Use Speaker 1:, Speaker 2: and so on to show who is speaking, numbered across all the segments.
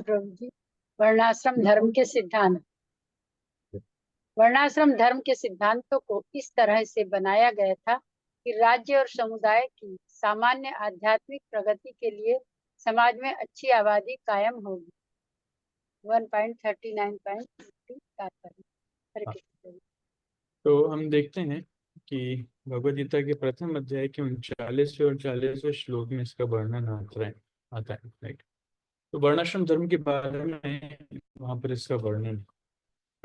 Speaker 1: प्रभु जी। वर्णाश्रम धर्म के सिद्धांत। वर्णाश्रम धर्म के सिद्धांतों को इस तरह से बनाया गया था कि राज्य और समुदाय की सामान्य आध्यात्मिक प्रगति के लिए समाज में अच्छी आबादी कायम होगी। 1.39.50 तात्पर्य। हरे कृष्ण।
Speaker 2: तो हम देखते हैं कि भगवद गीता के प्रथम अध्याय के 39वें और 40वें श्लोक में इसका वर्णन आता है राइट। तो वर्णाश्रम धर्म के बारे में वहां पर इसका वर्णन,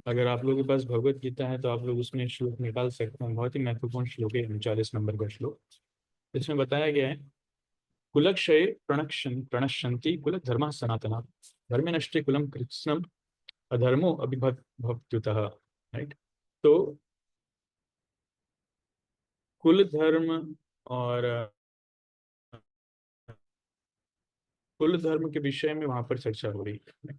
Speaker 2: अगर आप लोगों के पास भगवद गीता है तो आप लोग उसमें श्लोक निकाल सकते हैं। बहुत ही महत्वपूर्ण श्लोक है 39 नंबर का श्लोक। इसमें बताया गया है, कुलक्षये प्रणश्यन्ति कुल धर्म सनातना धर्मे नष्टे कुलम कृत्स्नम अधर्मो अभिभवत्युतः राइट। तो कुल धर्म और कुल धर्म के विषय में वहां पर चर्चा हो रही है,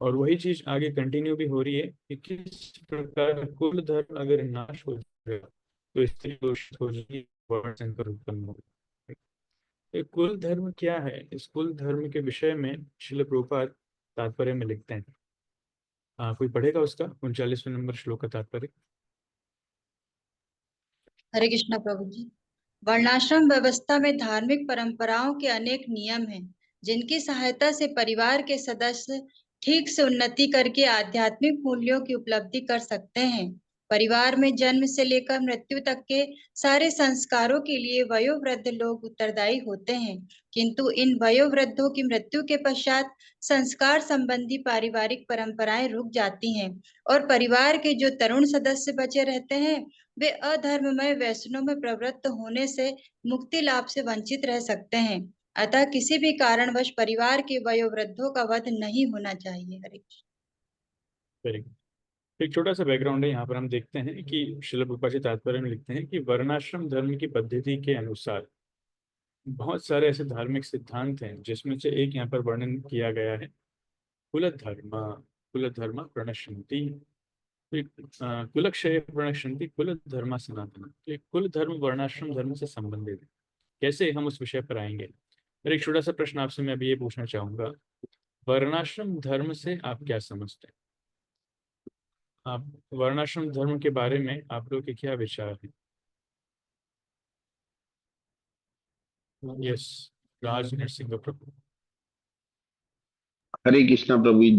Speaker 2: और वही चीज आगे कंटिन्यू भी हो रही है कि किस प्रकार कुल धर्म अगर नाश हो जाएगा तो स्त्री दूषित हो जाएगी, वर्ण संकर उत्पन्न होगा। ये कुल धर्म क्या है, इस कुल धर्म के विषय में श्रील प्रभुपाद तात्पर्य में लिखते हैं। कोई पढ़ेगा उसका 39वें नंबर श्लोक का तात्पर्य।
Speaker 3: हरे कृष्णा प्रभु जी। वर्णाश्रम व्यवस्था में धार्मिक परंपराओं के अनेक नियम हैं, जिनकी सहायता से परिवार के सदस्य ठीक से उन्नति करके आध्यात्मिक मूल्यों की उपलब्धि कर सकते हैं। परिवार में जन्म से लेकर मृत्यु तक के सारे संस्कारों के लिए वयोवृद्ध लोग उत्तरदायी होते हैं, किंतु इन वयोवृद्धों की मृत्यु के पश्चात संस्कार संबंधी पारिवारिक परंपराएं रुक जाती हैं और परिवार के जो तरुण सदस्य बचे रहते हैं वे अधर्ममय व्यसनों में प्रवृत्त होने से मुक्ति लाभ से वंचित रह सकते हैं। अतः किसी भी कारणवश परिवार के वयोवृद्धों का वध नहीं होना चाहिए। हरे कृष्ण।
Speaker 2: Very good. एक छोटा सा बैकग्राउंड है, यहाँ पर हम देखते हैं कि श्रील प्रभुपाद जी तात्पर्य में लिखते हैं कि वर्णाश्रम धर्म की पद्धति के अनुसार बहुत सारे ऐसे धार्मिक सिद्धांत हैं, जिसमें से एक यहाँ पर वर्णन किया गया है, कुल धर्म प्रणश्यन्ति कुलक्षय प्रणश्यन्ति कुल धर्म सनातन। तो कुल धर्म वर्णाश्रम धर्म से संबंधित है। कैसे हम उस विषय पर आएंगे। मेरा एक छोटा सा प्रश्न आपसे मैं अभी ये पूछना चाहूंगा, वर्णाश्रम धर्म से आप क्या समझते हैं? आप वर्णाश्रम धर्म के बारे में आप लोग के क्या विचार हैं? यस, राज नरसिंह प्रभु।
Speaker 4: हरे कृष्णा प्रभु जी।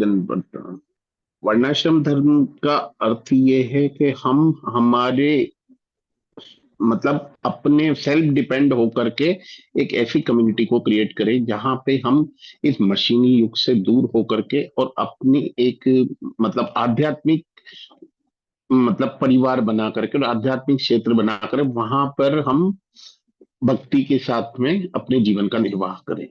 Speaker 4: वर्णाश्रम धर्म का अर्थ ये है कि हम हमारे मतलब अपने सेल्फ डिपेंड होकर के एक ऐसी कम्युनिटी को क्रिएट करें जहां पे हम इस मशीनी युग से दूर होकर के और अपनी एक मतलब आध्यात्मिक मतलब परिवार बना करके और आध्यात्मिक क्षेत्र बनाकर वहां पर हम भक्ति के साथ में अपने जीवन का निर्वाह करें,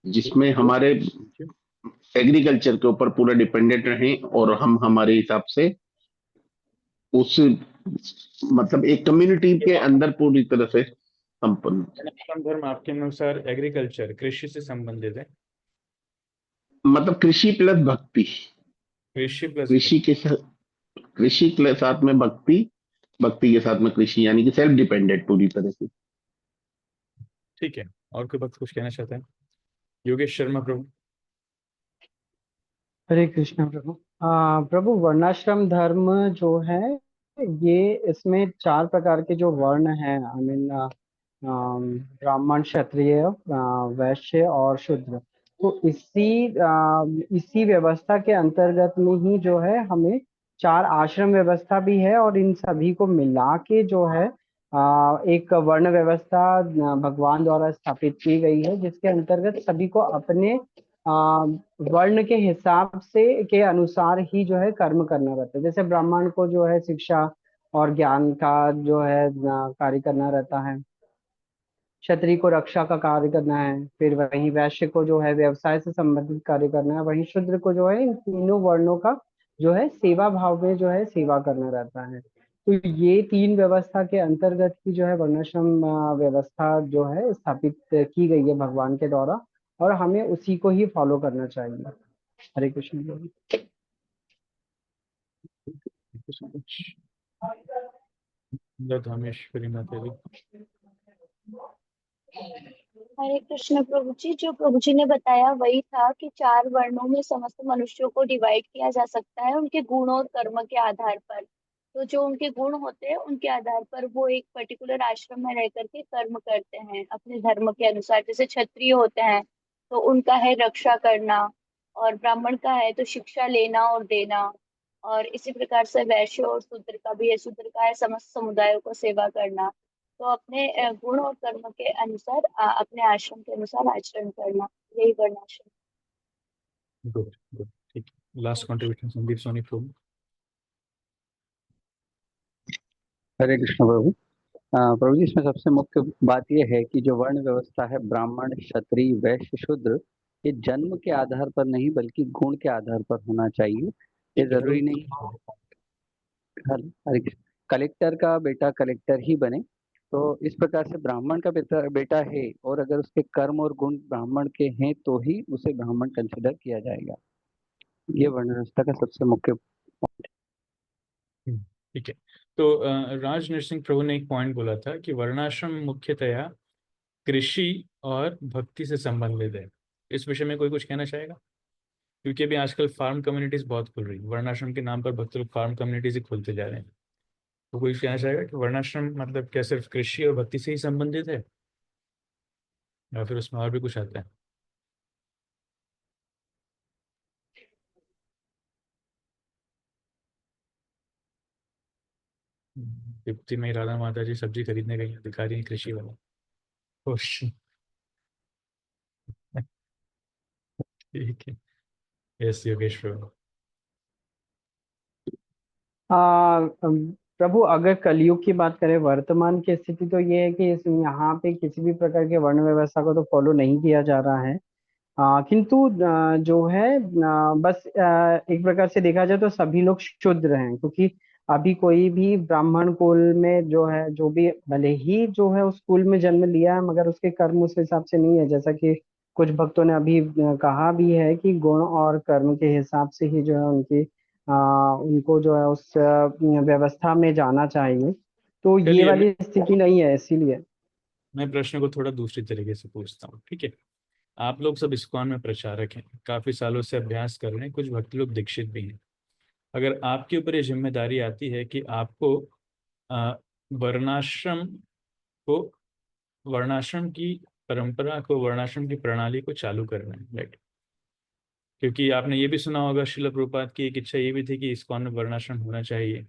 Speaker 4: जिसमें हमारे एग्रीकल्चर के ऊपर पूरा डिपेंडेंट रहें और हम हमारे हिसाब से उस मतलब एक कम्युनिटी के अंदर पूरी तरह से संपन्न।
Speaker 2: धर्म आपके अनुसार एग्रीकल्चर कृषि से संबंधित है?
Speaker 4: मतलब कृषि प्लस भक्ति,
Speaker 2: कृषि प्लस
Speaker 4: कृषि के साथ में भक्ति, भक्ति के साथ में कृषि, यानी कि सेल्फ डिपेंडेंट पूरी तरह से।
Speaker 2: ठीक है। और कोई बात कुछ कहना चाहते हैं? योगेश शर्मा प्रभु।
Speaker 5: हरे कृष्णा प्रभु। प्रभु वर्णाश्रम धर्म जो है ये इसमें 4 प्रकार के जो वर्ण हैं, आई मीन ब्राह्मण, क्षत्रिय, वैश्य और शूद्र। तो इसी व्यवस्था के अंतर्गत में ही जो है हमें 4 आश्रम व्यवस्था भी है और इन सभी को मिला के जो है एक वर्ण व्यवस्था भगवान द्वारा स्थापित की गई है, जिसके अंतर्गत सभी को अपने वर्ण के हिसाब से के अनुसार ही जो है कर्म करना रहता है। जैसे ब्राह्मण को जो है शिक्षा और ज्ञान का जो है कार्य करना रहता है, क्षत्रिय को रक्षा का कार्य करना है, फिर वहीं वैश्य को जो है व्यवसाय से संबंधित कार्य करना है, वहीं शूद्र को जो है इन तीनों वर्णों का जो है सेवा भाव में जो है सेवा करना रहता है। तो ये 3 व्यवस्था के अंतर्गत ही जो है वर्णाश्रम व्यवस्था जो है स्थापित की गई है भगवान के द्वारा, और हमें उसी को ही फॉलो करना चाहिए। हरे कृष्ण।
Speaker 2: धामेश्वरी माता जी।
Speaker 6: हरे कृष्ण प्रभु जी। जो प्रभु जी ने बताया वही था कि 4 वर्णों में समस्त मनुष्यों को डिवाइड किया जा सकता है उनके गुण और कर्म के आधार पर। तो जो उनके गुण होते हैं उनके आधार पर वो एक पर्टिकुलर आश्रम में रह करके कर्म करते हैं अपने धर्म के अनुसार। जैसे क्षत्रिय होते हैं तो उनका है रक्षा करना, और ब्राह्मण का है तो शिक्षा लेना और देना। और इसी प्रकार से वैश्य और शूद्र का भी है, शूद्र का है समस्त समुदायों को सेवा करना। तो अपने गुण और कर्म के अनुसार अपने आश्रम के अनुसार आचरण करना, यही वर्णाश्रम।
Speaker 2: गुड गुड, ठीक है। लास्ट कंट्रीब्यूशन संदीप सोनी प्रभु।
Speaker 7: हरे कृष्ण प्रभु। प्रभु जी, इसमें सबसे मुख्य बात यह है कि जो वर्ण व्यवस्था है, ब्राह्मण, क्षत्रिय, वैश्य, शूद्र, ये जन्म के आधार पर नहीं बल्कि गुण के आधार पर होना चाहिए। ये जरूरी नहीं हरे कृष्ण, कलेक्टर का बेटा कलेक्टर ही बने। तो इस प्रकार से ब्राह्मण का बेटा है और अगर उसके कर्म और गुण ब्राह्मण के हैं तो ही उसे ब्राह्मण कंसिडर किया जाएगा। ये वर्ण व्यवस्था का सबसे मुख्य।
Speaker 2: ठीक है। तो राज नरसिंह प्रभु ने एक पॉइंट बोला था कि वर्णाश्रम मुख्यतया कृषि और भक्ति से संबंधित है। इस विषय में कोई कुछ कहना चाहेगा? क्योंकि अभी आजकल फार्म कम्युनिटीज बहुत खुल रही है, वर्णाश्रम के नाम पर भक्त लोग फार्म कम्युनिटीज ही खुलते जा रहे हैं। तो कोई कहना चाहेगा कि वर्णाश्रम मतलब क्या सिर्फ कृषि और भक्ति से ही संबंधित है या फिर उसमें और भी कुछ आता है? तिप्ती में राधा माता जी सब्जी खरीदने गई, दिखा रही है कृषि वाला। खुश। ठीक है। यस योगेश प्रभु।
Speaker 5: प्रभु, अगर कलयुग की बात करें, वर्तमान की स्थिति तो ये है कि यहाँ पे किसी भी प्रकार के वर्ण व्यवस्था को तो फॉलो नहीं किया जा रहा है। किंतु जो है बस एक प्रकार से देखा जाए तो सभी लोग शूद्र हैं, क्योंकि अभी कोई भी ब्राह्मण कुल में जो है, जो भी भले ही जो है उस कुल में जन्म लिया है, मगर उसके कर्म उस हिसाब से नहीं है। जैसा कि कुछ भक्तों ने अभी कहा भी है कि गुण और कर्म के हिसाब से ही जो है उनको जो है उस व्यवस्था में जाना चाहिए। तो ये
Speaker 2: चलिए मैं
Speaker 5: वाली स्थिति नहीं है, इसीलिए।
Speaker 2: मैं प्रश्न को थोड़ा दूसरी तरीके से पूछता हूँ, ठीक है। आप लोग सब इस्कॉन में प्रचारक हैं, काफी सालों से अभ्यास कर रहे हैं, कुछ भक्त लोग दीक्षित भी हैं। अगर आपके ऊपर ये जिम्मेदारी आती है कि आपको अ, वर्णाश्रम को वर्णाश्रम की परंपरा को, वर्णाश्रम की प्रणाली को चालू करना है, राइट? क्योंकि आपने ये भी सुना होगा, श्रील प्रभुपाद की एक इच्छा ये भी थी कि इस्कॉन में वर्णाश्रम होना चाहिए।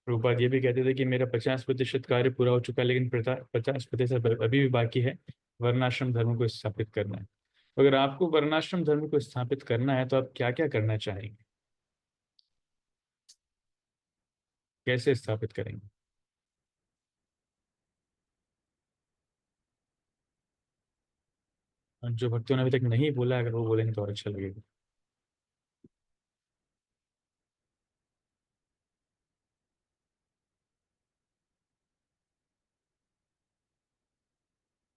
Speaker 2: प्रभुपाद ये भी कहते थे कि मेरा 50% कार्य पूरा हो चुका है, लेकिन 50% अभी भी बाकी है, वर्णाश्रम धर्म को स्थापित करना है। तो अगर आपको वर्णाश्रम धर्म को स्थापित करना है तो आप क्या क्या करना चाहेंगे, कैसे स्थापित करेंगे? और जो भक्तों ने अभी तक नहीं बोला, अगर वो बोलेंगे तो और अच्छा लगेगा।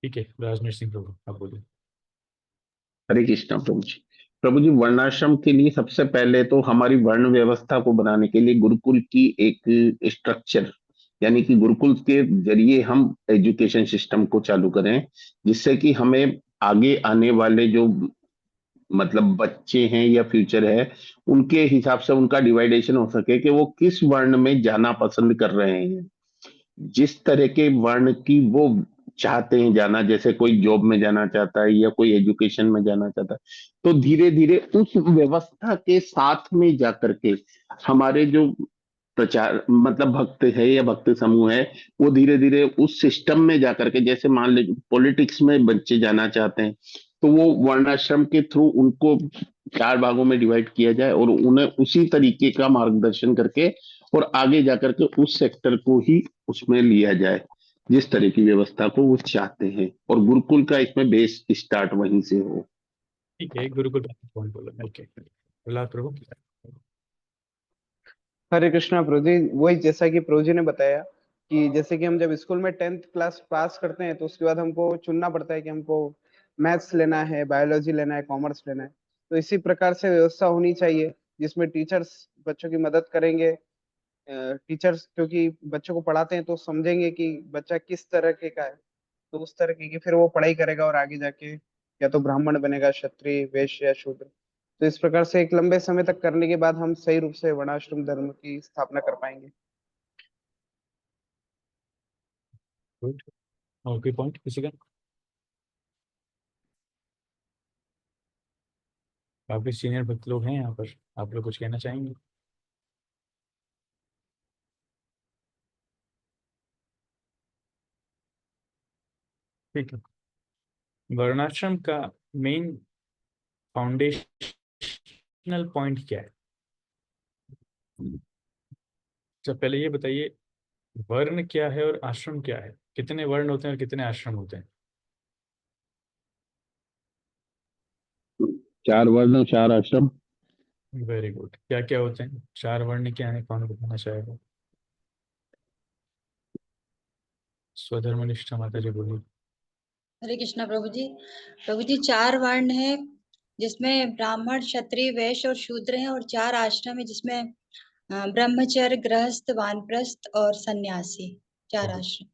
Speaker 2: ठीक है, राजनीश सिंह प्रभु आप बोलिए।
Speaker 4: हरे कृष्णा प्रभु जी। प्रभु जी, वर्णाश्रम के लिए सबसे पहले तो हमारी वर्ण व्यवस्था को बनाने के लिए गुरुकुल की एक स्ट्रक्चर, यानी कि गुरुकुल के जरिए हम एजुकेशन सिस्टम को चालू करें, जिससे कि हमें आगे आने वाले जो मतलब बच्चे हैं या फ्यूचर है, उनके हिसाब से उनका डिवाइडेशन हो सके कि वो किस वर्ण में जाना पसंद कर रहे हैं, जिस तरह के वर्ण की वो चाहते हैं जाना। जैसे कोई जॉब में जाना चाहता है या कोई एजुकेशन में जाना चाहता है, तो धीरे धीरे उस व्यवस्था के साथ में जाकर के हमारे जो प्रचार मतलब भक्त है या भक्त समूह है, वो धीरे धीरे उस सिस्टम में जाकर के, जैसे मान लीजिए पॉलिटिक्स में बच्चे जाना चाहते हैं, तो वो वर्णाश्रम के थ्रू उनको 4 भागों में डिवाइड किया जाए और उन्हें उसी तरीके का मार्गदर्शन करके और आगे जाकर के उस सेक्टर को ही उसमें लिया जाए, जिस तरह की व्यवस्था को वो चाहते हैं, और गुरुकुल का इसमें बेस स्टार्ट वहीं से हो।
Speaker 2: ठीक है, गुरुकुल कौन बोला? ओके, प्रहलाद प्रभु।
Speaker 8: हरे कृष्णा प्रभु जी। वही जैसा कि प्रभु जी ने बताया कि जैसे कि हम जब स्कूल में 10th क्लास पास करते हैं तो उसके बाद हमको चुनना पड़ता है कि हमको मैथ्स लेना है, बायोलॉजी लेना है, कॉमर्स लेना है। तो इसी प्रकार से व्यवस्था होनी चाहिए जिसमें टीचर्स बच्चों की मदद करेंगे। टीचर्स क्योंकि बच्चों को पढ़ाते हैं तो समझेंगे कि बच्चा किस तरह के का है। तो उस तरीके की फिर वो पढ़ाई करेगा और आगे जाके या तो ब्राह्मण बनेगा, क्षत्रिय, वैश्य या शूद्र। तो इस प्रकार से एक लंबे समय तक करने के बाद हम सही रूप से वर्णाश्रम धर्म की स्थापना कर पाएंगे।
Speaker 2: गुड। और कोई पॉइंट किसी का? काफी सीनियर भक्त लोग हैं यहाँ पर, आप लोग कुछ कहना चाहेंगे? ठीक है। वर्णाश्रम का मेन फाउंडेशनल पॉइंट क्या है? तो पहले ये बताइए, वर्ण क्या है और आश्रम क्या है? कितने वर्ण होते हैं और कितने आश्रम होते हैं?
Speaker 4: 4 वर्ण और 4 आश्रम।
Speaker 2: Very good. क्या क्या होते हैं 4 वर्ण? क्या है, कौन बताना चाहेगा? स्वधर्मनिष्ठा माता जी बोलिए।
Speaker 3: हरे कृष्णा प्रभु जी। प्रभु जी 4 वर्ण है जिसमें ब्राह्मण, क्षत्रिय, वैश्य और शूद्र हैं, और 4 आश्रम है जिसमें ब्रह्मचर्य, गृहस्थ, वानप्रस्थ और सन्यासी, 4 आश्रम।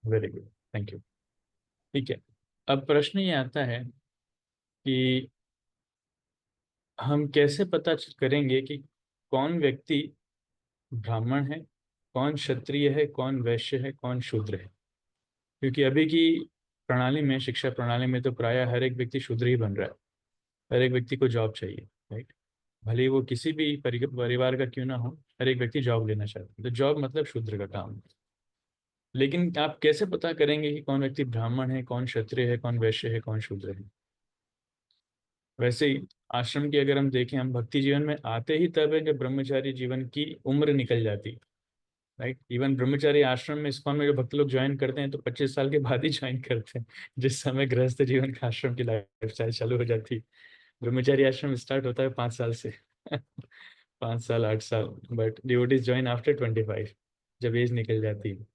Speaker 2: Very good, thank you. ठीक है, अब प्रश्न ये आता है कि हम कैसे पता करेंगे कि कौन व्यक्ति ब्राह्मण है, कौन क्षत्रिय है, कौन वैश्य है, कौन शूद्र है? क्योंकि अभी की प्रणाली में, शिक्षा प्रणाली में तो प्रायः हर एक व्यक्ति शूद्र ही बन रहा है। हर एक व्यक्ति को जॉब चाहिए, राइट? भले ही वो किसी भी परिवार का क्यों ना हो, हर एक व्यक्ति जॉब लेना चाहता है। तो जॉब मतलब शूद्र का काम है। लेकिन आप कैसे पता करेंगे कि कौन व्यक्ति ब्राह्मण है, कौन क्षत्रिय है, कौन वैश्य है, कौन शूद्र है? वैसे ही आश्रम की अगर हम देखें, हम भक्ति जीवन में आते ही तब है जब ब्रह्मचारी जीवन की उम्र निकल जाती है, राइट? इवन ब्रह्मचारी आश्रम में, इस्कॉन में जो भक्त लोग ज्वाइन करते हैं तो 25 साल के बाद ही ज्वाइन करते हैं, जिस समय गृहस्थ जीवन का आश्रम की लाइफ स्टाइल चालू हो जाती है। ब्रह्मचारी आश्रम स्टार्ट होता है 5 साल से 5 साल 8 साल, बट डिवोटीज ज्वाइन आफ्टर 25, जब एज निकल जाती है।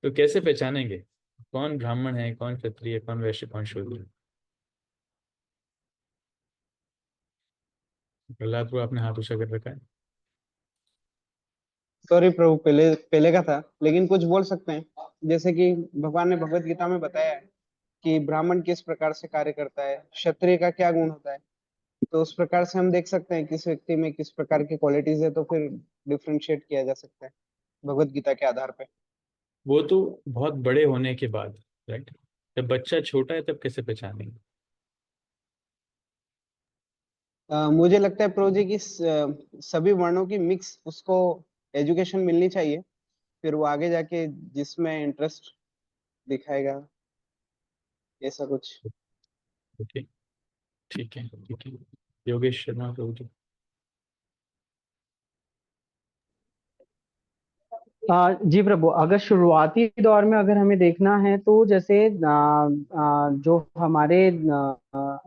Speaker 2: तो कैसे पहचानेंगे कौन ब्राह्मण है, कौन क्षत्रिय, कौन वैश्य, कौन शूद्र? प्रहलाद को आपने हाथ ऊंचा कर रखा है।
Speaker 8: सॉरी प्रभु, पहले पहले का था, लेकिन कुछ बोल सकते हैं। जैसे कि भगवान ने भगवत गीता में बताया है कि ब्राह्मण किस प्रकार से कार्य करता है, क्षत्रिय का क्या गुण होता है। तो उस प्रकार से हम देख सकते हैं किस व्यक्ति में किस प्रकार की क्वालिटीज है, तो फिर डिफरेंशिएट किया जा सकता है भगवत गीता के आधार पे।
Speaker 2: वो तो बहुत बड़े होने के बाद, राइट? जब बच्चा छोटा है तब कैसे पहचानेंगे?
Speaker 8: मुझे लगता है प्रभु जी की सभी वर्णों की मिक्स उसको एजुकेशन मिलनी चाहिए, फिर वो आगे जाके जिसमें इंटरेस्ट दिखाएगा, ऐसा कुछ।
Speaker 2: ओके, ठीक है, ठीक है। योगेश शर्मा प्रभु जी।
Speaker 5: जी प्रभु, अगर शुरुआती दौर में अगर हमें देखना है तो जैसे जो हमारे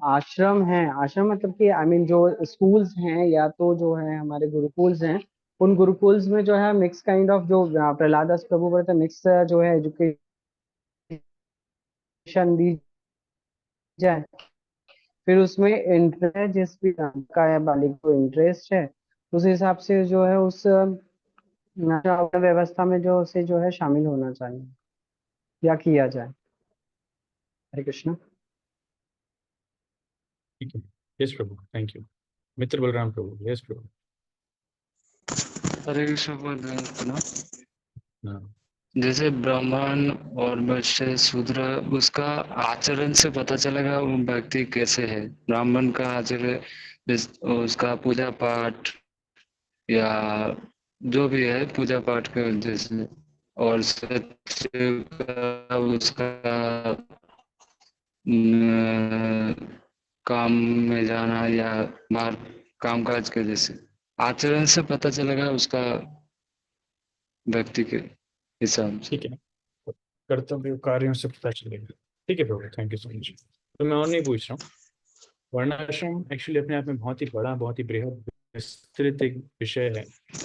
Speaker 5: आश्रम हैं, आश्रम मतलब कि आई मीन जो स्कूल्स हैं या तो जो है हमारे गुरुकुल्स हैं, उन गुरुकुल्स में जो है मिक्स काइंड ऑफ जो प्रहलाद दास प्रभु बोलते हैं मिक्स जो है एजुकेशन दी जाए। फिर उसमें इंटरेस्ट है, जिस भी का या बालिक को इंटरेस्ट है उस हिसाब से जो है उस व्यवस्था में जो उसे जो है शामिल होना चाहिए या किया जाए। हरे कृष्ण।
Speaker 2: ठीक है, यस प्रभु, थैंक यू। मित्र बलराम प्रभु। यस प्रभु।
Speaker 9: हरे कृष्ण प्रभु।
Speaker 2: हाँ,
Speaker 9: जैसे ब्राह्मण और वैश्य शूद्र, उसका आचरण से पता चलेगा वो व्यक्ति कैसे है। ब्राह्मण का आचरण, उसका पूजा पाठ या जो भी है पूजा पाठ के वजह से, और क्षत्रिय का उसका काम में जाना या बाहर काम काज के जैसे आचरण से पता चलेगा उसका व्यक्ति के हिसाब से।
Speaker 2: ठीक है, कर्तव्य कार्यों से पता चलेगा। ठीक है प्रभु, थैंक यू सो मच। तो मैं और नहीं पूछ रहा हूँ। वर्णाश्रम एक्चुअली अपने आप में बहुत ही बड़ा, बहुत ही बृहद विस्तृत एक विषय है,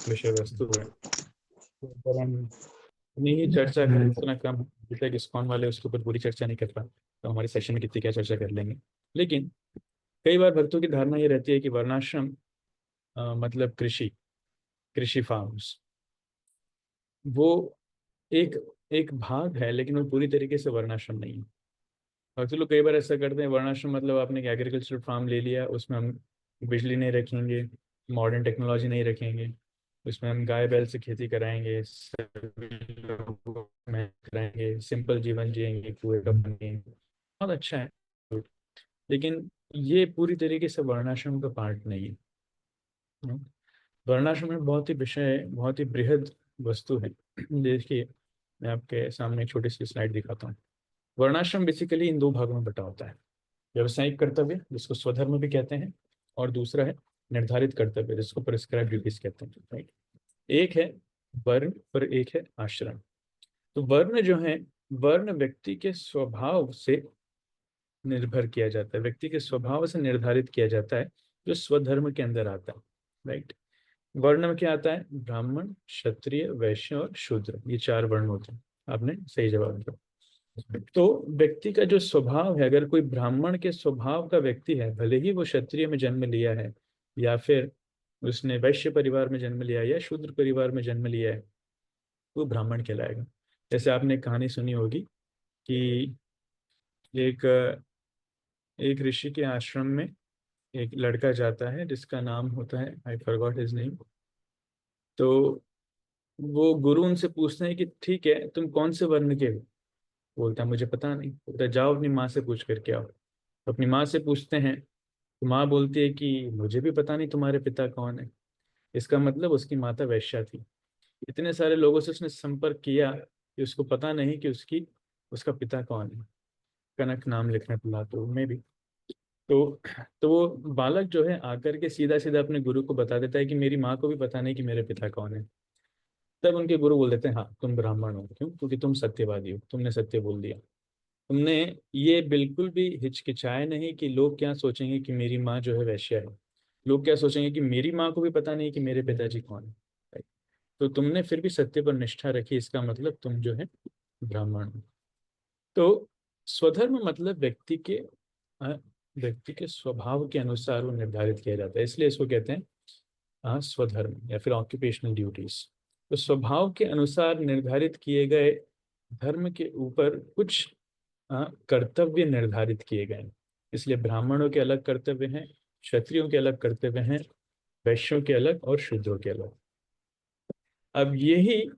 Speaker 2: विषय वस्तु है। तो अगर हम इतनी ही चर्चा करें, इतना कम अभी तक इस्कॉन वाले उसके ऊपर पूरी चर्चा नहीं कर पाए, तो हमारे सेशन में कितनी क्या चर्चा कर लेंगे। लेकिन कई बार भक्तों की धारणा ये रहती है कि वर्णाश्रम मतलब कृषि, कृषि फार्म्स, वो एक एक भाग है, लेकिन वो पूरी तरीके से वर्णाश्रम नहीं है। और तो लोग कई बार ऐसा करते हैं, वर्णाश्रम मतलब आपने एक एग्रीकल्चर फार्म ले लिया, उसमें हम बिजली नहीं रखेंगे, मॉडर्न टेक्नोलॉजी नहीं रखेंगे, उसमें हम गाय बैल से खेती कराएंगे, सभी लोगों को मेहनत कराएंगे, सिंपल जीवन जिएंगे, कुएं का पानी पिएंगे। बहुत अच्छा है, लेकिन ये पूरी तरीके से वर्णाश्रम का पार्ट नहीं है। वर्णाश्रम में बहुत ही विषय, बहुत ही बृहद वस्तु है। देखिए, मैं आपके सामने एक छोटी सी स्लाइड दिखाता हूँ। वर्णाश्रम बेसिकली इन दो भागों में बटा होता है। व्यवसायिक कर्तव्य, जिसको स्वधर्म भी कहते हैं, और दूसरा है निर्धारित कर्तव्य, जिसको प्रिस्क्राइब ड्यूटीज कहते हैं, राइट। एक है वर्ण और एक है आश्रम। तो वर्ण जो है, वर्ण व्यक्ति के स्वभाव से निर्भर किया जाता है, व्यक्ति के स्वभाव से निर्धारित किया जाता है, जो स्वधर्म के अंदर आता है, राइट। वर्ण में क्या आता है? ब्राह्मण, क्षत्रिय, वैश्य और शूद्र, ये 4 वर्ण होते हैं। आपने सही जवाब दिया। तो व्यक्ति का जो स्वभाव है, अगर कोई ब्राह्मण के स्वभाव का व्यक्ति है, भले ही वो क्षत्रिय में जन्म लिया है, या फिर उसने वैश्य परिवार में जन्म लिया है, या शूद्र परिवार में जन्म लिया है, वो ब्राह्मण कहलाएगा। जैसे आपने एक कहानी सुनी होगी कि एक एक ऋषि के आश्रम में एक लड़का जाता है, जिसका नाम होता है, आई फॉरगॉट हिज नेम। तो वो गुरु उनसे पूछते हैं कि ठीक है, तुम कौन से वर्ण के हो? बोलता है मुझे पता नहीं। बोलता है जाओ अपनी माँ से पूछ करके आओ। तो अपनी माँ से पूछते हैं, तो माँ बोलती है कि मुझे भी पता नहीं तुम्हारे पिता कौन है। इसका मतलब उसकी माता वैश्या थी। इतने सारे लोगों से उसने संपर्क किया कि उसको पता नहीं कि उसका पिता कौन है। कनक नाम लिखने पड़ा तो में भी। तो वो बालक जो है आकर के सीधा सीधा अपने गुरु को बता देता है कि मेरी माँ को भी पता नहीं कि मेरे पिता कौन है। तब उनके गुरु बोल देते हैं हाँ तुम ब्राह्मण हो। क्यों? क्योंकि तुम सत्यवादी हो, तुमने सत्य बोल दिया। तुमने ये बिल्कुल भी हिचकिचाए नहीं कि लोग क्या सोचेंगे कि मेरी माँ जो है वैश्या है, लोग क्या सोचेंगे कि मेरी माँ को भी पता नहीं कि मेरे पिताजी कौन है। Right? तो तुमने फिर भी सत्य पर निष्ठा रखी, इसका मतलब तुम जो है ब्राह्मण हो। तो स्वधर्म मतलब व्यक्ति के स्वभाव के अनुसार वो निर्धारित किया जाता है, इसलिए इसको कहते हैं स्वधर्म या फिर ऑक्यूपेशनल ड्यूटीज। तो स्वभाव के अनुसार निर्धारित किए गए धर्म के ऊपर कुछ कर्तव्य निर्धारित किए गए हैं। इसलिए ब्राह्मणों के अलग कर्तव्य हैं, क्षत्रियों के अलग कर्तव्य हैं, वैश्यों के अलग और शूद्रों के अलग। अब यही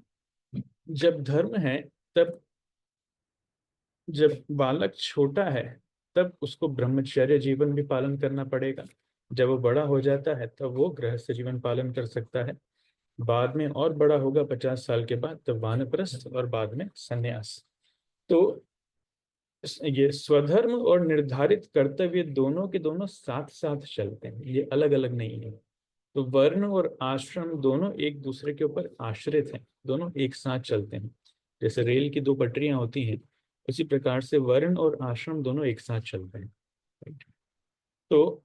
Speaker 2: जब धर्म है, तब जब बालक छोटा है तब उसको ब्रह्मचर्य जीवन भी पालन करना पड़ेगा। जब वो बड़ा हो जाता है तब वो गृहस्थ जीवन पालन कर सकता है। बाद में और बड़ा होगा 50 साल के बाद, तब वानप्रस्थ और बाद में संन्यास। तो ये स्वधर्म और निर्धारित कर्तव्य दोनों के दोनों साथ साथ चलते हैं, ये अलग अलग नहीं है। तो वर्ण और आश्रम दोनों एक दूसरे के ऊपर आश्रित हैं, दोनों एक साथ चलते हैं। जैसे रेल की 2 पटरियां होती हैं, उसी प्रकार से वर्ण और आश्रम दोनों एक साथ चलते हैं। तो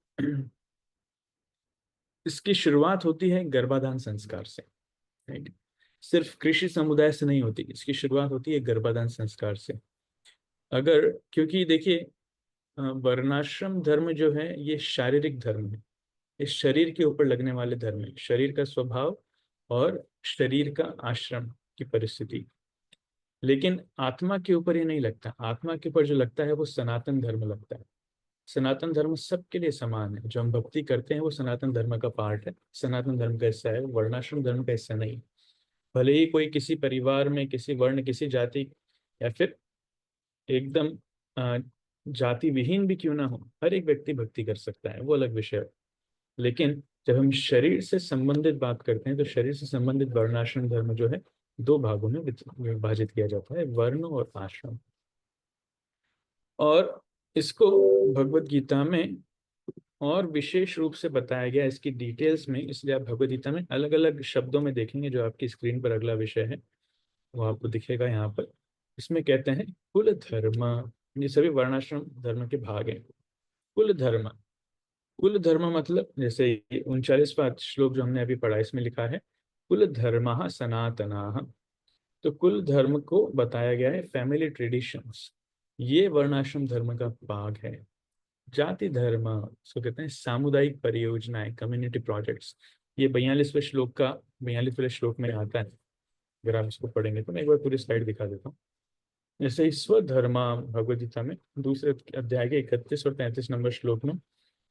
Speaker 2: इसकी शुरुआत होती है गर्भाधान संस्कार से। राइट, सिर्फ कृषि समुदाय से नहीं होती, इसकी शुरुआत होती है गर्भाधान संस्कार से। अगर, क्योंकि देखिए वर्णाश्रम धर्म जो है ये शारीरिक धर्म है, इस शरीर के ऊपर लगने वाले धर्म है, शरीर का स्वभाव और शरीर का आश्रम की परिस्थिति। लेकिन आत्मा के ऊपर ये नहीं लगता, आत्मा के ऊपर जो लगता है वो सनातन धर्म लगता है। सनातन धर्म सबके लिए समान है, जो हम भक्ति करते हैं वो सनातन धर्म का पार्ट है, सनातन धर्म का हिस्सा है, वर्णाश्रम धर्म का हिस्सा नहीं। भले ही कोई किसी परिवार में, किसी वर्ण, किसी जाति या फिर एकदम जाति विहीन भी क्यों ना हो, हर एक व्यक्ति भक्ति कर सकता है, वो अलग विषय है। लेकिन जब हम शरीर से संबंधित बात करते हैं तो शरीर से संबंधित वर्णाश्रम धर्म जो है 2 भागों में विभाजित किया जाता है, वर्ण और आश्रम। और इसको भगवत गीता में और विशेष रूप से बताया गया इसकी डिटेल्स में, इसलिए आप भगवत गीता में अलग अलग शब्दों में देखेंगे। जो आपकी स्क्रीन पर अगला विषय है वो आपको दिखेगा यहाँ पर। इसमें कहते हैं कुल धर्म, ये सभी वर्णाश्रम धर्म के भाग हैं। कुल धर्म, कुल धर्म मतलब जैसे 39वां श्लोक जो हमने अभी पढ़ा, इसमें लिखा है कुल धर्मः सनातनः। तो कुल धर्म को बताया गया है फैमिली ट्रेडिशंस, ये वर्णाश्रम धर्म का भाग है। जाति धर्म, इसको कहते हैं सामुदायिक परियोजनाएं, कम्युनिटी प्रोजेक्ट्स, ये 42वें श्लोक में आता है। अगर आप इसको पढ़ेंगे तो मैं एक बार पूरी स्लाइड दिखा देता हूँ। जैसे ही स्वधर्मा भगवद गीता में दूसरे अध्याय के 31 और 33 नंबर श्लोक में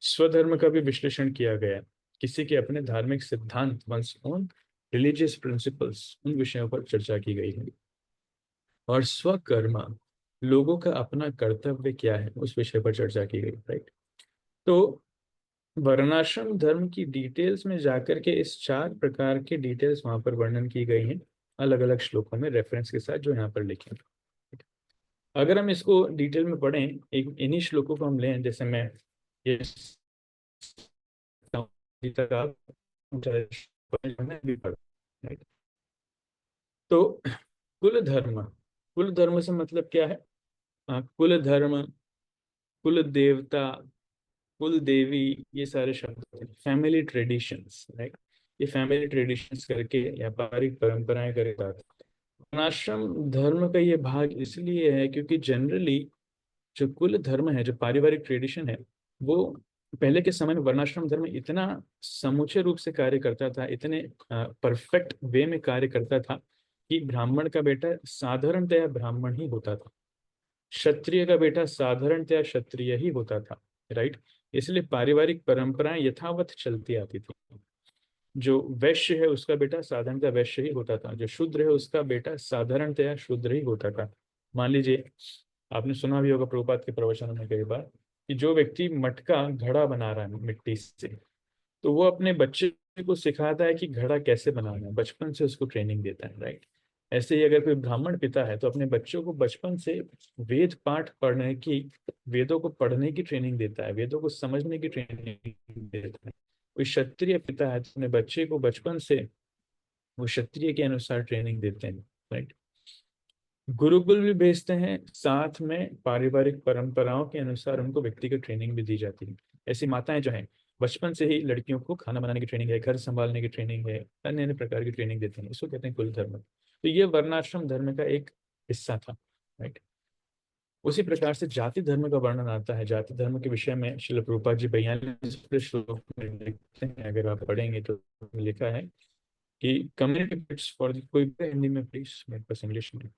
Speaker 2: स्वधर्म का भी विश्लेषण किया गया है। किसी के अपने धार्मिक सिद्धांत, वंस ओन रिलीजियस प्रिंसिपल्स, उन विषयों पर चर्चा की गई है। और स्वकर्मा, लोगों का अपना कर्तव्य क्या है, उस विषय पर चर्चा की गई, राइट। तो वर्णाश्रम धर्म की डिटेल्स में जाकर के इस 4 प्रकार के डिटेल्स वहां पर वर्णन की गई हैं अलग अलग श्लोकों में रेफरेंस के साथ, जो यहाँ पर लिखे हैं। अगर हम इसको डिटेल में पढ़ें, एक इन्हीं श्लोकों को हम लें, जैसे मैं ये भी पढ़, राइट। तो कुल धर्म से मतलब क्या है? कुल धर्म, कुल देवता, कुल देवी, ये सारे शब्द, फैमिली ट्रेडिशंस, राइट। ये फैमिली ट्रेडिशंस करके या पारिवारिक परंपराएं करके वर्णाश्रम धर्म का ये भाग इसलिए है क्योंकि जनरली जो कुल धर्म है, जो पारिवारिक ट्रेडिशन है, वो पहले के समय में वर्णाश्रम धर्म इतना समूचे रूप से कार्य करता था, इतने परफेक्ट वे में कार्य करता था कि ब्राह्मण का बेटा साधारणतया ब्राह्मण ही होता था, क्षत्रिय का बेटा साधारणतया क्षत्रिय ही होता था, राइट। इसलिए पारिवारिक परंपराएं यथावत चलती आती थी। जो वैश्य है उसका बेटा साधारणतया वैश्य ही होता था, जो शूद्र है उसका बेटा साधारणतया शूद्र ही होता था। मान लीजिए, आपने सुना भी होगा प्रभुपाद के प्रवचनों में कई बार कि जो व्यक्ति मटका घड़ा बना रहा है मिट्टी से, तो वो अपने बच्चे को सिखाता है कि घड़ा कैसे बनाना है, बचपन से उसको ट्रेनिंग देता है, राइट। ऐसे ही अगर कोई ब्राह्मण पिता है तो अपने बच्चों को बचपन से वेद पाठ पढ़ने की, वेदों को पढ़ने की ट्रेनिंग देता है, वेदों को समझने की ट्रेनिंग देता है। कोई क्षत्रिय पिता है तो अपने बच्चे को बचपन से वो क्षत्रिय के अनुसार ट्रेनिंग देते हैं, राइट। गुरुकुल भी भेजते हैं, साथ में पारिवारिक परंपराओं के अनुसार उनको व्यक्तिगत ट्रेनिंग भी दी जाती है। ऐसी माताएं जो हैं बचपन से ही लड़कियों को खाना बनाने की ट्रेनिंग है, घर संभालने की ट्रेनिंग है, अन्य अन्य प्रकार की ट्रेनिंग देते हैं, इसको कहते हैं कुल धर्म। तो ये वर्णाश्रम धर्म का एक हिस्सा था, राइट। उसी प्रकार से जाति धर्म का वर्णन आता है। जाति धर्म के विषय में श्रील प्रभुपाद जी 42 श्लोक में लिखते हैं, अगर आप पढ़ेंगे तो लिखा है कि कम्युनिटी फॉर, कोई भी हिंदी में प्लीज, मेरे पास इंग्लिश में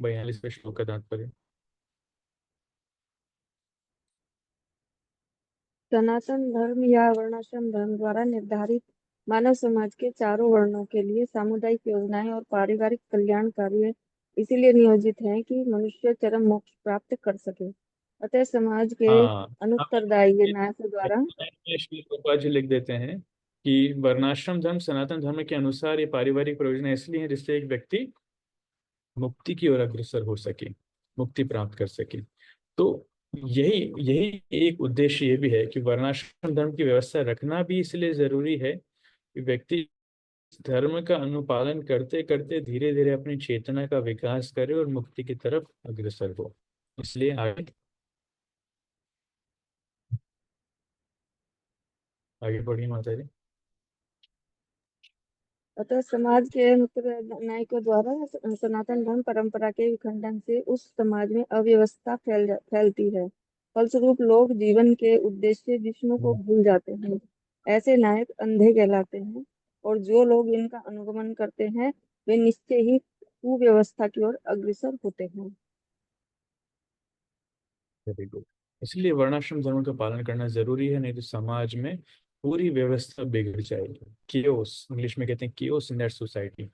Speaker 2: 42वें श्लोक का तात्पर्य।
Speaker 10: सनातन धर्म या वर्णाश्रम धर्म द्वारा निर्धारित मानव समाज के चारों वर्णों के लिए सामुदायिक योजनाएं और पारिवारिक कल्याण कार्य इसीलिए नियोजित हैं कि मनुष्य चरम मोक्ष प्राप्त कर सके। अतः समाज के अनुत्तरदायी नायकों द्वारा
Speaker 2: श्री प्रभुपाद जी लिख देते हैं कि वर्णाश्रम धर्म सनातन धर्म के अनुसार ये पारिवारिक प्रयोजन इसलिए है जिससे एक व्यक्ति मुक्ति की ओर अग्रसर हो सके, मुक्ति प्राप्त कर सके। तो यही यही एक उद्देश्य ये भी है कि वर्णाश्रम धर्म की व्यवस्था रखना भी इसलिए जरूरी है कि व्यक्ति धर्म का अनुपालन करते करते धीरे धीरे अपनी चेतना का विकास करे और मुक्ति की तरफ अग्रसर हो। इसलिए आगे बढ़िए माता जी।
Speaker 10: अतः समाज के अनुत्तरदायियों द्वारा सनातन धर्म परंपरा के विखंडन से उस समाज में अव्यवस्था फैलती है। फलस्वरूप लोग जीवन के उद्देश्य विष्णु को भूल जाते हैं। ऐसे नायक अंधे कहलाते हैं, और जो लोग इनका अनुगमन करते हैं वे निश्चय ही कुव्यवस्था की ओर अग्रसर होते हैं।
Speaker 2: Very good. इसलिए वर्णाश्रम धर्म का पालन करना जरूरी है, नहीं तो समाज में पूरी व्यवस्था बिगड़ जाएगी। कियोस, इंग्लिश में कहते हैं कियोस इन दैट सोसाइटी।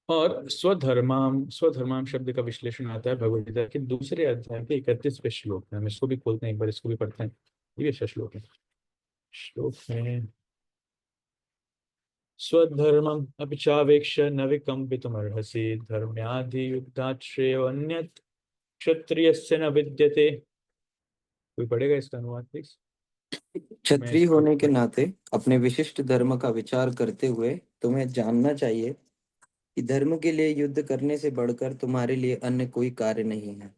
Speaker 2: और स्वधर्माम शब्द का विश्लेषण आता है भगवद गीता के दूसरे अध्याय के 31वें श्लोक में। हम इसको भी खोलते हैं एक बार, इसको भी पढ़ते हैं। ये अच्छा श्लोक है। श्लोक है स्वधर्मम अपि चावेक्ष न विकम्पितुमर्हसि धर्म्याधि युद्धात् श्रेयोऽन्यत् क्षत्रियस्य न विद्यते। कोई पढ़ेगा इसका अनुवाद प्लीज?
Speaker 11: क्षत्रिय होने के नाते अपने विशिष्ट धर्म का विचार करते हुए तुम्हें जानना चाहिए कि धर्म के लिए युद्ध करने से बढ़कर तुम्हारे लिए अन्य कोई कार्य नहीं है,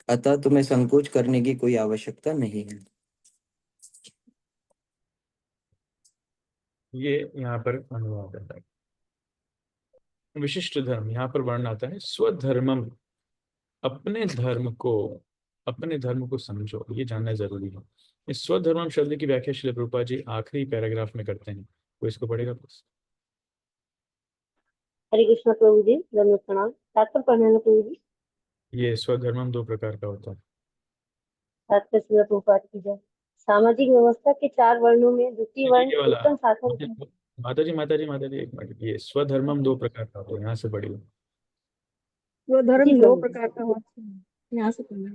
Speaker 11: अतः तुम्हें संकोच करने की कोई आवश्यकता नहीं है।
Speaker 2: ये यहाँ पर अनुवाद आता है। विशिष्ट धर्म, यहाँ पर वर्ण आता है स्वधर्मम, अपने धर्म को समझो, ये जानना जरूरी है। इस स्वधर्मम शब्द की व्याख्या श्रील प्रभुपाद जी आखिरी पैराग्राफ में करते हैं। वो इसको पढ़ेगा प्लीज?
Speaker 12: हरे कृष्ण प्रभु जी, दंडवत प्रणाम। तात्पर्य पढ़ने प्रभु जी।
Speaker 2: ये स्वधर्मम दो प्रकार का होता है।
Speaker 12: तात्पर्य श्रील प्रभुपाद की जय। सामाजिक व्यवस्था के 4 वर्णों में द्वितीय
Speaker 2: ये
Speaker 12: वर्ण
Speaker 2: वाला
Speaker 12: उत्तम साधन है।
Speaker 2: माता जी एक मिनट, ये स्वधर्मम दो प्रकार का होता है, यहाँ से पढ़िए।
Speaker 10: स्वधर्म
Speaker 12: जी
Speaker 10: दो
Speaker 12: प्रभु
Speaker 10: प्रकार का होता है, यहाँ से पढ़ना।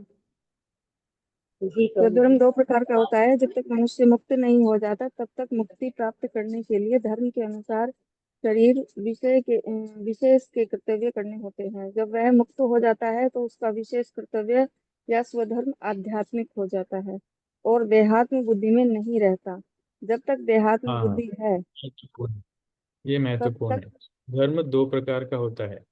Speaker 12: जी प्रभु
Speaker 10: स्वधर्म
Speaker 12: जी।
Speaker 10: दो प्रकार का होता है। जब तक मनुष्य मुक्त नहीं हो जाता तब तक मुक्ति प्राप्त करने के लिए धर्म के अनुसार शरीर विशेष के कर्तव्य करने होते हैं। जब वह मुक्त हो जाता है तो उसका विशेष कर्तव्य या स्वधर्म आध्यात्मिक हो जाता है और देहात्म बुद्धि में नहीं रहता। जब तक देहात्म
Speaker 2: हाँ,
Speaker 10: बुद्धि है
Speaker 2: महत्वपूर्ण, ये
Speaker 10: तब
Speaker 2: महत्वपूर्ण
Speaker 10: तक
Speaker 2: है। धर्म दो प्रकार का होता है।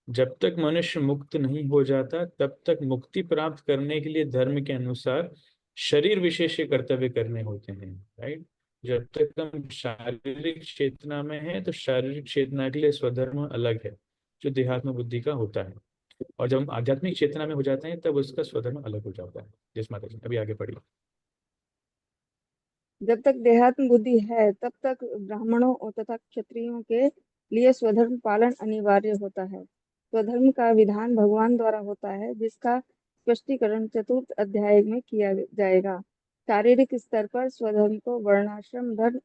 Speaker 2: जब तक मनुष्य मुक्त नहीं हो जाता तब तक मुक्ति प्राप्त करने के लिए धर्म के अनुसार शरीर विशेष के कर्तव्य करने होते हैं, राइट। जब तक हम शारीरिक चेतना में है तो शारीरिक चेतना के लिए स्वधर्म अलग है, जो देहात्म बुद्धि का होता है। और जब हम आध्यात्मिक चेतना में हो जाते हैं तब उसका स्वधर्म अलग हो जाता है। जिस माता जी, अभी आगे पढ़िए।
Speaker 10: जब तक देहात्म बुद्धि है तब तक ब्राह्मणों और तथा क्षत्रियों के लिए स्वधर्म पालन अनिवार्य होता है। स्वधर्म का विधान भगवान द्वारा होता है, जिसका स्पष्टीकरण चतुर्थ अध्याय में किया जाएगा। शारीरिक स्तर पर स्वधर्म को वर्णाश्रम धर्म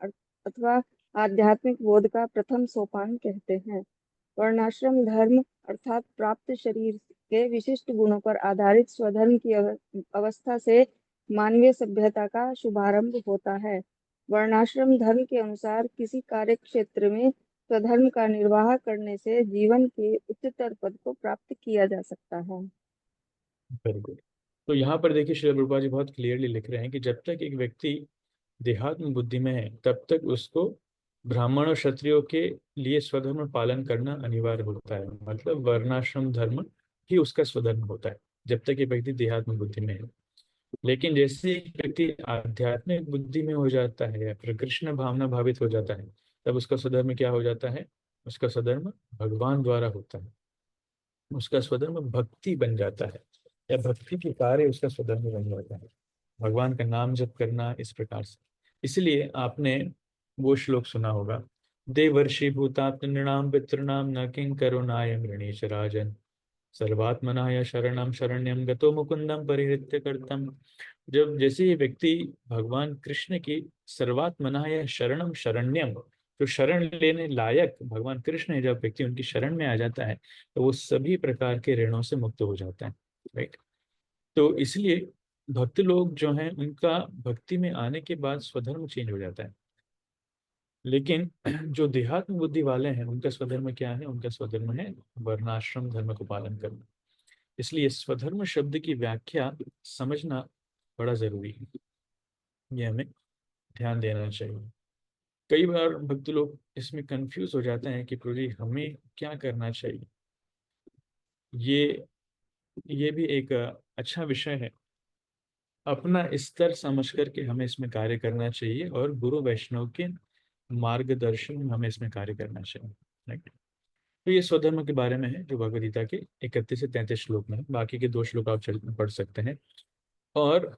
Speaker 10: अथवा आध्यात्मिक बोध का प्रथम सोपान कहते हैं। वर्णाश्रम धर्म अर्थात प्राप्त शरीर के विशिष्ट गुणों पर आधारित स्वधर्म की अवस्था से मानवीय सभ्यता का शुभारंभ होता है। वर्णाश्रम धर्म के अनुसार किसी कार्य क्षेत्र में स्वधर्म का निर्वाह करने से जीवन के उच्चतर पद को प्राप्त किया जा सकता है।
Speaker 2: Very good. तो यहाँ पर देखिए श्री प्रभुपाद जी बहुत क्लियरली लिख रहे हैं कि जब तक एक व्यक्ति देहात्म बुद्धि में है तब तक उसको ब्राह्मण और क्षत्रियों के लिए स्वधर्म पालन करना अनिवार्य होता है। मतलब वर्णाश्रम धर्म ही उसका स्वधर्म होता है जब तक ये व्यक्ति देहात्म बुद्धि में है। लेकिन जैसे एक व्यक्ति आध्यात्मिक बुद्धि में हो जाता है या फिर कृष्ण भावना भावित हो जाता है तब उसका स्वधर्म क्या हो जाता है? उसका स्वधर्म भगवान द्वारा होता है। उसका स्वधर्म भक्ति बन जाता है, या भक्ति के कार्य उसका स्वधर्म बन जाता है, भगवान का नाम जप करना, इस प्रकार से। इसलिए आपने वो श्लोक सुना होगा, देवर्षि भूतात्म नृणाम पितृणाम न किं करुणाय मृणीश राजन सर्वात्मनाय शरणम शरण्यम गतो मुकुंदम परिहृत्य कर्तम। जब जैसे ये व्यक्ति भगवान कृष्ण की सर्वात्मनाय शरणम शरण्यम, जो शरण लेने लायक भगवान कृष्ण है, जब व्यक्ति उनकी शरण में आ जाता है तो वो सभी प्रकार के ऋणों से मुक्त हो जाता है, राइट। तो इसलिए भक्त लोग जो हैं उनका भक्ति में आने के बाद स्वधर्म चेंज हो जाता है। लेकिन जो देहात्म बुद्धि वाले हैं उनका स्वधर्म क्या है? उनका स्वधर्म है वर्णाश्रम धर्म को पालन करना। इसलिए स्वधर्म शब्द की व्याख्या समझना बड़ा जरूरी है, ये हमें ध्यान देना चाहिए। कई बार भक्त लोग इसमें कंफ्यूज हो जाते हैं कि प्रभु जी हमें क्या करना चाहिए। ये भी एक अच्छा विषय है। अपना स्तर समझ करके हमें इसमें कार्य करना चाहिए और गुरु वैष्णव के मार्गदर्शन में हमें इसमें कार्य करना चाहिए, राइट। तो ये स्वधर्म के बारे में है जो भगवद गीता के 31 से 33 श्लोक में है। बाकी के 2 श्लोक आप पढ़ सकते हैं। और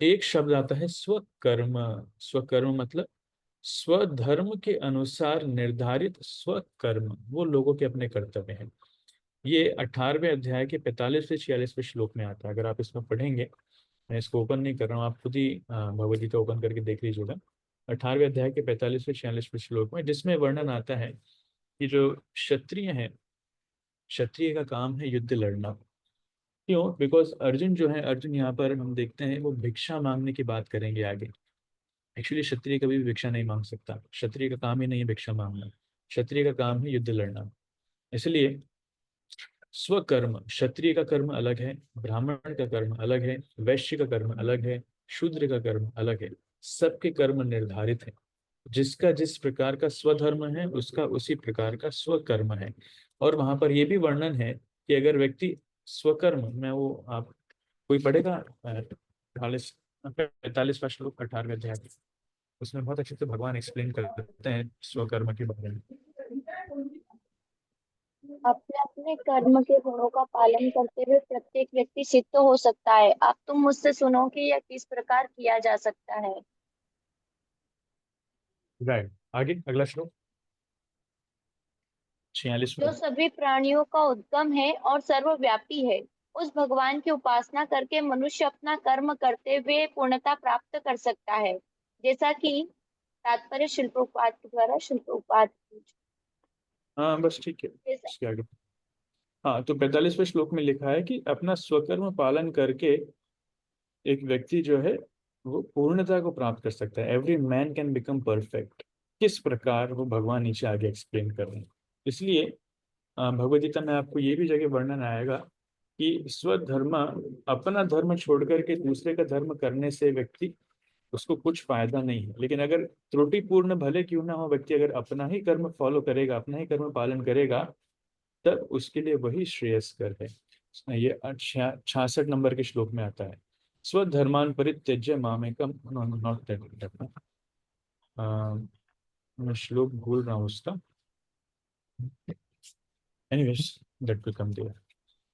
Speaker 2: एक शब्द आता है स्वकर्म। स्वकर्म मतलब स्वधर्म के अनुसार निर्धारित स्वकर्म, वो लोगों के अपने कर्तव्य हैं। ये 18वें अध्याय के 45 से 46वें श्लोक में आता है। अगर आप इसमें पढ़ेंगे, मैं इसको ओपन नहीं कर रहा हूँ, आप खुद ही भगवद गीता ओपन करके देख लीजिएगा। 18वें अध्याय के 45 से 46वें श्लोक में जिसमें वर्णन आता है कि जो क्षत्रिय है, क्षत्रिय का काम है युद्ध लड़ना। क्यों? बिकॉज अर्जुन जो है, अर्जुन यहाँ पर हम देखते हैं वो भिक्षा मांगने की बात करेंगे आगे। एक्चुअली क्षत्रिय कभी भी भिक्षा नहीं मांग सकता, क्षत्रिय का काम ही नहीं है भिक्षा मांगना, क्षत्रिय का काम है युद्ध लड़ना। इसलिए स्वकर्म, क्षत्रिय का कर्म अलग है, ब्राह्मण का कर्म अलग है, वैश्य का कर्म अलग है, शूद्र का कर्म अलग है। सबके कर्म निर्धारित है। जिसका जिस प्रकार का स्वधर्म है उसका उसी प्रकार का स्वकर्म है। और वहां पर यह भी वर्णन है कि अगर व्यक्ति स्वकर्म में, वो आप कोई पढ़ेगा 45वां श्लोक 18वें अध्याय, उसमें बहुत अच्छे से भगवान एक्सप्लेन करते हैं स्वकर्म के बारे में।
Speaker 6: अपने अपने कर्म के गुणों का पालन करते हुए प्रत्येक व्यक्ति सिद्ध हो सकता है। अब तुम मुझसे सुनो कि यह किस प्रकार किया जा सकता है।
Speaker 2: राइट, आगे अगला श्लोक। 46वां।
Speaker 6: जो सभी प्राणियों का उद्गम है और सर्वव्यापी है, उस भगवान की उपासना करके मनुष्य अपना कर्म करते हुए पूर्णता प्राप्त कर सकता है, जैसा कि तात्पर्य शिल प्रभुपाद के द्वारा शिल प्रभुपाद
Speaker 2: हाँ बस ठीक है,
Speaker 6: जैसा
Speaker 2: इसके आगे। हाँ, तो 45वें श्लोक में लिखा है कि अपना स्वकर्म पालन करके एक व्यक्ति जो है वो पूर्णता को प्राप्त कर सकता है। Every man can become perfect. किस प्रकार वो भगवान नीचे आगे एक्सप्लेन कर रहे हैं। इसलिए भगवद गीता में आपको ये भी जगह वर्णन आएगा कि स्वधर्म, अपना धर्म छोड़ करके दूसरे का धर्म करने से व्यक्ति, उसको कुछ फायदा नहीं है। लेकिन अगर त्रुटिपूर्ण भले क्यों ना हो, व्यक्ति अगर अपना ही कर्म फॉलो करेगा, अपना ही कर्म पालन करेगा, तब उसके लिए वही श्रेयस्कर है। ये 66 नंबर के श्लोक में आता है। स्वधर्मान परित्यज्य मामेकम, नॉट दैट, मैं श्लोक भूल रहा हूँ उसका। Anyways that will come there.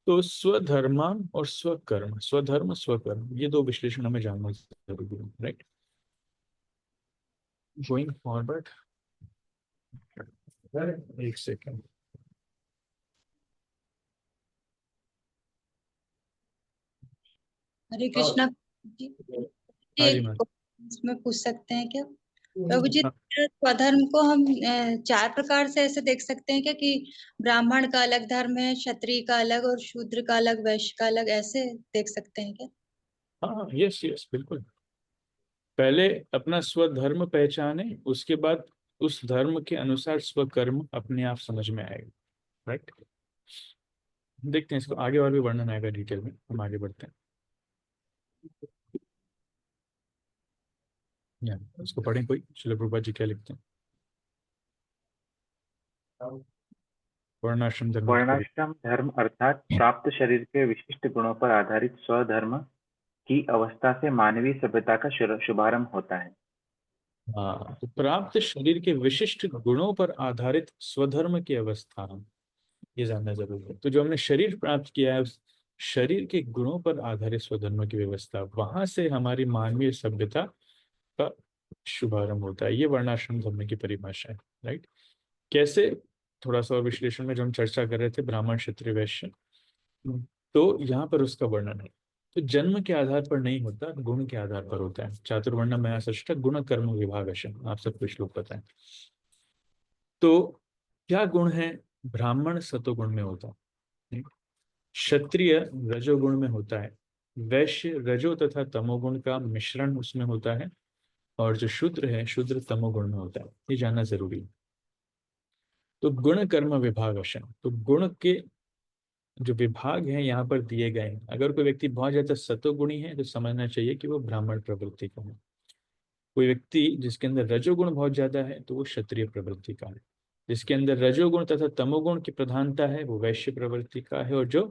Speaker 2: तो स्वधर्मान और स्वकर्म, स्वधर्म स्वकर्म, ये दो विश्लेषण हमें जानना जरूरी है, राइट। गोइंग फॉरवर्ड, एक सेकेंड।
Speaker 3: हरे कृष्णा जी,
Speaker 2: हाँ जी
Speaker 3: एक
Speaker 2: मैम।
Speaker 3: इसमें पूछ सकते हैं क्या प्रभु जी?
Speaker 2: हाँ,
Speaker 3: स्वधर्म को हम चार प्रकार से ऐसे देख सकते हैं क्या कि ब्राह्मण का अलग धर्म है, क्षत्रिय का अलग और शूद्र का अलग, वैश्य का अलग, ऐसे देख सकते हैं क्या?
Speaker 2: हाँ, यस यस, बिल्कुल। पहले अपना स्वधर्म पहचाने, उसके बाद उस धर्म के अनुसार स्वकर्म अपने आप समझ में आएगा, राइट। देखते हैं इसको आगे, और भी वर्णन आएगा डिटेल में, हम आगे बढ़ते हैं। या इसको पढ़ें कोई, श्रील प्रभुपाद जी क्या लिखते हैं। वर्णाश्रम धर्म की
Speaker 13: वर्णाश्रम धर्म अर्थात प्राप्त शरीर के विशिष्ट गुणों पर आधारित स्वधर्म की अवस्था से मानवीय सभ्यता का शुभारंभ होता है।
Speaker 2: हाँ, तो प्राप्त शरीर के विशिष्ट गुणों पर आधारित स्वधर्म की अवस्था, ये जानना जरूरी है। तो जो हमने शरीर प्राप्त किया है, उस शरीर के गुणों पर आधारित स्वधर्म की व्यवस्था, वहां से हमारी मानवीय सभ्यता का शुभारंभ होता है। ये वर्णाश्रम धर्म की परिभाषा है, राइट। कैसे, थोड़ा सा और विश्लेषण में जो हम चर्चा कर रहे थे, ब्राह्मण क्षत्रिय वैश्य, तो यहाँ पर उसका वर्णन है। तो जन्म के आधार पर नहीं होता, गुण के आधार पर होता है। चातुर्वर्ण मया सृष्टा गुण कर्म विभागशः, आप सबको श्लोक पता है। तो क्या गुण है? ब्राह्मण सतोगुण में होता है, क्षत्रिय रजोगुण में होता है, वैश्य रजो तथा तमोगुण का मिश्रण उसमें होता है, और जो शूद्र है, शूद्र तमोगुण में होता है। ये जानना जरूरी है। तो गुण कर्म विभागशः, तो गुण के जो विभाग हैं यहाँ पर दिए गए हैं। अगर कोई व्यक्ति बहुत ज्यादा सतोगुणी है तो समझना चाहिए कि वो ब्राह्मण प्रवृत्ति का है। कोई व्यक्ति जिसके अंदर रजोगुण बहुत ज्यादा है तो वो क्षत्रिय प्रवृत्ति का है। जिसके अंदर रजोगुण तथा तमोगुण की प्रधानता है वो वैश्य प्रवृत्ति का है, और जो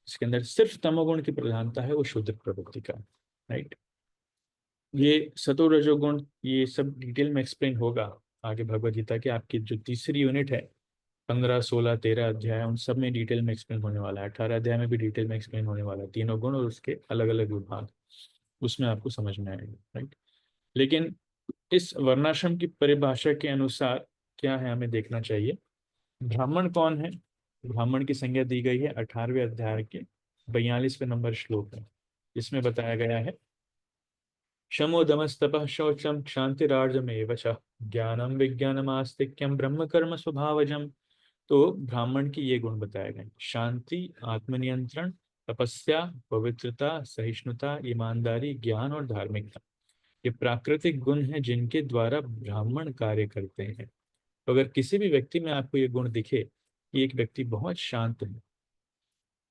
Speaker 2: जिसके अंदर सिर्फ तमोगुण की प्रधानता है वो शूद्र प्रवृत्ति का है, राइट। ये सतो रजोगुण, ये सब डिटेल में एक्सप्लेन होगा आगे भगवद गीता की आपकी जो तीसरी यूनिट है, 15, 16, 13 अध्याय, उन सब में डिटेल में एक्सप्लेन होने वाला है। 18 अध्याय में भी डिटेल में एक्सप्लेन होने वाला है, तीनों गुण और उसके अलग अलग विभाग, उसमें आपको समझ में आएगा, राइट। लेकिन इस वर्णाश्रम की परिभाषा के अनुसार क्या है, हमें देखना चाहिए। ब्राह्मण कौन है? ब्राह्मण की संज्ञा दी गई है 18वें अध्याय के 42वें नंबर श्लोक में। इसमें बताया गया है, शमो दमस्तपः शौचम क्षांतिरार्जमेव च ज्ञानम विज्ञानमास्तिक्यम ब्रह्म कर्म स्वभावजम। तो ब्राह्मण की ये गुण बताए गए, शांति, आत्मनियंत्रण, तपस्या, पवित्रता, सहिष्णुता, ईमानदारी, ज्ञान और धार्मिकता। ये प्राकृतिक गुण हैं जिनके द्वारा ब्राह्मण कार्य करते हैं। तो अगर किसी भी व्यक्ति में आपको ये गुण दिखे कि एक व्यक्ति बहुत शांत है,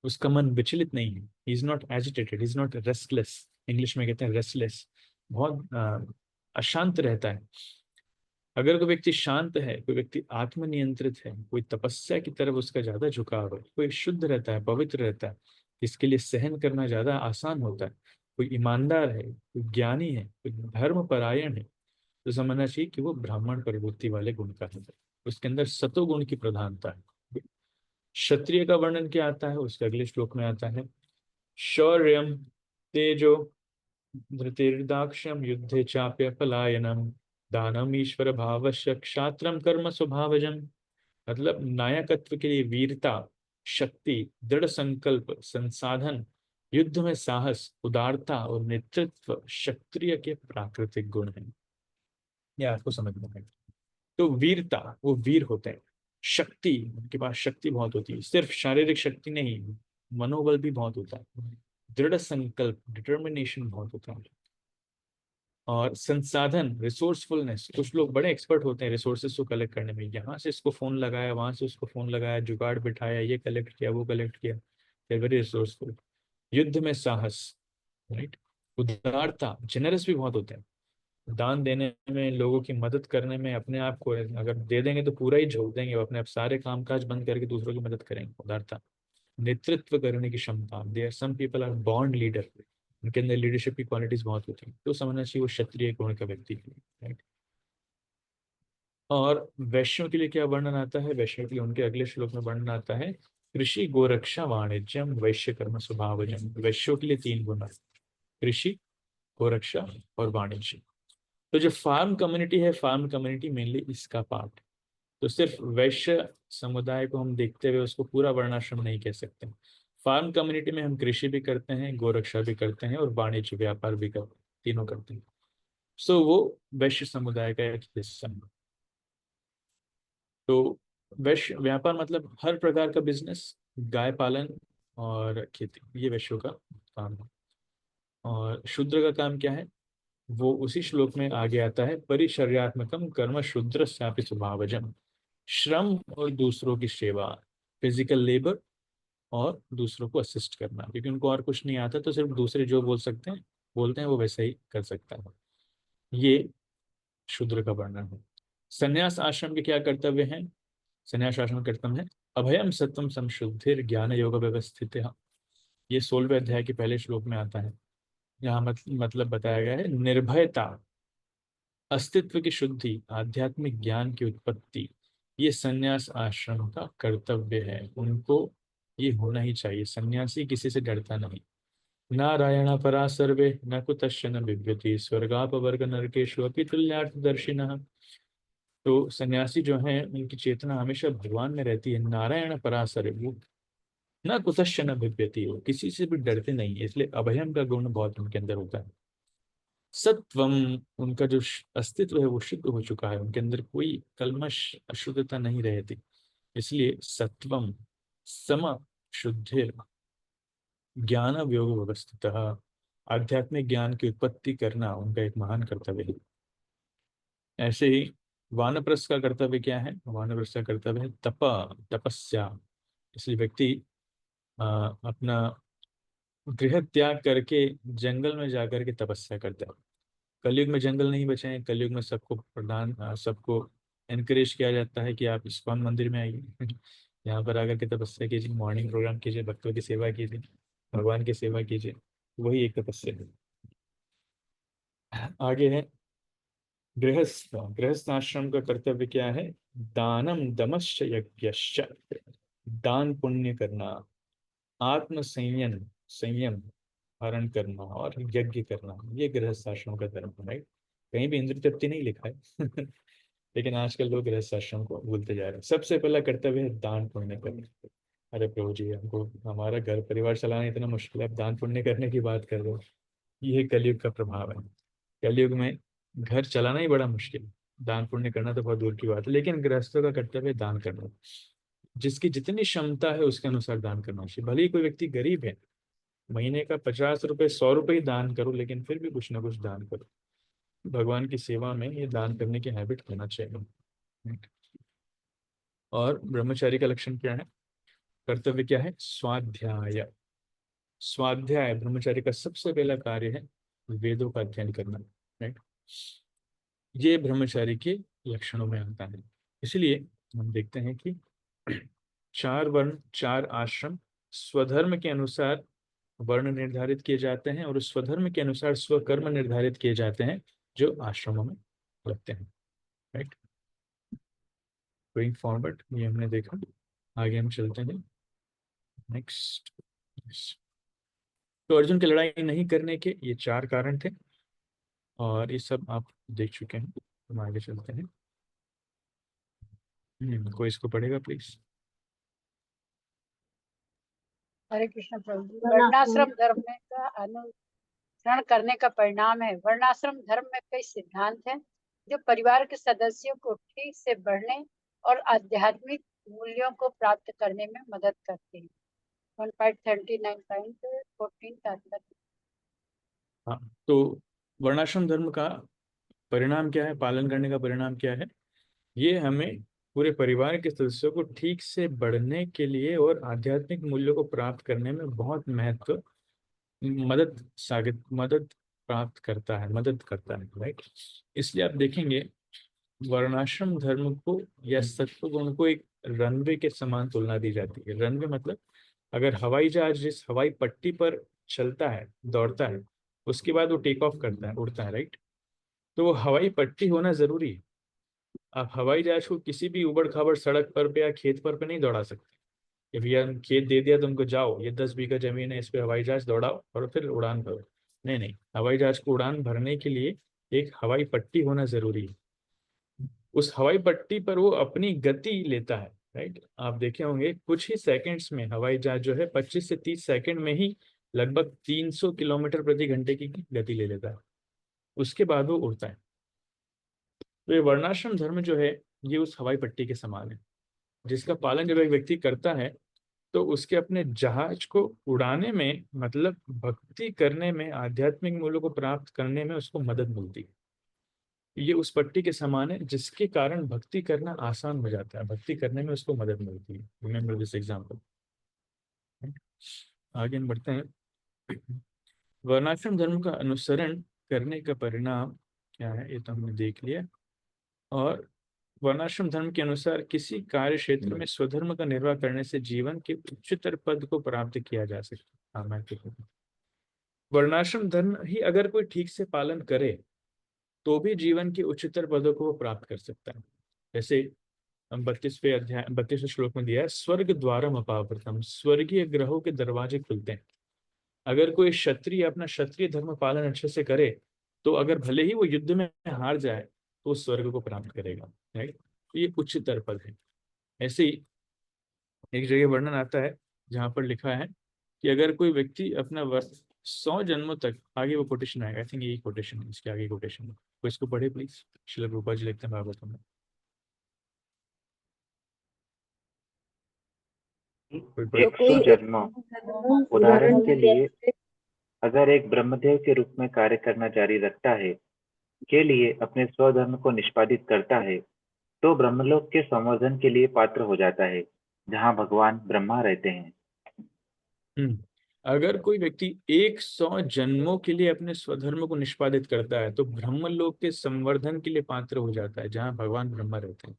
Speaker 2: उसका मन विचलित नहीं है, he is not agitated, is not restless, English में कहते हैं रेस्टलेस, बहुत अशांत रहता है। अगर कोई व्यक्ति शांत है, कोई व्यक्ति आत्मनियंत्रित है, कोई तपस्या की तरफ उसका ज्यादा झुकाव है, कोई शुद्ध रहता है, पवित्र रहता है, इसके लिए सहन करना ज्यादा आसान होता है, कोई ईमानदार है, कोई ज्ञानी है, कोई धर्म परायण है, तो समझना चाहिए कि वो ब्राह्मण प्रवृत्ति वाले गुण का है। उसके अंदर सतोगुण की प्रधानता है। क्षत्रिय का वर्णन क्या आता है, उसके अगले श्लोक में आता है, शौर्यम तेजो धृतिर्दाक्ष्यम युद्धे चाप्य पलायनम दानम ईश्वर भावस्य क्षात्रम कर्म स्वभावजम। मतलब नायकत्व के लिए वीरता, शक्ति, दृढ़ संकल्प, संसाधन, युद्ध में साहस, उदारता और नेतृत्व क्षत्रिय के प्राकृतिक गुण हैं। यह आपको समझना है। तो वीरता, वो वीर होते हैं। शक्ति, उनके पास शक्ति बहुत होती है, सिर्फ शारीरिक शक्ति नहीं, मनोबल भी बहुत होता है। दृढ़ संकल्प, डिटर्मिनेशन बहुत होता है। और संसाधन, रिसोर्सफुलनेस, कुछ लोग बड़े एक्सपर्ट होते हैं रिसोर्सेस को कलेक्ट करने में, यहाँ से इसको फोन लगाया, वहां से उसको फोन लगाया, जुगाड़ बिठाया, ये कलेक्ट किया, वो कलेक्ट किया, वेरी रिसोर्सफुल। युद्ध में साहस, राइट। उदारता, जेनरस भी बहुत होते हैं, दान देने में, लोगों की मदद करने में, अपने आप को अगर दे देंगे तो पूरा ही झोंक देंगे, वो अपने आप सारे कामकाज बंद करके दूसरों की मदद करेंगे, उदारता। नेतृत्व करने की क्षमता, there some people are born leader, उनके अंदर लीडरशिप की क्वालिटीज बहुत होती हैं, तो समझना चाहिए वो क्षत्रिय गुण का व्यक्ति है, राइट। और वैश्यों के लिए क्या वर्णन आता है? वैश्यों के लिए उनके अगले श्लोक में वर्णन आता है, कृषि, गोरक्षा, वाणिज्यम, वैश्य कर्म स्वभावजम। वैश्यों के लिए 3 गुण है, कृषि, गोरक्षा और वाणिज्य। तो जो फार्म कम्युनिटी है, फार्म कम्युनिटी मेनली इसका पार्ट। तो सिर्फ वैश्य समुदाय को हम देखते हुए उसको पूरा वर्णाश्रम नहीं कह सकते। फार्म कम्युनिटी में हम कृषि भी करते हैं, गोरक्षा भी करते हैं और वाणिज्य व्यापार भी करते हैं, तीनों करते हैं। सो वो वैश्य समुदाय का एक हिस्सा है। तो वैश्य व्यापार मतलब हर प्रकार का बिजनेस, गाय पालन और खेती, ये वैश्यों का काम है। और शूद्र का काम क्या है? वो उसी श्लोक में आगे आता है, परिचर्यात्मकम कर्म शूद्र स्यापि स्वभावजम। श्रम और दूसरों की सेवा, फिजिकल लेबर और दूसरों को असिस्ट करना, क्योंकि उनको और कुछ नहीं आता तो सिर्फ दूसरे जो बोलते हैं वो वैसा ही कर सकता है। ये शूद्र का वर्णन है। संन्यास आश्रम के क्या कर्तव्य हैं? संन्यास आश्रम का कर्तव्य है अभयम सत्वम संशुद्धिर ज्ञान योग व्यवस्थित। ये 16वें अध्याय के पहले श्लोक में आता है। यहाँ मतलब बताया गया है निर्भयता, अस्तित्व की शुद्धि, आध्यात्मिक ज्ञान की उत्पत्ति, ये संन्यास आश्रम का कर्तव्य है। उनको ये होना ही चाहिए। सन्यासी किसी से डरता नहीं। नारायण परा सर्वे न कुतश्चन बिभ्यति स्वर्गापवर्ग नरकेषु अपि तुल्यार्थदर्शिनः। तो सन्यासी जो हैं उनकी चेतना हमेशा भगवान में रहती है। नारायण परा सर्वे, वो न कुतश्चन बिभ्यति, वो किसी से भी डरते नहीं, इसलिए अभयम का गुण बहुत उनके अंदर होता है। सत्वम, उनका जो अस्तित्व है वो शुद्ध हो चुका है, उनके अंदर कोई कल्मश अशुद्धता नहीं रहती, इसलिए सत्वम। सम शुद्धिर ज्ञान योग व्यवस्थित, आध्यात्मिक ज्ञान की उत्पत्ति करना उनका एक महान कर्तव्य है। ऐसे ही वानप्रस्थ का कर्तव्य क्या है? वानप्रस्थ का कर्तव्य है तपस्या। इसलिए व्यक्ति अपना गृह त्याग करके जंगल में जाकर के तपस्या करता है। कलयुग में जंगल नहीं बचे हैं, कलयुग में सबको एनकरेज किया जाता है कि आप इस्कॉन मंदिर में आइए, यहाँ पर आकर के तपस्या कीजिए, मॉर्निंग प्रोग्राम कीजिए, भक्तों की सेवा कीजिए, भगवान की सेवा कीजिए, वही एक तपस्या है। आगे है गृहस्थ आश्रम का कर्तव्य क्या है? दानम दमश्च यज्ञश्च, दान पुण्य करना, आत्म संयम हरण करना और यज्ञ करना, ये गृहस्थ आश्रम का धर्म है। कहीं भी इंद्र तृप्ति नहीं लिखा है लेकिन आजकल लोग गृहस्थ आश्रम को भूलते जा रहे हैं। सबसे पहला कर्तव्य है दान पुण्य करना। अरे प्रभु जी, हमको हमारा घर परिवार चलाना इतना मुश्किल है, आप दान पुण्य करने की बात कर रहे हो। ये कलयुग का प्रभाव है। कलयुग में घर चलाना ही बड़ा मुश्किल है, दान पुण्य करना तो बहुत दूर की बात है। लेकिन गृहस्थों का कर्तव्य दान करना, जिसकी जितनी क्षमता है उसके अनुसार दान करना चाहिए। भले ही कोई व्यक्ति गरीब है, महीने का 50 रुपए 100 रुपए ही दान करो, लेकिन फिर भी कुछ ना कुछ दान करो। भगवान की सेवा में ये दान करने की हैबिट होना चाहिए। और ब्रह्मचारी का लक्षण क्या है? कर्तव्य क्या है? स्वाध्याय। स्वाध्याय ब्रह्मचारी का सबसे पहला कार्य है, वेदों का अध्ययन करना, राइट। ये ब्रह्मचारी के लक्षणों में आता है। इसलिए हम देखते हैं कि 4 वर्ण 4 आश्रम स्वधर्म के अनुसार वर्ण निर्धारित किए जाते हैं और उस स्वधर्म के अनुसार स्वकर्म निर्धारित किए जाते हैं जो आश्रमों में लगते हैं, राइट। गोइंग फॉरवर्ड, ये हमने देखा। आगे हम चलते हैं नेक्स्ट। तो अर्जुन की लड़ाई नहीं करने के ये 4 कारण थे और ये सब आप देख चुके हैं। हम आगे चलते हैं। कोई इसको पढ़ेगा प्लीज?
Speaker 1: हरे कृष्ण प्रभु जी। वर्णाश्रम धर्म में का अनुसरण करने का परिणाम है। वर्णाश्रम धर्म में कई सिद्धांत हैं जो परिवार के सदस्यों को ठीक से बढ़ने और आध्यात्मिक मूल्यों को प्राप्त करने में मदद करते हैं। 1.39.14 तात्पर्य।
Speaker 2: हाँ, तो वर्णाश्रम धर्म का परिणाम क्या है, पालन करने का परिणाम क्या है? ये हमें पूरे परिवार के सदस्यों को ठीक से बढ़ने के लिए और आध्यात्मिक मूल्यों को प्राप्त करने में बहुत मदद प्राप्त करता है, मदद करता है, राइट। इसलिए आप देखेंगे वर्णाश्रम धर्म को या सत्व गुण को एक रनवे के समान तुलना दी जाती है। रनवे मतलब अगर हवाई जहाज जिस हवाई पट्टी पर चलता है, दौड़ता है, उसके बाद वो टेक ऑफ करता है, उड़ता है, राइट। तो वो हवाई पट्टी होना जरूरी है। आप हवाई जहाज को किसी भी उबड़ खाबड़ सड़क पर पे या खेत पर पे नहीं दौड़ा सकते कि भैया खेत दे दिया तुमको, जाओ ये 10 बीघा जमीन है, इस पे हवाई जहाज दौड़ाओ और फिर उड़ान भरो। नहीं नहीं, हवाई जहाज को उड़ान भरने के लिए एक हवाई पट्टी होना जरूरी है। उस हवाई पट्टी पर वो अपनी गति लेता है, राइट। आप देखे होंगे कुछ ही सेकंड्स में हवाई जहाज जो है 25 से 30 सेकंड में ही लगभग 300 किलोमीटर प्रति घंटे की गति ले लेता है, उसके बाद वो उड़ता है। तो ये वर्णाश्रम धर्म जो है ये उस हवाई पट्टी के समान है, जिसका पालन जब एक व्यक्ति करता है तो उसके अपने जहाज को उड़ाने में, मतलब भक्ति करने में, आध्यात्मिक मूल्यों को प्राप्त करने में उसको मदद मिलती है। ये उस पट्टी के समान है जिसके कारण भक्ति करना आसान हो जाता है, भक्ति करने में उसको मदद मिलती है। Remember this example. आगे हम बढ़ते हैं। वर्णाश्रम धर्म का अनुसरण करने का परिणाम क्या है ये तो हमने देख लिया। और वर्णाश्रम धर्म के अनुसार किसी कार्य क्षेत्र में स्वधर्म का निर्वाह करने से जीवन के उच्चतर पद को प्राप्त किया जा सकता है। वर्णाश्रम धर्म ही अगर कोई ठीक से पालन करे तो भी जीवन के उच्चतर पदों को वो प्राप्त कर सकता है। जैसे 32वें श्लोक में दिया है, स्वर्ग द्वारम अपावृतम, स्वर्गीय ग्रहों के दरवाजे खुलते हैं। अगर कोई क्षत्रिय अपना क्षत्रिय धर्म पालन अच्छे से करे तो अगर भले ही वो युद्ध में हार जाए तो स्वर्ग को प्राप्त करेगा, राइट। ये उच्चतर पद है। ऐसे ही एक जगह वर्णन आता है जहां पर लिखा है कि अगर कोई व्यक्ति अपना वर्ष 100 जन्मों तक, आगे वो कोटेशन आएगा, आई थिंक यही कोटेशन है, इसके आगे कोटेशन है, तो इसको पढ़े प्लीज। श्रील रूपा जी लिखते हैं भागवतम में।
Speaker 6: जो कोई
Speaker 13: 100 जन्मों, उदाहरण के लिए अगर एक ब्रह्मदेव के रूप में कार्य करना जारी रखता है, के लिए अपने स्वधर्म को निष्पादित करता है, तो ब्रह्मलोक के संवर्धन के लिए पात्र हो जाता है, जहाँ भगवान ब्रह्मा रहते हैं।
Speaker 2: अगर कोई व्यक्ति 100 जन्मों के लिए अपने स्वधर्म को निष्पादित करता है तो ब्रह्मलोक के संवर्धन के लिए पात्र हो जाता है, जहाँ भगवान ब्रह्मा रहते हैं।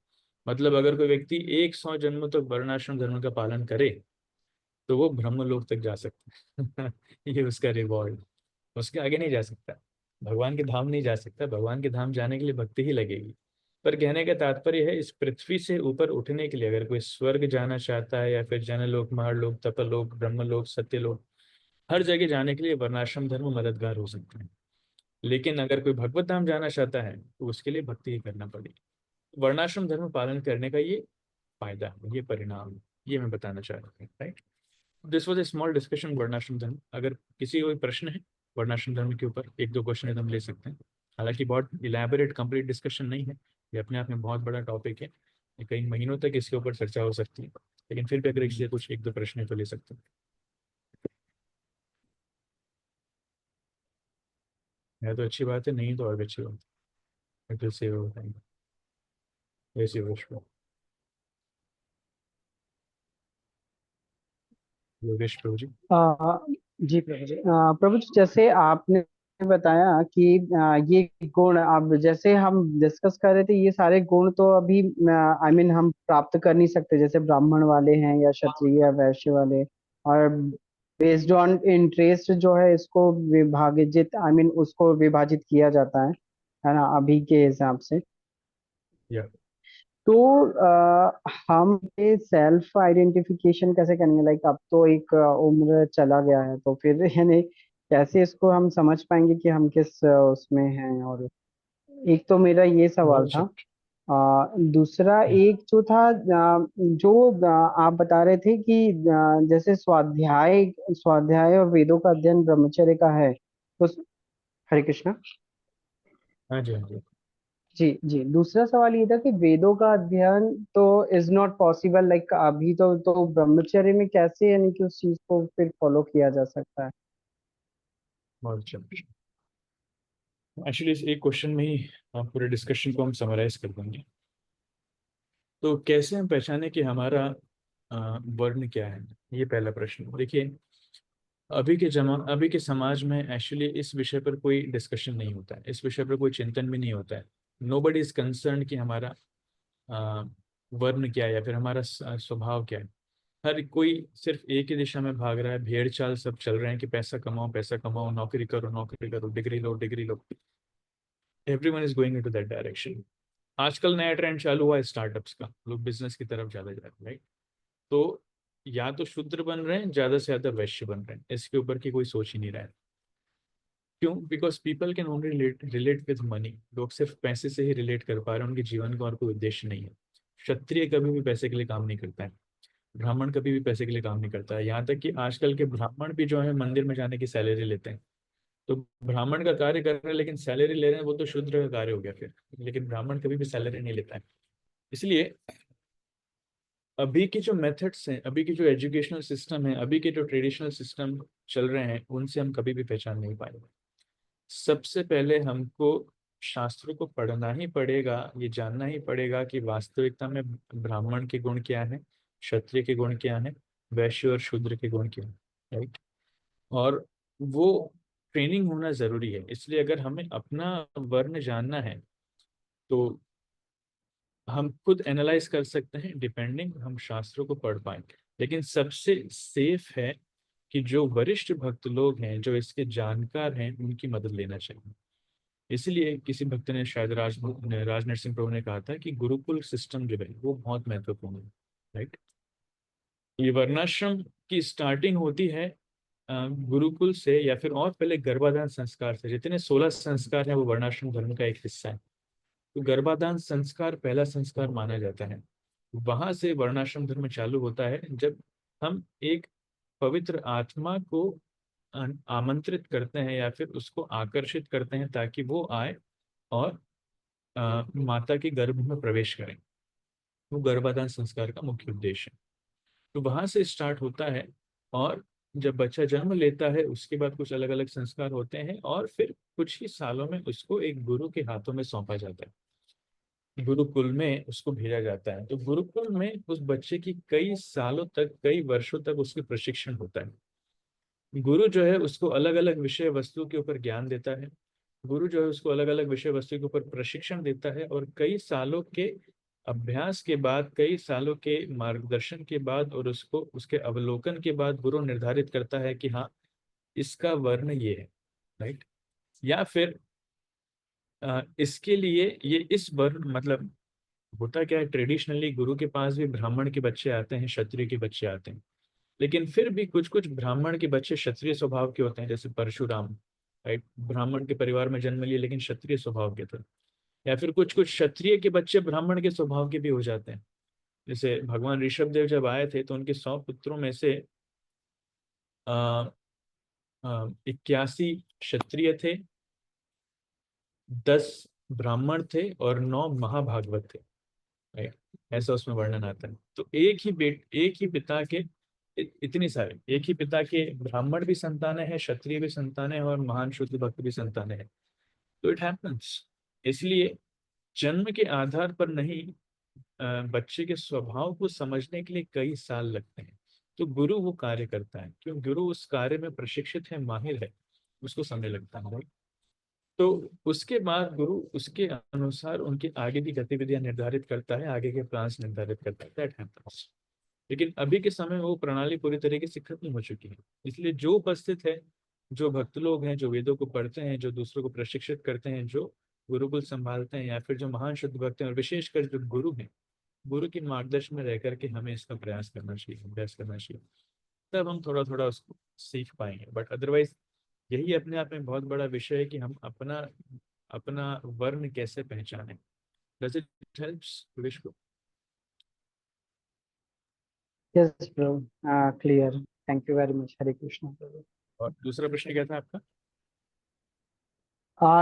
Speaker 2: मतलब अगर कोई व्यक्ति 100 जन्मों तक वर्णाश्रम धर्म का पालन करे तो वो ब्रह्मलोक तक जा सकता है। ये उसका रिवॉर्ड, उसके आगे नहीं जा सकता, भगवान के धाम नहीं जा सकता। भगवान के धाम जाने के लिए भक्ति ही लगेगी। पर कहने का तात्पर्य है इस पृथ्वी से ऊपर उठने के लिए अगर कोई स्वर्ग जाना चाहता है या फिर जनलोक, महरलोक, तपलोक, ब्रह्मलोक, सत्यलोक, हर जगह जाने के लिए वर्णाश्रम धर्म मददगार हो सकता है। लेकिन अगर कोई भगवत धाम जाना चाहता है तो उसके लिए भक्ति ही करना पड़ेगी। वर्णाश्रम धर्म पालन करने का ये फायदा है, ये परिणाम है, ये मैं बताना चाह रहा हूँ, right. This was a small discussion वर्णाश्रम धर्म। अगर किसी कोई प्रश्न है वर्णाश्रम धर्म के ऊपर, एक दो क्वेश्चन है तो हम ले सकते हैं। हालांकि बहुत इलेबोरेट कंप्लीट डिस्कशन नहीं है, ये अपने आप में बहुत बड़ा टॉपिक है, कई महीनों तक इसके ऊपर चर्चा हो सकती है। लेकिन फिर भी अगर इसलिए कुछ एक दो प्रश्न है तो ले सकते हैं। है तो अच्छी बात है, नहीं तो और भी अच्छी बात है, फिर से वो बताएंगे। वैसे योगेश प्रभु जी।
Speaker 5: जी प्रभु जी। प्रभु जी, जैसे आपने बताया कि ये गुण, अब जैसे हम डिस्कस कर रहे थे, ये सारे गुण तो अभी आई मीन हम प्राप्त कर नहीं सकते, जैसे ब्राह्मण वाले हैं या क्षत्रिय या वैश्य वाले। और बेस्ड ऑन इंटरेस्ट जो है इसको विभाजित, आई मीन उसको विभाजित किया जाता है ना, अभी के हिसाब से। तो हम सेल्फ आइडेंटिफिकेशन कैसे करेंगे? लाइक अब तो एक उम्र चला गया है, तो फिर यानी कैसे इसको हम समझ पाएंगे कि हम किस उसमें हैं? और एक तो मेरा ये सवाल था। दूसरा एक जो था आप बता रहे थे कि जैसे स्वाध्याय स्वाध्याय और वेदों का अध्ययन ब्रह्मचर्य का है तो हरे कृष्णा।
Speaker 2: हाँ जी, हाँ जी।
Speaker 5: जी जी, दूसरा सवाल ये था कि वेदों का अध्ययन तो इज नॉट पॉसिबल, लाइक अभी तो ब्रह्मचर्य में कैसे यानी कि उस चीज को फिर फॉलो किया जा सकता है?
Speaker 2: बहुत अच्छा। एक्चुअली इस एक क्वेश्चन में ही पूरे डिस्कशन को हम समराइज कर देंगे। तो कैसे हम पहचाने कि हमारा वर्ण क्या है, ये पहला प्रश्न। देखिए, अभी के समाज में एक्चुअली इस विषय पर कोई डिस्कशन नहीं होता है, इस विषय पर कोई चिंतन भी नहीं होता है। नोबडी इज कंसर्न कि हमारा अ, वर्ण क्या है या फिर हमारा स्वभाव क्या है। हर कोई सिर्फ एक ही दिशा में भाग रहा है, भेड़ चाल सब चल रहे हैं कि पैसा कमाओ, नौकरी करो, degree low. Everyone is going into that direction. आजकल नया ट्रेंड चालू हुआ है स्टार्टअप्स का, लोग बिजनेस की तरफ ज्यादा जा रहे हैं, राइट। तो या तो शूद्र बन रहे हैं, ज्यादा से ज्यादा वैश्य बन रहे हैं, इसके ऊपर की कोई सोच ही नहीं रहा है। क्यों? Because people can only relate with money. लोग सिर्फ पैसे से ही रिलेट कर पा रहे हैं, उनके जीवन का और कोई उद्देश्य नहीं है। क्षत्रिय कभी भी पैसे के लिए काम नहीं करता है, ब्राह्मण कभी भी पैसे के लिए काम नहीं करता है। यहाँ तक कि आजकल के ब्राह्मण भी जो है मंदिर में जाने की सैलरी लेते हैं। तो ब्राह्मण का कार्य कर रहे हैं लेकिन सैलरी ले रहे हैं, वो तो शूद्र का कार्य हो गया फिर। लेकिन ब्राह्मण कभी भी सैलरी नहीं लेता है। इसलिए अभी की जो मेथड्स हैं, अभी की जो एजुकेशनल सिस्टम है, अभी के जो ट्रेडिशनल सिस्टम चल रहे हैं, उनसे हम कभी भी पहचान नहीं पाएंगे। सबसे पहले हमको शास्त्रों को पढ़ना ही पड़ेगा, ये जानना ही पड़ेगा कि वास्तविकता में ब्राह्मण के गुण क्या है, क्षत्रिय के गुण क्या है, वैश्य और शूद्र के गुण क्या है, राइट। और वो ट्रेनिंग होना जरूरी है। इसलिए अगर हमें अपना वर्ण जानना है तो हम खुद एनालाइज कर सकते हैं, डिपेंडिंग हम शास्त्रों को पढ़ पाएंगे। लेकिन सबसे सेफ है कि जो वरिष्ठ भक्त लोग हैं, जो इसके जानकार हैं, उनकी मदद लेना चाहिए। इसलिए किसी भक्त ने शायद राज नरसिंह प्रभु ने कहा था कि गुरुकुल सिस्टम जो है वो बहुत महत्वपूर्ण है, राइट। ये वर्णाश्रम की स्टार्टिंग होती है गुरुकुल से, या फिर और पहले गर्भाधान संस्कार से। जितने 16 संस्कार हैं वो वर्णाश्रम धर्म का एक हिस्सा है। तो गर्भाधान संस्कार पहला संस्कार माना जाता है। वहां से वर्णाश्रम धर्म चालू होता है, जब हम एक पवित्र आत्मा को आमंत्रित करते हैं या फिर उसको आकर्षित करते हैं ताकि वो आए और माता के गर्भ में प्रवेश करें। वो गर्भाधान संस्कार का मुख्य उद्देश्य है। तो वहां से स्टार्ट होता है, और जब बच्चा जन्म लेता है उसके बाद कुछ अलग अलग संस्कार होते हैं, और फिर कुछ ही सालों में उसको एक गुरु के हाथों में सौंपा जाता है, गुरुकुल में उसको भेजा जाता है। तो गुरुकुल में उस बच्चे की कई सालों तक, कई वर्षों तक उसके प्रशिक्षण होता है। गुरु जो है उसको अलग अलग विषय वस्तु के ऊपर ज्ञान देता है, गुरु जो है उसको अलग अलग विषय वस्तु के ऊपर प्रशिक्षण देता है, और कई सालों के अभ्यास के बाद, कई सालों के मार्गदर्शन के बाद और उसको उसके अवलोकन के बाद गुरु निर्धारित करता है कि हाँ, इसका वर्ण ये है, राइट। या फिर इसके लिए ये इस वर्ण, मतलब होता क्या है, ट्रेडिशनली गुरु के पास भी ब्राह्मण के बच्चे आते हैं, क्षत्रिय के बच्चे आते हैं। लेकिन फिर भी कुछ कुछ ब्राह्मण के बच्चे क्षत्रिय स्वभाव के होते हैं, जैसे परशुराम, राइट। ब्राह्मण के परिवार में जन्म लिए लेकिन क्षत्रिय स्वभाव के थे। या फिर कुछ कुछ क्षत्रिय के बच्चे ब्राह्मण के स्वभाव के भी हो जाते हैं। जैसे भगवान ऋषभ देव जब आए थे तो उनके 100 पुत्रों में से 81 क्षत्रिय थे, 10 ब्राह्मण थे और 9 महाभागवत थे, राइट। ऐसा उसमें वर्णन आता है। तो एक ही पिता के इतनी सारे, एक ही पिता के ब्राह्मण भी संतानें हैं, क्षत्रिय भी संतानें हैं, और महान शुद्ध भक्त भी संतानें हैं। तो इट हैपन्स। इसलिए जन्म के आधार पर नहीं, बच्चे के स्वभाव को समझने के लिए कई साल लगते हैं। तो गुरु वो कार्य करता है, क्यों? गुरु उस कार्य में प्रशिक्षित है, माहिर है, उसको समय लगता है। तो उसके बाद गुरु उसके अनुसार उनकी आगे की गतिविधियां निर्धारित करता है, आगे के प्लान्स निर्धारित करता है। That happens. लेकिन अभी के समय में वो प्रणाली पूरी तरीके से खत्म हो चुकी है। इसलिए जो उपस्थित है, जो भक्त लोग हैं, जो वेदों को पढ़ते हैं, जो दूसरों को प्रशिक्षित करते हैं, जो गुरुकुल संभालते हैं, या फिर जो महान शुद्ध भक्त हैं, और विशेषकर जो गुरु हैं, गुरु के मार्गदर्शन में रह करके हमें इसका प्रयास करना चाहिए, अभ्यास करना चाहिए। तब हम थोड़ा थोड़ा उसको सीख पाएंगे। बट अदरवाइज यही अपने आप में बहुत बड़ा विषय है कि हम अपना अपना वर्ण कैसे पहचानें। Does it helps, Vishnu?
Speaker 5: Yes, bro. Clear. Thank you very much. Hare Krishna, Prabhu.
Speaker 2: और दूसरा प्रश्न क्या था आपका?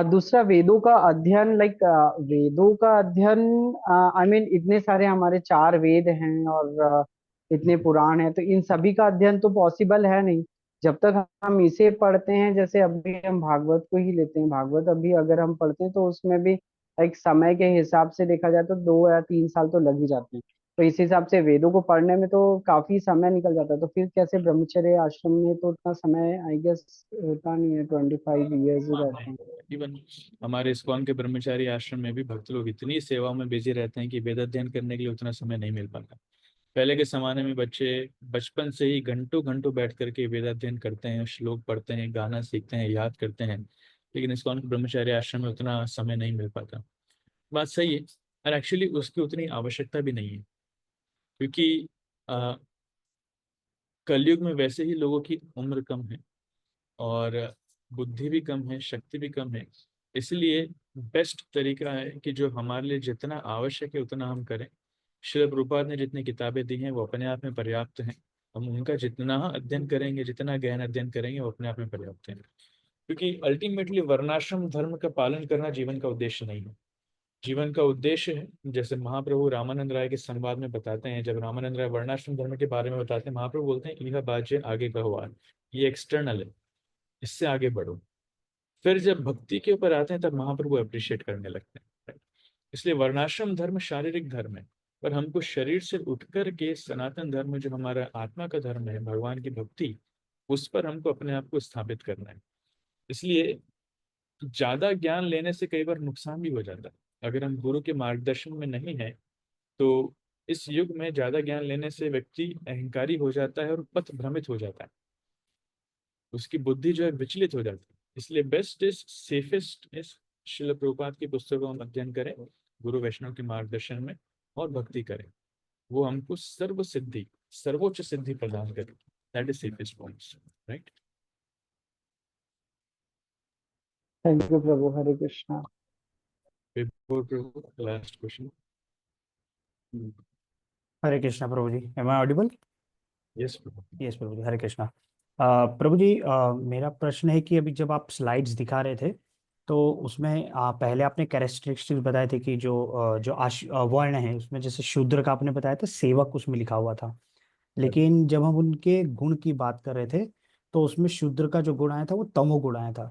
Speaker 5: दूसरा वेदों का अध्ययन, लाइक वेदों का अध्ययन, आई मीन इतने सारे हमारे 4 वेद हैं और इतने पुराण हैं, तो इन सभी का अध्ययन तो पॉसिबल है नहीं जब तक हम इसे पढ़ते हैं। जैसे अभी हम भागवत को ही लेते हैं, भागवत अभी अगर हम पढ़ते हैं तो उसमें भी एक समय के हिसाब से देखा जाए तो 2 या 3 साल तो लग ही जाते हैं। तो इस हिसाब से वेदों को पढ़ने में तो काफी समय निकल जाता है, तो फिर कैसे ब्रह्मचर्य आश्रम में तो उतना समय आई गेस होता नहीं है, 25 ईयर्स ही रहते हैं।
Speaker 2: इवन हमारे इस्कॉन के ब्रह्मचारी आश्रम में भी भक्त लोग इतनी सेवा में बिजी रहते हैं कि वेद अध्ययन करने के लिए उतना समय नहीं मिल पाता। पहले के जमाने में बच्चे बचपन से ही घंटों घंटों बैठ करके वेद अध्ययन करते हैं, श्लोक पढ़ते हैं, गाना सीखते हैं, याद करते हैं, लेकिन इस्कॉन के ब्रह्मचारी आश्रम में उतना समय नहीं मिल पाता। बात सही है, और एक्चुअली उसकी उतनी आवश्यकता भी नहीं है, क्योंकि कलयुग में वैसे ही लोगों की उम्र कम है और बुद्धि भी कम है, शक्ति भी कम है। इसलिए बेस्ट तरीका है कि जो हमारे लिए जितना आवश्यक है उतना हम करें। श्रील प्रभुपाद ने जितनी किताबें दी हैं वो अपने आप में पर्याप्त हैं। हम उनका जितना अध्ययन करेंगे, जितना गहन अध्ययन करेंगे, वो अपने आप में पर्याप्त है, क्योंकि अल्टीमेटली वर्णाश्रम धर्म का पालन करना जीवन का उद्देश्य नहीं है। जीवन का उद्देश्य है, जैसे महाप्रभु रामानंद राय के संवाद में बताते हैं, जब रामानंद राय वर्णाश्रम धर्म के बारे में बताते हैं, महाप्रभु बोलते हैं यह बात आगे का हुआ, ये एक्सटर्नल है, इससे आगे बढ़ो। फिर जब भक्ति के ऊपर आते हैं तब महाप्रभु अप्रिशिएट करने लगते हैं। इसलिए वर्णाश्रम धर्म शारीरिक धर्म है, पर हमको शरीर से उठकर के सनातन धर्म जो हमारा आत्मा का धर्म है, भगवान की भक्ति, उस पर हमको अपने आप को स्थापित करना है। इसलिए ज्यादा ज्ञान लेने से कई बार नुकसान भी हो जाता है। अगर हम गुरु के मार्गदर्शन में नहीं है तो इस युग में ज्यादा ज्ञान लेने से व्यक्ति अहंकारी हो जाता है और पथ भ्रमित हो जाता है, उसकी बुद्धि जो है विचलित हो जाती है। इसलिए best is safest is Srila Prabhupada की पुस्तकों का अध्ययन करें, गुरु वैष्णव के मार्गदर्शन में, और भक्ति करें। वो हमको सर्व सिद्धि, सर्वोच्च सिद्धि प्रदान करे। That is safest point, right?
Speaker 5: Thank you प्रभु। हरे कृष्णा।
Speaker 2: Last question.
Speaker 14: हरे कृष्णा प्रभु जी, एम आई ऑडिबल?
Speaker 2: यस प्रभु।
Speaker 14: यस प्रभु जी, हरे कृष्णा। प्रभु जी, मेरा प्रश्न है कि अभी जब आप स्लाइड्स दिखा रहे थे तो उसमें पहले आपने कैरेक्टरिस्टिक्स बताए थे कि जो वर्ण है उसमें, जैसे शूद्र का आपने बताया था सेवक उसमें लिखा हुआ था, लेकिन जब हम उनके गुण की बात कर रहे थे तो उसमें शूद्र का जो गुण आया था वो तमोगुण आया था।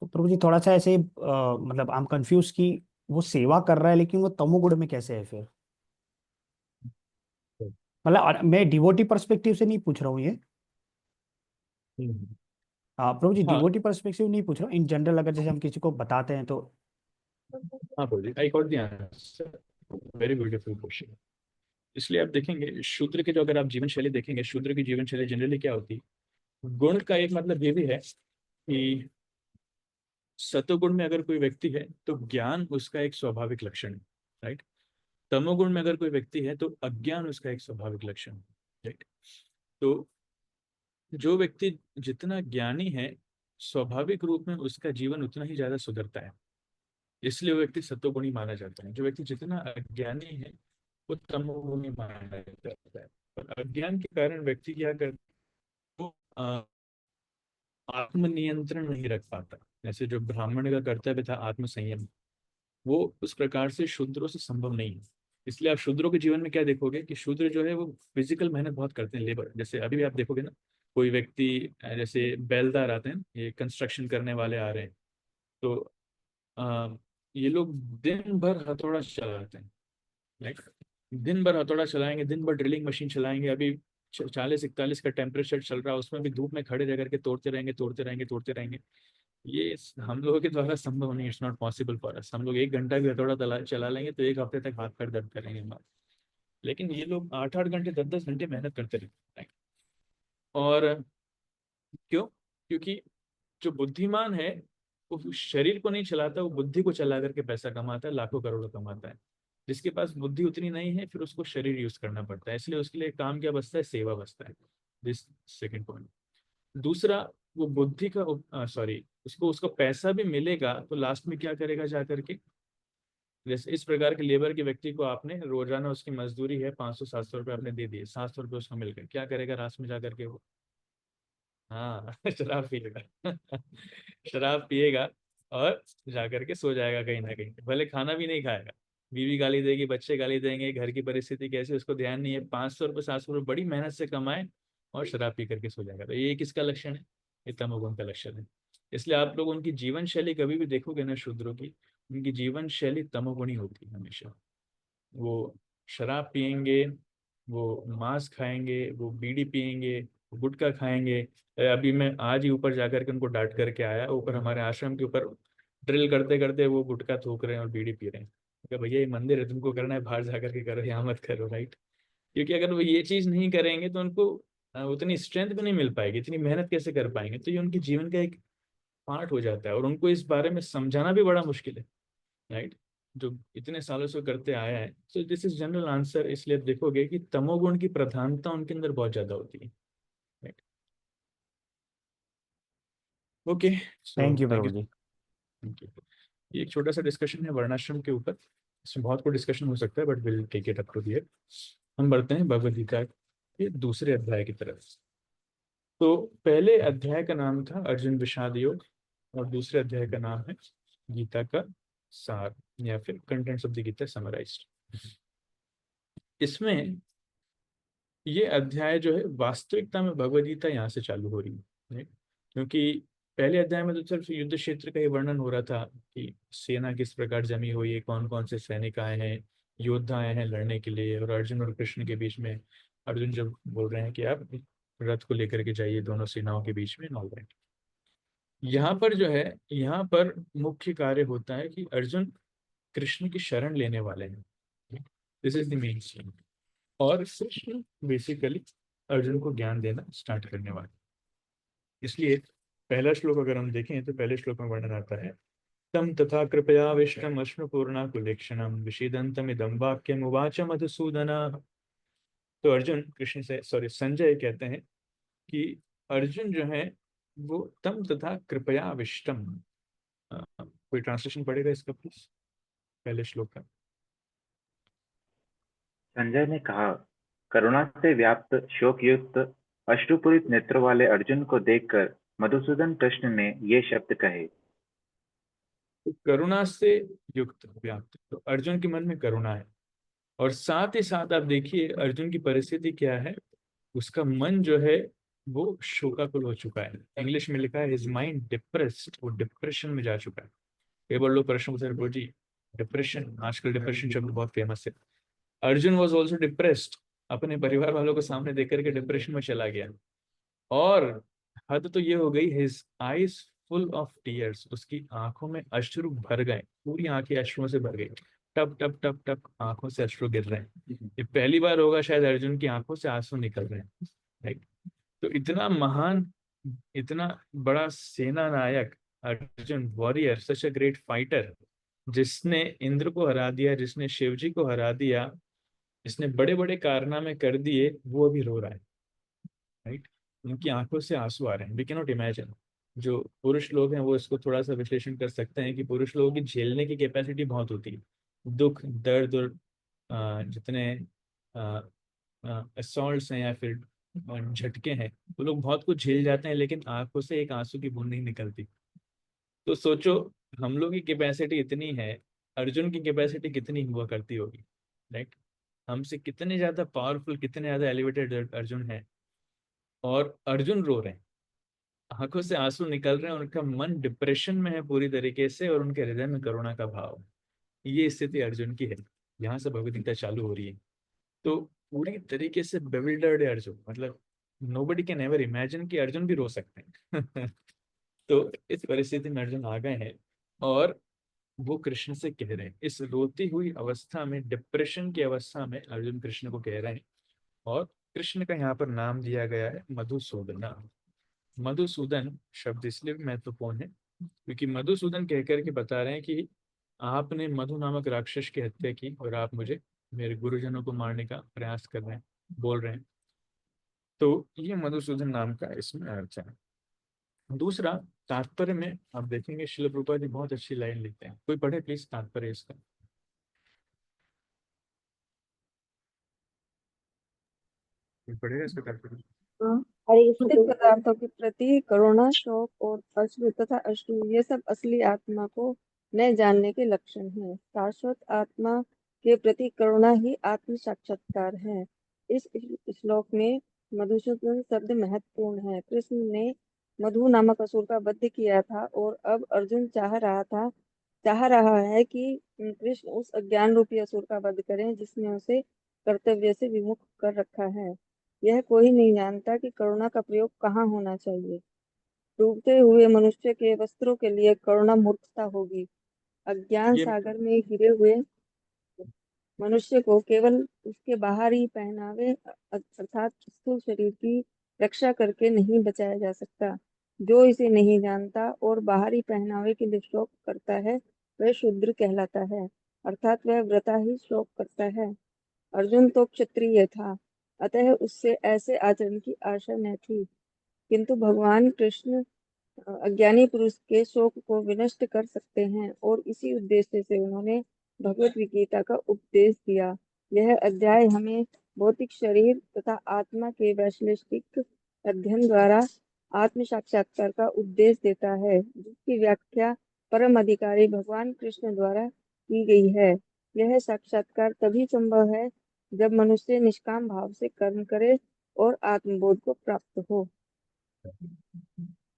Speaker 14: तो प्रभु जी थोड़ा सा ऐसे मतलब आई एम कंफ्यूज कि वो सेवा कर रहा है लेकिन वो तमोगुण में कैसे है फिर? मतलब मैं डिवोटी पर्सपेक्टिव से नहीं पूछ रहा हूँ ये। प्रभु जी,
Speaker 2: हाँ
Speaker 14: डिवोटी पर्सपेक्टिव नहीं पूछ रहा हूँ, इन जनरल अगर जैसे हम किसी को बताते हैं तो।
Speaker 2: हाँ प्रभु जी, I got the answer. Very beautiful question. इसलिए आप देखेंगे शूद्र के जो, अगर आप जीवन शैली देखेंगे, शूद्र की जीवन शैली जनरली क्या होती है? गुण का एक मतलब ये भी है कि सतोगुण में अगर कोई व्यक्ति है तो ज्ञान उसका एक स्वाभाविक लक्षण है, राइट? तमोगुण में अगर कोई व्यक्ति है तो अज्ञान उसका एक स्वाभाविक लक्षण है, राइट? तो जो व्यक्ति जितना ज्ञानी है, स्वाभाविक रूप में उसका जीवन उतना ही ज्यादा सुधरता है, इसलिए वो व्यक्ति सत्वगुणी माना जाता है। जो व्यक्ति जितना अज्ञानी है वो तमोगुणी माना जाता है। और अज्ञान के कारण व्यक्ति क्या करता है, वो आत्मनियंत्रण नहीं रख पाता। जैसे जो ब्राह्मण का कर्तव्य था आत्मसंयम, वो उस प्रकार से शूद्रों से संभव नहीं है। इसलिए आप शूद्रों के जीवन में क्या देखोगे कि शूद्र जो है वो फिजिकल मेहनत बहुत करते हैं, लेबर। जैसे अभी भी आप देखोगे ना, कोई व्यक्ति जैसे बेलदार आते हैं, ये कंस्ट्रक्शन करने वाले आ रहे हैं, तो ये लोग दिन भर हथौड़ा चलाते हैं, राइट? दिन भर हथौड़ा चलाएंगे, दिन भर ड्रिलिंग मशीन चलाएंगे। अभी 40-41 का टेम्परेचर चल रहा है, उसमें भी धूप में खड़े रह करके तोड़ते रहेंगे, तोड़ते रहेंगे, तोड़ते रहेंगे। ये हम लोगों के द्वारा संभव नहीं, it's not possible for us. हम लोग 1 घंटा भी हथौड़ा चला लेंगे तो 1 हफ्ते तक हाथ पैर दर्द करेंगे हमारे। लेकिन ये लोग 8-8 घंटे, 10-10 घंटे मेहनत करते रहते हैं। और क्यों? क्योंकि जो बुद्धिमान है वो शरीर को नहीं चलाता, वो बुद्धि को चला करके पैसा कमाता है, लाखों करोड़ों कमाता है। जिसके पास बुद्धि उतनी नहीं है फिर उसको शरीर यूज करना पड़ता है, इसलिए उसके लिए काम क्या बचता है? सेवा बचता है। This second point. दूसरा, वो बुद्धि का उसको पैसा भी मिलेगा तो लास्ट में क्या करेगा? जा करके जैसे इस प्रकार के लेबर के व्यक्ति को आपने रोजाना उसकी मजदूरी है 500-700 रुपये आपने दे दिए, 700 रुपये उसको मिल गए, क्या करेगा रात में जा करके वो? हाँ शराब पिएगा शराब पिएगा और जा करके सो जाएगा कहीं ना कहीं, भले खाना भी नहीं खाएगा, बीवी गाली देगी, बच्चे गाली देंगे, घर की परिस्थिति कैसी उसको ध्यान नहीं है, 500 रुपये 700 रुपये बड़ी मेहनत से कमाए और शराब पी करके सो जाएगा। तो ये किसका लक्षण है? ये तमोगुण का लक्षण है। इसलिए आप लोग उनकी जीवन शैली कभी भी देखोगे ना शूद्रों की, उनकी जीवन शैली तमोगुणी होती है हमेशा। वो शराब पियेंगे, वो मांस खाएंगे, वो बीड़ी पियेंगे, वो गुटखा खाएंगे। अभी मैं आज ही ऊपर जाकर के उनको डांट करके आया, ऊपर हमारे आश्रम के ऊपर ड्रिल करते करते वो गुटखा थूक रहे हैं और बीड़ी पी रहे हैं। तो भैया ये मंदिर है, तुमको करना है बाहर जा करके करो, यहाँ मत करो, राइट? क्योंकि अगर वो ये चीज नहीं करेंगे तो उनको उतनी स्ट्रेंथ भी नहीं मिल पाएगी, इतनी मेहनत कैसे कर पाएंगे? तो ये उनके जीवन का एक पार्ट हो जाता है और उनको इस बारे में समझाना भी बड़ा मुश्किल है, राइट? जो इतने सालों से करते आया है। So this is general answer. इसलिए आप देखोगे कि तमोगुण की प्रधानता उनके अंदर बहुत ज्यादा होती है, right? Okay, so
Speaker 14: thank you
Speaker 2: thank
Speaker 14: प्रभु
Speaker 2: यू।
Speaker 14: जी।
Speaker 2: Thank you. ये एक छोटा सा डिस्कशन है वर्णाश्रम के ऊपर, इसमें बहुत कुछ डिस्कशन हो सकता है but will take it up to here. हम बढ़ते हैं भगवद गीता के दूसरे अध्याय की तरफ। तो पहले अध्याय का नाम था अर्जुन विषाद योग और दूसरे अध्याय का नाम है गीता का सार या फिर contents of the Gita summarised. इसमें ये अध्याय जो है वास्तविकता में भगवद गीता यहाँ से चालू हो रही है, right? क्योंकि पहले अध्याय में तो सिर्फ युद्ध क्षेत्र का ही वर्णन हो रहा था कि सेना किस प्रकार जमी हुई है, कौन कौन से सैनिक आए हैं, योद्धा आए हैं लड़ने के लिए, और अर्जुन और कृष्ण के बीच में अर्जुन जब बोल रहे हैं कि आप रथ को लेकर के जाइए दोनों सेनाओं के बीच में, ऑल राइट। यहाँ पर जो है, यहाँ पर मुख्य कार्य होता है कि अर्जुन कृष्ण की शरण लेने वाले हैं, this is the main scene. और कृष्ण बेसिकली अर्जुन को ज्ञान देना स्टार्ट करने वाले। इसलिए पहला श्लोक अगर हम देखें तो पहले श्लोक में वर्णन आता है, तम तथा कृपया विष्टम अश्नुपूर्णा कुलेक्षणम विषेदंतम इदम वाक्यम उवाच मधुसूदन। तो अर्जुन कृष्ण से, सॉरी संजय कहते हैं कि अर्जुन जो है वो तम तथा कृपया विष्टम, कोई ट्रांसलेशन पड़ेगा इसका प्लीज, पहले श्लोक का?
Speaker 13: संजय ने कहा, करुणा से व्याप्त शोक युक्त अश्रुपूरित नेत्रों वाले अर्जुन को देखकर मधुसूदन कृष्ण ने ये शब्द कहे।
Speaker 2: तो करुणा से युक्त व्याप्त, तो अर्जुन के मन में करुणा है और साथ ही साथ आप देखिए अर्जुन की परिस्थिति क्या है, उसका मन जो है वो शोकाकुल हो चुका है। इंग्लिश में लिखा है हिज माइंड डिप्रेस्ड, वो डिप्रेशन में जा चुका है। कई बार लोग प्रश्न पूछते हैं, जी डिप्रेशन, आजकल डिप्रेशन शब्द बहुत फेमस है। अर्जुन वॉज ऑल्सो डिप्रेस्ड, अपने परिवार वालों को सामने देख करके डिप्रेशन में चला गया। और हद तो ये हो गई, his eyes full of tears, उसकी आंखों में अश्रु भर गए, पूरी आंखें अश्रुओं से भर गई, टप टप टप टप आंखों से अश्रु गिर रहे हैं। ये पहली बार होगा शायद अर्जुन की आंखों से आंसू निकल रहे हैं, राइट? तो इतना महान, इतना बड़ा सेना नायक Arjun, warrior, such a great fighter, जिसने इंद्र को हरा दिया, जिसने शिव जी को हरा दिया, जिसने बड़े बड़े कारनामे कर दिए, वो अभी रो रहा है, राइट? उनकी आंखों से आंसू आ रहे हैं। We can not imagine. जो पुरुष लोग हैं वो इसको थोड़ा सा विश्लेषण कर सकते हैं कि पुरुष लोगों की झेलने की कैपेसिटी बहुत होती है, दुख दर्द और जितने असॉल्ट्स हैं या फिर झटके हैं, वो लोग बहुत कुछ झेल जाते हैं, लेकिन आंखों से एक आंसू की बूंद नहीं निकलती। तो सोचो हम लोग की कैपेसिटी इतनी है, अर्जुन की कैपेसिटी कितनी हुआ करती होगी, राइट? हमसे कितने ज्यादा पावरफुल, कितने ज्यादा एलिवेटेड अर्जुन है, और अर्जुन रो रहे हैं, आंखों से आंसू निकल रहे हैं, उनका मन डिप्रेशन में है पूरी तरीके से, और उनके हृदय में करुणा का भाव है। ये स्थिति अर्जुन की है। यहाँ से भगवद गीता चालू हो रही है। तो पूरी तरीके से बेविल्डर्ड है अर्जुन, मतलब नोबडी कैन एवर इमेजिन कि अर्जुन भी रो सकते हैं तो इस परिस्थिति में अर्जुन आ गए हैं और वो कृष्ण से कह रहे हैं, इस रोती हुई अवस्था में, डिप्रेशन की अवस्था में अर्जुन कृष्ण को कह रहे हैं। और कृष्ण का यहाँ पर नाम दिया गया है मधुसूदन। मधुसूदन शब्द इसलिए भी महत्वपूर्ण है क्योंकि मधुसूदन कहकर के बता रहे हैं कि आपने मधु नामक राक्षस की हत्या की और आप मुझे, मेरे गुरुजनों को मारने का प्रयास कर रहे हैं, बोल रहे हैं। तो ये मधुसूदन नाम का इसमें अर्थ है। दूसरा, तात्पर्य में आप देखेंगे श्रील प्रभुपाद जी बहुत अच्छी लाइन लिखते हैं, कोई पढ़े प्लीज तात्पर्य इसका। पढ़ेगा इसका तात्पर्य?
Speaker 12: हरे कृष्ण
Speaker 10: भौतिक
Speaker 12: प्रभु।
Speaker 10: पदार्थों के प्रति करुणा, शोक और अश्रु तथा अश्रु ये सब असली आत्मा को न जानने के लक्षण हैं। शाश्वत आत्मा के प्रति करुणा ही आत्म साक्षात्कार है। इस श्लोक में मधुसूदन शब्द महत्वपूर्ण है। कृष्ण ने मधु नामक असुर का वध किया था और अब अर्जुन चाह रहा है कि कृष्ण उस अज्ञान रूपी असुर का वध करें जिसने उसे कर्तव्य से विमुख कर रखा है। यह कोई नहीं जानता कि करुणा का प्रयोग कहाँ होना चाहिए। डूबते हुए मनुष्य के वस्त्रों के लिए करुणा मूर्खता होगी। अज्ञान
Speaker 2: ये
Speaker 10: सागर में घिरे हुए मनुष्य को केवल उसके बाहरी पहनावे अर्थात स्थूल शरीर की रक्षा करके नहीं बचाया जा सकता। जो इसे नहीं जानता और बाहरी पहनावे के लिए शोक करता है वह शूद्र कहलाता है, अर्थात वह व्रता ही शोक करता है। अर्जुन तो क्षत्रिय था, अतः उससे ऐसे आचरण की आशा न थी, किंतु भगवान कृष्ण अज्ञानी पुरुष के शोक को विनष्ट कर सकते हैं और इसी उद्देश्य से उन्होंने भगवत गीता का उपदेश दिया। यह अध्याय हमें भौतिक शरीर तथा आत्मा के वैश्लेषिक अध्ययन द्वारा आत्म साक्षात्कार का उपदेश देता है, जिसकी व्याख्या परम अधिकारी भगवान कृष्ण द्वारा की गई है। यह साक्षात्कार तभी संभव है जब मनुष्य निष्काम भाव से कर्म करे और आत्मबोध को प्राप्त हो।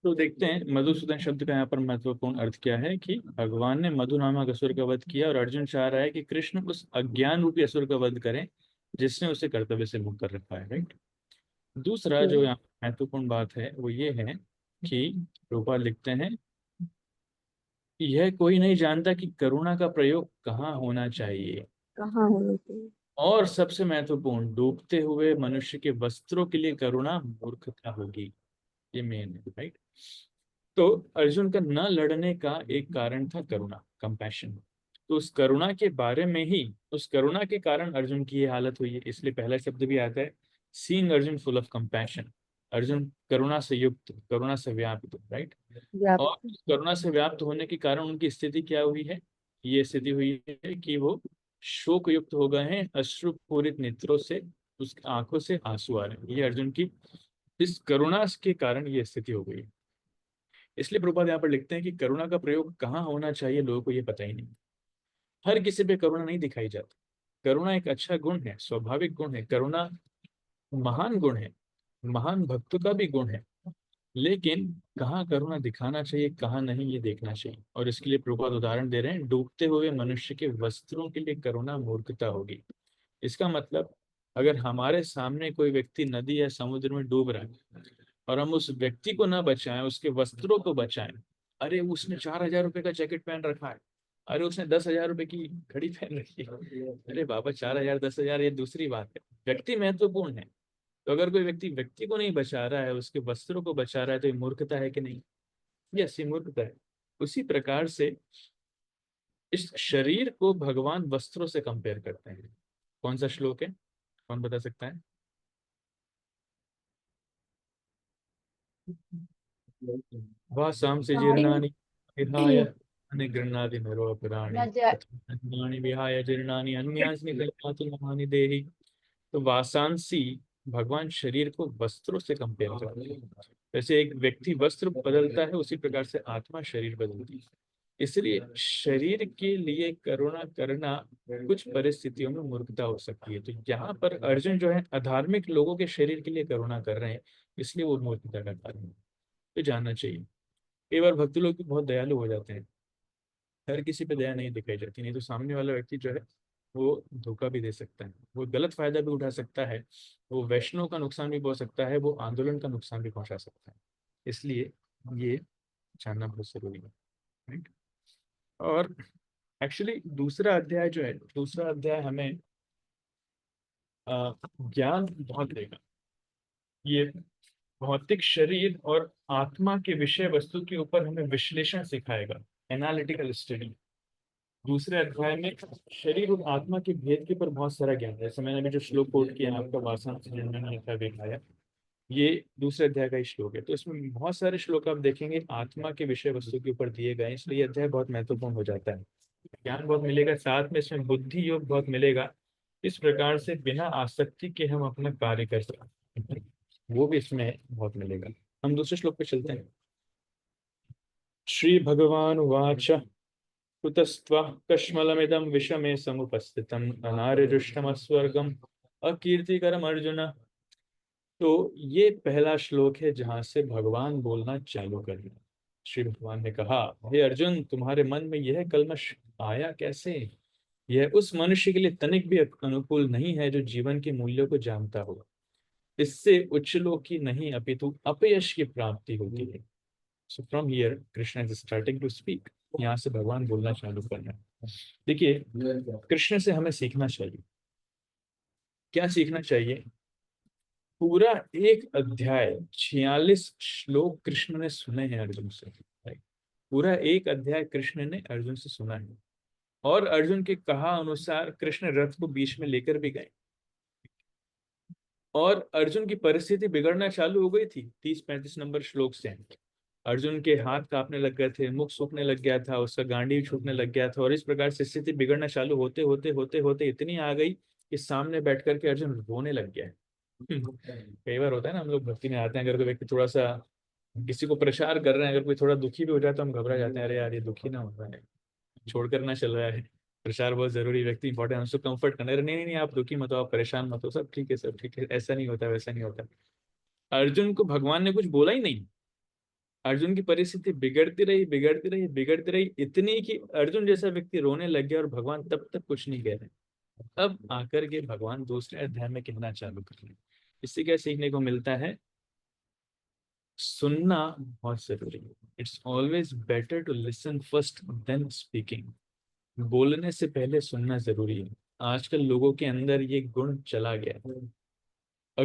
Speaker 2: तो देखते हैं मधुसूदन शब्द का यहाँ पर महत्वपूर्ण अर्थ क्या है कि भगवान ने मधु नामक असुर का वध किया और अर्जुन चाह रहा है कि कृष्ण उस अज्ञान रूपी असुर का वध करें जिसने उसे कर्तव्य से मुक्त कर रखा है, राइट। दूसरा जो यहाँ महत्वपूर्ण बात है वो ये है कि रूपा लिखते हैं यह कोई नहीं जानता कि करुणा का प्रयोग कहाँ होना चाहिए,
Speaker 10: कहाँ होना चाहिए।
Speaker 2: और सबसे महत्वपूर्ण डूबते हुए मनुष्य के वस्त्रों के लिए करुणा मूर्खता होगी। ये मेन है, राइट। तो अर्जुन का न लड़ने का एक कारण था करुणा, कंपैशन। तो उस करुणा के बारे में ही, उस करुणा के कारण अर्जुन की ये हालत हुई है। इसलिए पहला शब्द भी आता है seeing Arjun full of compassion. Arjun करुणा से युक्त, करुणा से व्याप्त, राइट। और उस करुणा से व्याप्त होने के कारण उनकी स्थिति क्या हुई है? ये स्थिति हुई है कि वो शोक युक्त हो गए हैं, अश्रु पूरित नेत्रों से उसकी आंखों से आंसू आ रहे हैं। ये अर्जुन की इस करुणा के कारण ये स्थिति हो गई है। इसलिए प्रभुपाद यहाँ पर लिखते हैं कि करुणा का प्रयोग कहाँ होना चाहिए लोगों को ये पता ही नहीं। हर किसी पे करुणा नहीं दिखाई जाती। करुणा एक अच्छा गुण है, स्वाभाविक गुण है। करुणा महान गुण है, महान भक्त का भी गुण है। लेकिन कहाँ करुणा दिखाना चाहिए, कहाँ नहीं, ये देखना चाहिए। और इसके लिए प्रभुपाद उदाहरण दे रहे हैं, डूबते हुए मनुष्य के वस्त्रों के लिए करुणा मूर्खता होगी। इसका मतलब अगर हमारे सामने कोई व्यक्ति नदी या समुद्र में डूब रहा है और हम उस व्यक्ति को ना बचाएं, उसके वस्त्रों को बचाएं, अरे उसने 4,000 रुपए का जैकेट पहन रखा है, अरे उसने 10,000 रुपए की घड़ी पहन रखी है, अरे बाबा 4,000 10,000 ये दूसरी बात है, व्यक्ति महत्वपूर्ण है। तो अगर कोई व्यक्ति को नहीं बचा रहा है, उसके वस्त्रों को बचा रहा है, तो ये मूर्खता है कि नहीं? यस, ये मूर्खता है। उसी प्रकार से इस शरीर को भगवान वस्त्रों से कंपेयर करते हैं। कौन सा श्लोक है, कौन बता सकता है? वासां से जीर्णानि विहाय निगृह्णाति नरोपराणि तथान्यानि विहाय जीर्णानि अन्यानि संयाति नमानि देहि। तो वासांसी भगवान शरीर को वस्त्रों से कंपेयर करते हैं। जैसे एक व्यक्ति वस्त्र बदलता है, उसी प्रकार से आत्मा शरीर बदलती है। इसलिए शरीर के लिए करुणा करना कुछ परिस्थितियों में मूर्खता हो सकती है। तो यहाँ पर अर्जुन जो है अधार्मिक लोगों के शरीर के लिए करुणा कर रहे हैं, इसलिए वो मूर्खता का कारण है। तो जानना चाहिए। कई बार भक्त लोग भी बहुत दयालु हो जाते हैं, हर किसी पे दया नहीं दिखाई जाती, नहीं तो सामने वाला व्यक्ति जो है वो धोखा भी दे सकता है, वो गलत फायदा भी उठा सकता है, वो वैष्णव का नुकसान भी पहुंच सकता है, वो आंदोलन का नुकसान भी पहुंचा सकता है। इसलिए ये जानना बहुत जरूरी है, राइट। और एक्चुअली दूसरा अध्याय जो है, दूसरा अध्याय हमें ज्ञान बहुत देगा। ये भौतिक शरीर और आत्मा के विषय वस्तु के ऊपर हमें विश्लेषण सिखाएगा, एनालिटिकल स्टडी। दूसरे अध्याय में शरीर और आत्मा के भेद के ऊपर बहुत सारा ज्ञान है। जैसे मैंने अभी जो श्लोक कोट किया आपका वासना से दिखाया, ये दूसरे अध्याय का ही श्लोक है। तो इसमें बहुत सारे श्लोक आप देखेंगे आत्मा के विषय वस्तु के ऊपर दिए गए, इसलिए ये अध्याय बहुत महत्वपूर्ण हो जाता है। ज्ञान बहुत मिलेगा, साथ में इसमें बुद्धि योग बहुत मिलेगा। इस प्रकार से बिना आसक्ति के हम अपना कार्य कर सकते हैं। वो भी इसमें बहुत मिलेगा। हम दूसरे श्लोक पे चलते हैं। श्री भगवान उवाच कुतस्त्वः कश्मलमिदं विषमे समुपस्थितम् अनार्यजुष्टमस्वर्गम् अकीर्तिकरम् अर्जुन। तो ये पहला श्लोक है जहां से भगवान बोलना चालू कर दिया। श्री भगवान ने कहा, हे अर्जुन, तुम्हारे मन में यह कल्मश आया कैसे? यह उस मनुष्य के लिए तनिक भी अनुकूल नहीं है जो जीवन के मूल्यों को जानता हो। इससे उच्च लोक की नहीं अपितु अपयश की प्राप्ति होती है। So from here Krishna is starting to speak. यहाँ से भगवान बोलना चालू कर रहे हैं। देखिए, कृष्ण से हमें सीखना चाहिए। क्या सीखना चाहिए? पूरा एक अध्याय 46 श्लोक कृष्ण ने सुने हैं अर्जुन से। पूरा एक अध्याय कृष्ण ने अर्जुन से सुना है, और अर्जुन के कहा अनुसार कृष्ण रथ को बीच में लेकर भी गए, और अर्जुन की परिस्थिति बिगड़ना चालू हो गई थी 30-35 नंबर श्लोक से। अर्जुन के हाथ कांपने लग गए थे, मुख सूखने लग गया था, उसका गांडी छूटने लग गया था, और इस प्रकार से स्थिति बिगड़ना चालू होते होते होते होते इतनी आ गई कि सामने बैठ करके अर्जुन रोने लग गया। कई बार होता है ना, हम लोग भक्ति में आते हैं, अगर कोई व्यक्ति थोड़ा सा किसी को प्रचार कर रहे हैं, अगर कोई थोड़ा दुखी भी हो जाए तो हम घबरा जाते हैं, अरे यार ये दुखी ना हो रहा है, छोड़कर ना चल रहा है, प्रचार बहुत जरूरी, व्यक्ति इंपॉर्टेंट है, उसको कंफर्ट करना। अरे नहीं नहीं नहीं, आप दुखी मत हो, आप परेशान मत हो, सब ठीक है, सब ठीक है, ऐसा नहीं होता, वैसा नहीं होता। अर्जुन को भगवान ने कुछ बोला ही नहीं। अर्जुन की परिस्थिति बिगड़ती रही बिगड़ती रही बिगड़ती रही, इतनी कि अर्जुन जैसा व्यक्ति रोने लग गया, और भगवान तब तक कुछ नहीं कह रहे। अब आकर के भगवान दूसरे अध्याय में कहना चालू कर रहे। इससे क्या सीखने को मिलता है? सुनना बहुत जरूरी है। It's always better to listen first then speaking. बोलने से पहले सुनना जरूरी है। आजकल लोगों के अंदर ये गुण चला गया है। A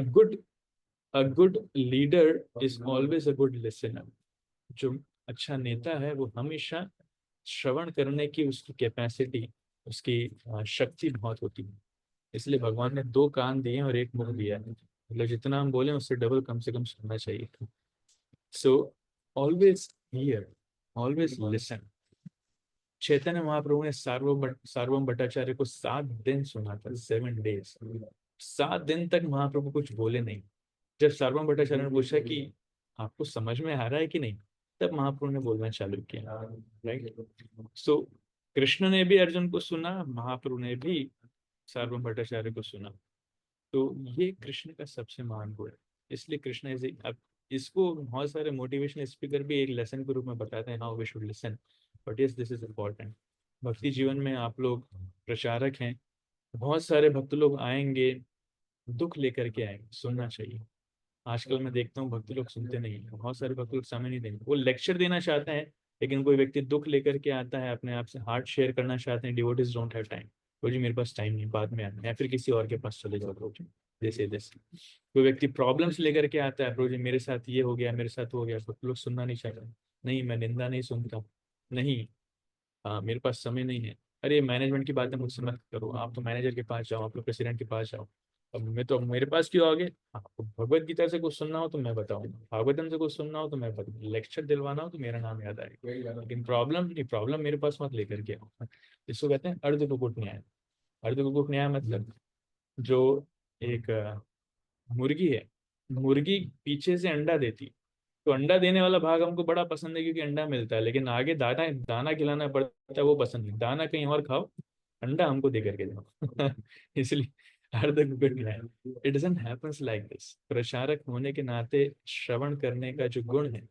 Speaker 2: good leader is always a good listener. जो अच्छा नेता है वो हमेशा श्रवण करने की उसकी कैपेसिटी, उसकी शक्ति बहुत होती है। इसलिए भगवान ने 2 कान दिए और 1 मुंह दिया है। मतलब जितना हम बोले उससे डबल कम से कम सुनना चाहिए। So always hear, always listen. Chaitanya Mahaprabhu ने सार्वभौम भट्टाचार्य को 7 दिन सुना था, 7 days। 7 दिन तक महाप्रभु कुछ बोले नहीं। जब सार्वभौम भट्टाचार्य ने पूछा कि आपको समझ में आ रहा है कि नहीं, तब महाप्रभु ने बोलना चालू किया। राइट। सो कृष्ण ने भी अर्जुन को सुना, महाप्रभु ने भी सार्वभौम भट्टाचार्य को सुना। तो ये कृष्ण का सबसे महान गुण है। इसलिए कृष्ण इज, अब इसको बहुत सारे मोटिवेशनल स्पीकर भी एक लेसन के रूप में बताते हैं, how we should listen. But yes, this is important. भक्ति जीवन में आप लोग प्रचारक हैं, बहुत सारे भक्त लोग आएंगे, दुख लेकर के आएंगे, सुनना चाहिए। आजकल मैं देखता हूँ भक्त लोग सुनते नहीं है, बहुत सारे भक्त लोग समय नहीं देंगे। वो लेक्चर देना चाहते हैं, लेकिन कोई व्यक्ति दुख लेकर के आता है, अपने आप से हार्ट शेयर करना चाहते हैं, डिवोटीज डोंट हैव टाइम। तो जी मेरे पास टाइम नहीं, बाद में आना, या फिर किसी और के पास चले जाओ प्रोजी, जैसे जैसे। कोई व्यक्ति प्रॉब्लम्स लेकर के आता है, प्रोजी मेरे साथ ये हो गया, मेरे साथ हो गया, तो लोग सुनना नहीं चाहते। नहीं, मैं निंदा नहीं सुनता, नहीं, हाँ मेरे पास समय नहीं है। अरे मैनेजमेंट की बातें मुझसे मत करो, आप तो मैनेजर के पास जाओ, आप लोग प्रेसिडेंट के पास जाओ। अब मैं तो, मेरे पास क्यों आओगे? आपको भगवत गीता से कुछ सुनना हो तो मैं बताऊंगा, भागवतम से कुछ सुनना हो तो मैं बताऊंगा, लेक्चर दिलवाना हो तो मेरा नाम याद आएगा, लेकिन प्रॉब्लम नहीं, प्रॉब्लम मेरे पास मत लेकर के आओ। इसको कहते हैं अर्धकुक्कुट न्याय। अर्धकुक्कुट न्याय मतलब, जो एक मुर्गी है, मुर्गी पीछे से अंडा देती, तो अंडा देने वाला भाग हमको बड़ा पसंद है क्योंकि अंडा मिलता है, लेकिन आगे दाना दाना खिलाना पड़ता है, वो पसंद नहीं। दाना कहीं और खाओ, अंडा हमको दे करके जाओ। इसलिए अर्ध कुक्कुट न्याय, it doesn't happens like this. प्रचारक होने के नाते श्रवण करने का जो गुण है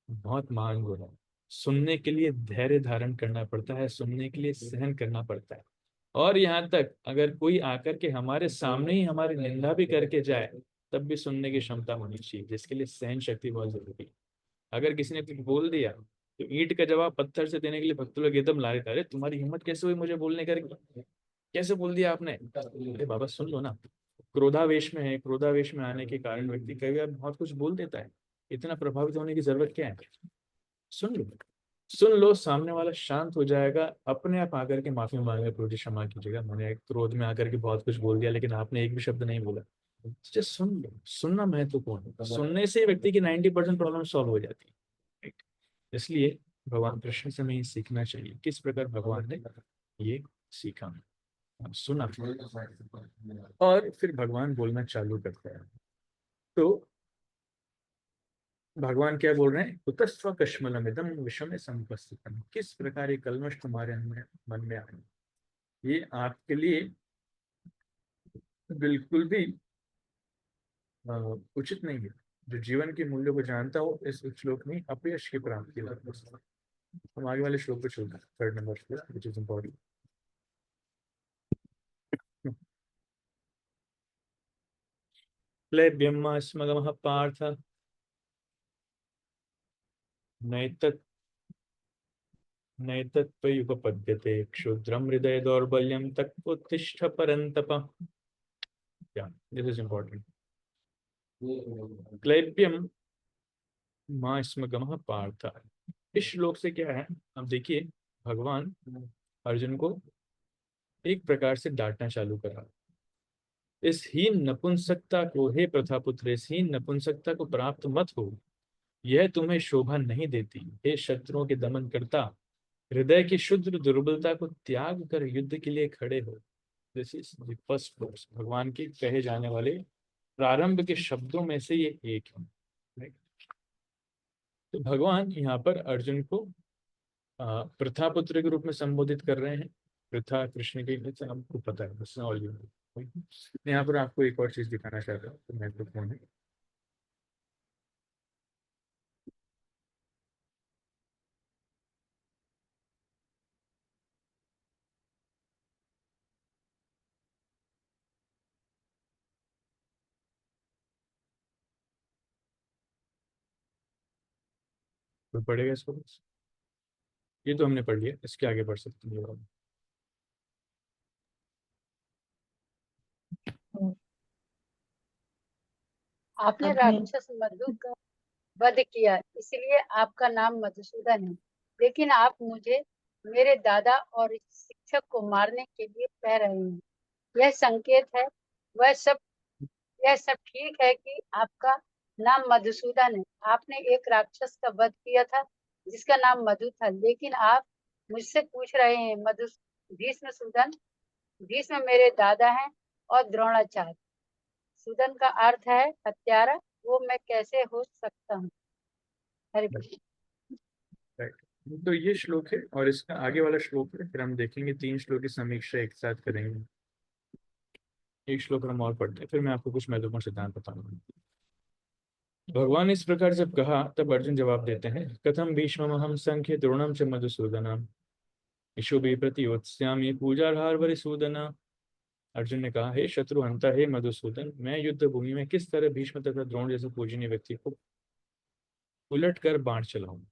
Speaker 2: बहुत महान गुण है। सुनने के लिए धैर्य धारण करना पड़ता है, सुनने के लिए सहन करना पड़ता है। और यहाँ तक अगर कोई आकर के हमारे सामने ही हमारी निंदा भी करके जाए, तब भी सुनने की क्षमता होनी चाहिए, जिसके लिए सहन शक्ति बहुत जरूरी है। अगर किसी ने कुछ बोल दिया तो ईंट का जवाब पत्थर से देने के लिए भक्त लोग एकदम लारे, अरे तुम्हारी हिम्मत कैसे हुई मुझे बोलने करके, कैसे बोल दिया आपने? अरे बाबा सुन लो ना। क्रोधावेश में है, क्रोधावेश में आने के कारण व्यक्ति कई बार बहुत कुछ बोल देता है। इतना प्रभावित होने की जरूरत क्या है? सुन लो, सुन लो, सामने वाला शांत हो जाएगा, अपने आप आकर के माफी मांगे, प्रभु जी क्षमा कीजिएगा, मैंने क्रोध में आकर के बहुत कुछ बोल दिया, लेकिन आपने एक भी शब्द नहीं बोला। जस्ट सुन लो, सुनना महत्वपूर्ण है। सुनने से व्यक्ति की 90% प्रॉब्लम सॉल्व हो जाती है। राइट? इसलिए भगवान कृष्ण से हमें सीखना चाहिए, किस प्रकार भगवान ने ये सीखा, सुना, और फिर भगवान बोलना चालू करते हैं। तो भगवान क्या बोल रहे हैं, कुतस्व कश्मलमिदं विषमे संपस्थितम्, किस प्रकार ये कल्मश तुम्हारे मन में आए, ये आपके लिए बिल्कुल भी उचित नहीं है। जो जीवन के मूल्यों को जानता हो इस श्लोक में अपयश की प्राप्ति होती है। हम आगे वाले श्लोक पे चलते हैं, थर्ड नंबर श्लोक, विच इज इम्पोर्टेंट। क्लैब्यमास्मगमः पार्थ नैतत् नैतत्त्वयुपपद्यते, क्षुद्रं हृदय दौर्बल्यं तत्त्वोत्तिष्ठ परन्तप। Yeah, this is important. क्लैब्यम माँ स्मगमः पार्थ, इस श्लोक से क्या है, अब देखिए भगवान अर्जुन को एक प्रकार से डांटना चालू करा। इस हीन नपुंसकता को, हे प्रथापुत्र, इस हीन नपुंसकता को प्राप्त मत हो, यह तुम्हें शोभा नहीं देती। हे शत्रुओं के दमन करता, हृदय की शुद्ध दुर्बलता को त्याग कर युद्ध के लिए खड़े हो। This is the first verse, भगवान के कहे जाने वाले प्रारंभ के शब्दों में से ये एक है। Right? तो भगवान यहाँ पर अर्जुन को प्रथापुत्र के रूप में संबोधित कर रहे हैं। प्रथा कृष्ण के लिए आपको पता है, बस ऑल यू। यहाँ पर आपको एक और चीज दिखाना चाहता हूँ, तो महत्वपूर्ण है। तो पढ़ेगा इसको बस, ये तो हमने पढ़ लिया, इसके आगे बढ़ सकते हैं।
Speaker 1: आपने राक्षस मधु का वध किया, इसलिए आपका नाम मधुसूदन है। लेकिन आप मुझे मेरे दादा और शिक्षक को मारने के लिए कह रहे हैं। यह संकेत है, यह सब ठीक है कि आपका नाम मधुसूदन है। आपने एक राक्षस का वध किया था जिसका नाम मधु था, लेकिन आप मुझसे पूछ रहे हैं मधु भीष्मसूदन। भीष्म मेरे दादा हैं और द्रोणाचार्य। सूदन का अर्थ है हत्यारा, वो मैं कैसे हो सकता हूँ। हरे कृष्ण।
Speaker 2: राइट, तो ये श्लोक है और इसका आगे वाला श्लोक है, फिर हम देखेंगे 3 श्लोक की समीक्षा एक साथ करेंगे। एक श्लोक हम और पढ़ते हैं, फिर मैं आपको कुछ महत्वपूर्ण सिद्धांत बताऊंगा। भगवान इस प्रकार जब कहा तब अर्जुन जवाब देते हैं, कथम भीष्ममहं संख्ये द्रोणम च मधुसूदनम इषुभिः प्रतियोत्स्यामि पूजार्हावरिसूदन। अर्जुन ने कहा, हे शत्रुहंता, हे मधुसूदन, मैं युद्ध भूमि में किस तरह भीष्म तथा द्रोण जैसे पूजनीय व्यक्ति को उलट कर बाण चलाऊं।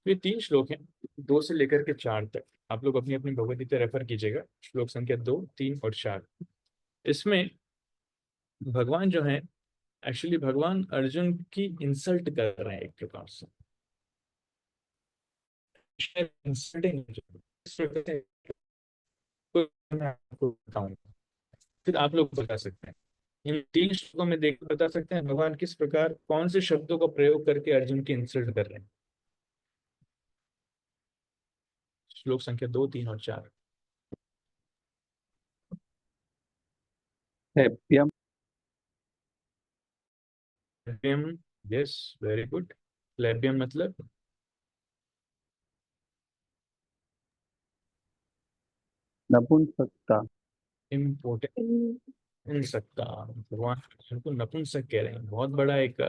Speaker 2: ये 3 श्लोक हैं, 2 से लेकर के 4 तक। आप लोग अपनी अपनी भगवद गीता रेफर कीजिएगा, श्लोक संख्या 2, 3 और 4। इसमें भगवान जो है, एक्चुअली भगवान अर्जुन की इंसल्ट कर रहे हैं एक प्रकार से। इंसल्टिंग मैं आपको बताऊंगा, फिर आप लोग बता सकते हैं। इन 3 श्लोकों में देख बता सकते हैं भगवान किस प्रकार कौन से शब्दों का प्रयोग करके अर्जुन की इंसल्ट कर रहे हैं। श्लोक संख्या 2, 3 और 4।
Speaker 7: क्लैब्यम
Speaker 2: क्लैब्यम, यस, वेरी गुड। क्लैब्यम मतलब
Speaker 7: नपुंसकता।
Speaker 2: इम्पोर्टेंट इन सकता, भगवान अर्जुन को नपुंसक कह रहे हैं, बहुत बड़ा एक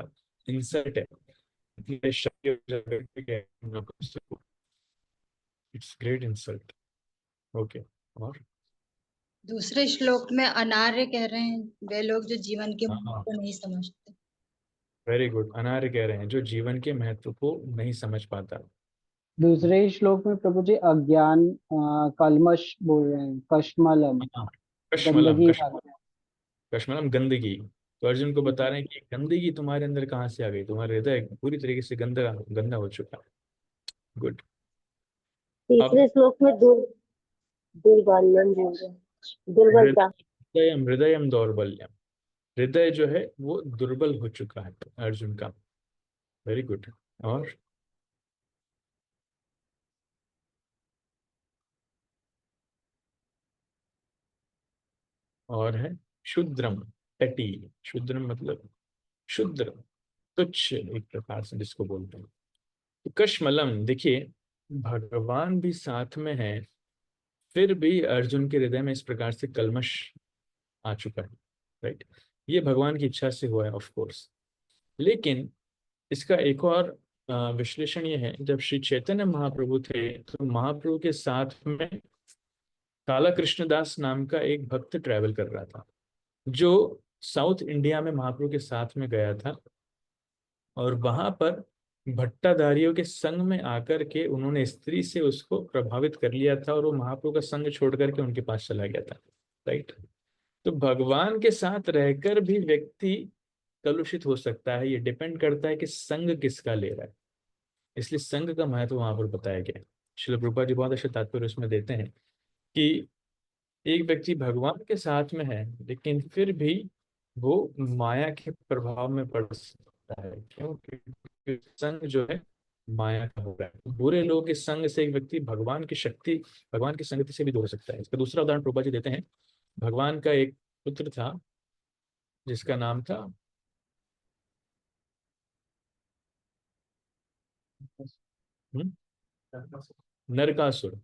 Speaker 2: इंसल्ट है। It's great insult. ओके, और
Speaker 3: दूसरे श्लोक में अनार्य कह रहे हैं वे लोग जो जीवन के महत्व को नहीं समझते।
Speaker 2: वेरी गुड, अनार्य कह रहे हैं जो जीवन के महत्व को नहीं समझ पाता।
Speaker 5: दूसरे ही श्लोक में प्रभु जी अज्ञान कलमश बोल रहे हैं, कश्मलम,
Speaker 2: कश्मलम,
Speaker 5: गंदगी।
Speaker 2: कश्मलम गंदगी। तो अर्जुन को बता रहे हैं कि गंदगी तुम्हारे अंदर कहाँ से आ गई, तुम्हारा हृदय पूरी तरीके से गंदा हो चुका है। गुड।
Speaker 12: तीसरे श्लोक में दुर्बल्यम बोल रहे हैं, दुर्बलता।
Speaker 2: हृदयम दौर्बल्यम, हृदय जो है वो दुर्बल हो चुका है अर्जुन का। Very good. और है शुद्रम, टटी। शुद्रम मतलब शुद्र, तुच्छ एक प्रकार से जिसको बोलते हैं। तो कश्मलम, देखिए भगवान भी साथ में है, फिर भी अर्जुन के हृदय में इस प्रकार से कल्मश आ चुका है, राइट। ये भगवान की इच्छा से हुआ है ऑफ कोर्स। लेकिन इसका एक और विश्लेषण ये है, जब श्री चैतन्य महाप्रभु थे तो महाप्रभु के साथ में काला कृष्णदास नाम का एक भक्त ट्रैवल कर रहा था, जो साउथ इंडिया में महाप्रभु के साथ में गया था, और वहां पर भट्टाधारियों के संग में आकर के उन्होंने स्त्री से उसको प्रभावित कर लिया था, और वो महाप्रभु का संग छोड़ करके उनके पास चला गया था, राइट। तो भगवान के साथ रहकर भी व्यक्ति कलुषित हो सकता है, ये डिपेंड करता है कि संग किसका ले रहा है। इसलिए संग का महत्व वहां पर बताया गया है। श्रील प्रभुपाद जी बहुत अच्छे तात्पर्य उसमें देते हैं कि एक व्यक्ति भगवान के साथ में है लेकिन फिर भी वो माया के प्रभाव में पड़ सकता है, क्योंकि संग जो है माया का हो रहा है। बुरे लोगों के संग से एक व्यक्ति भगवान की शक्ति, भगवान की संगति से भी दूर हो सकता है। इसका दूसरा उदाहरण प्रभुपाद जी देते हैं। भगवान का एक पुत्र था जिसका नाम था नरकासुर,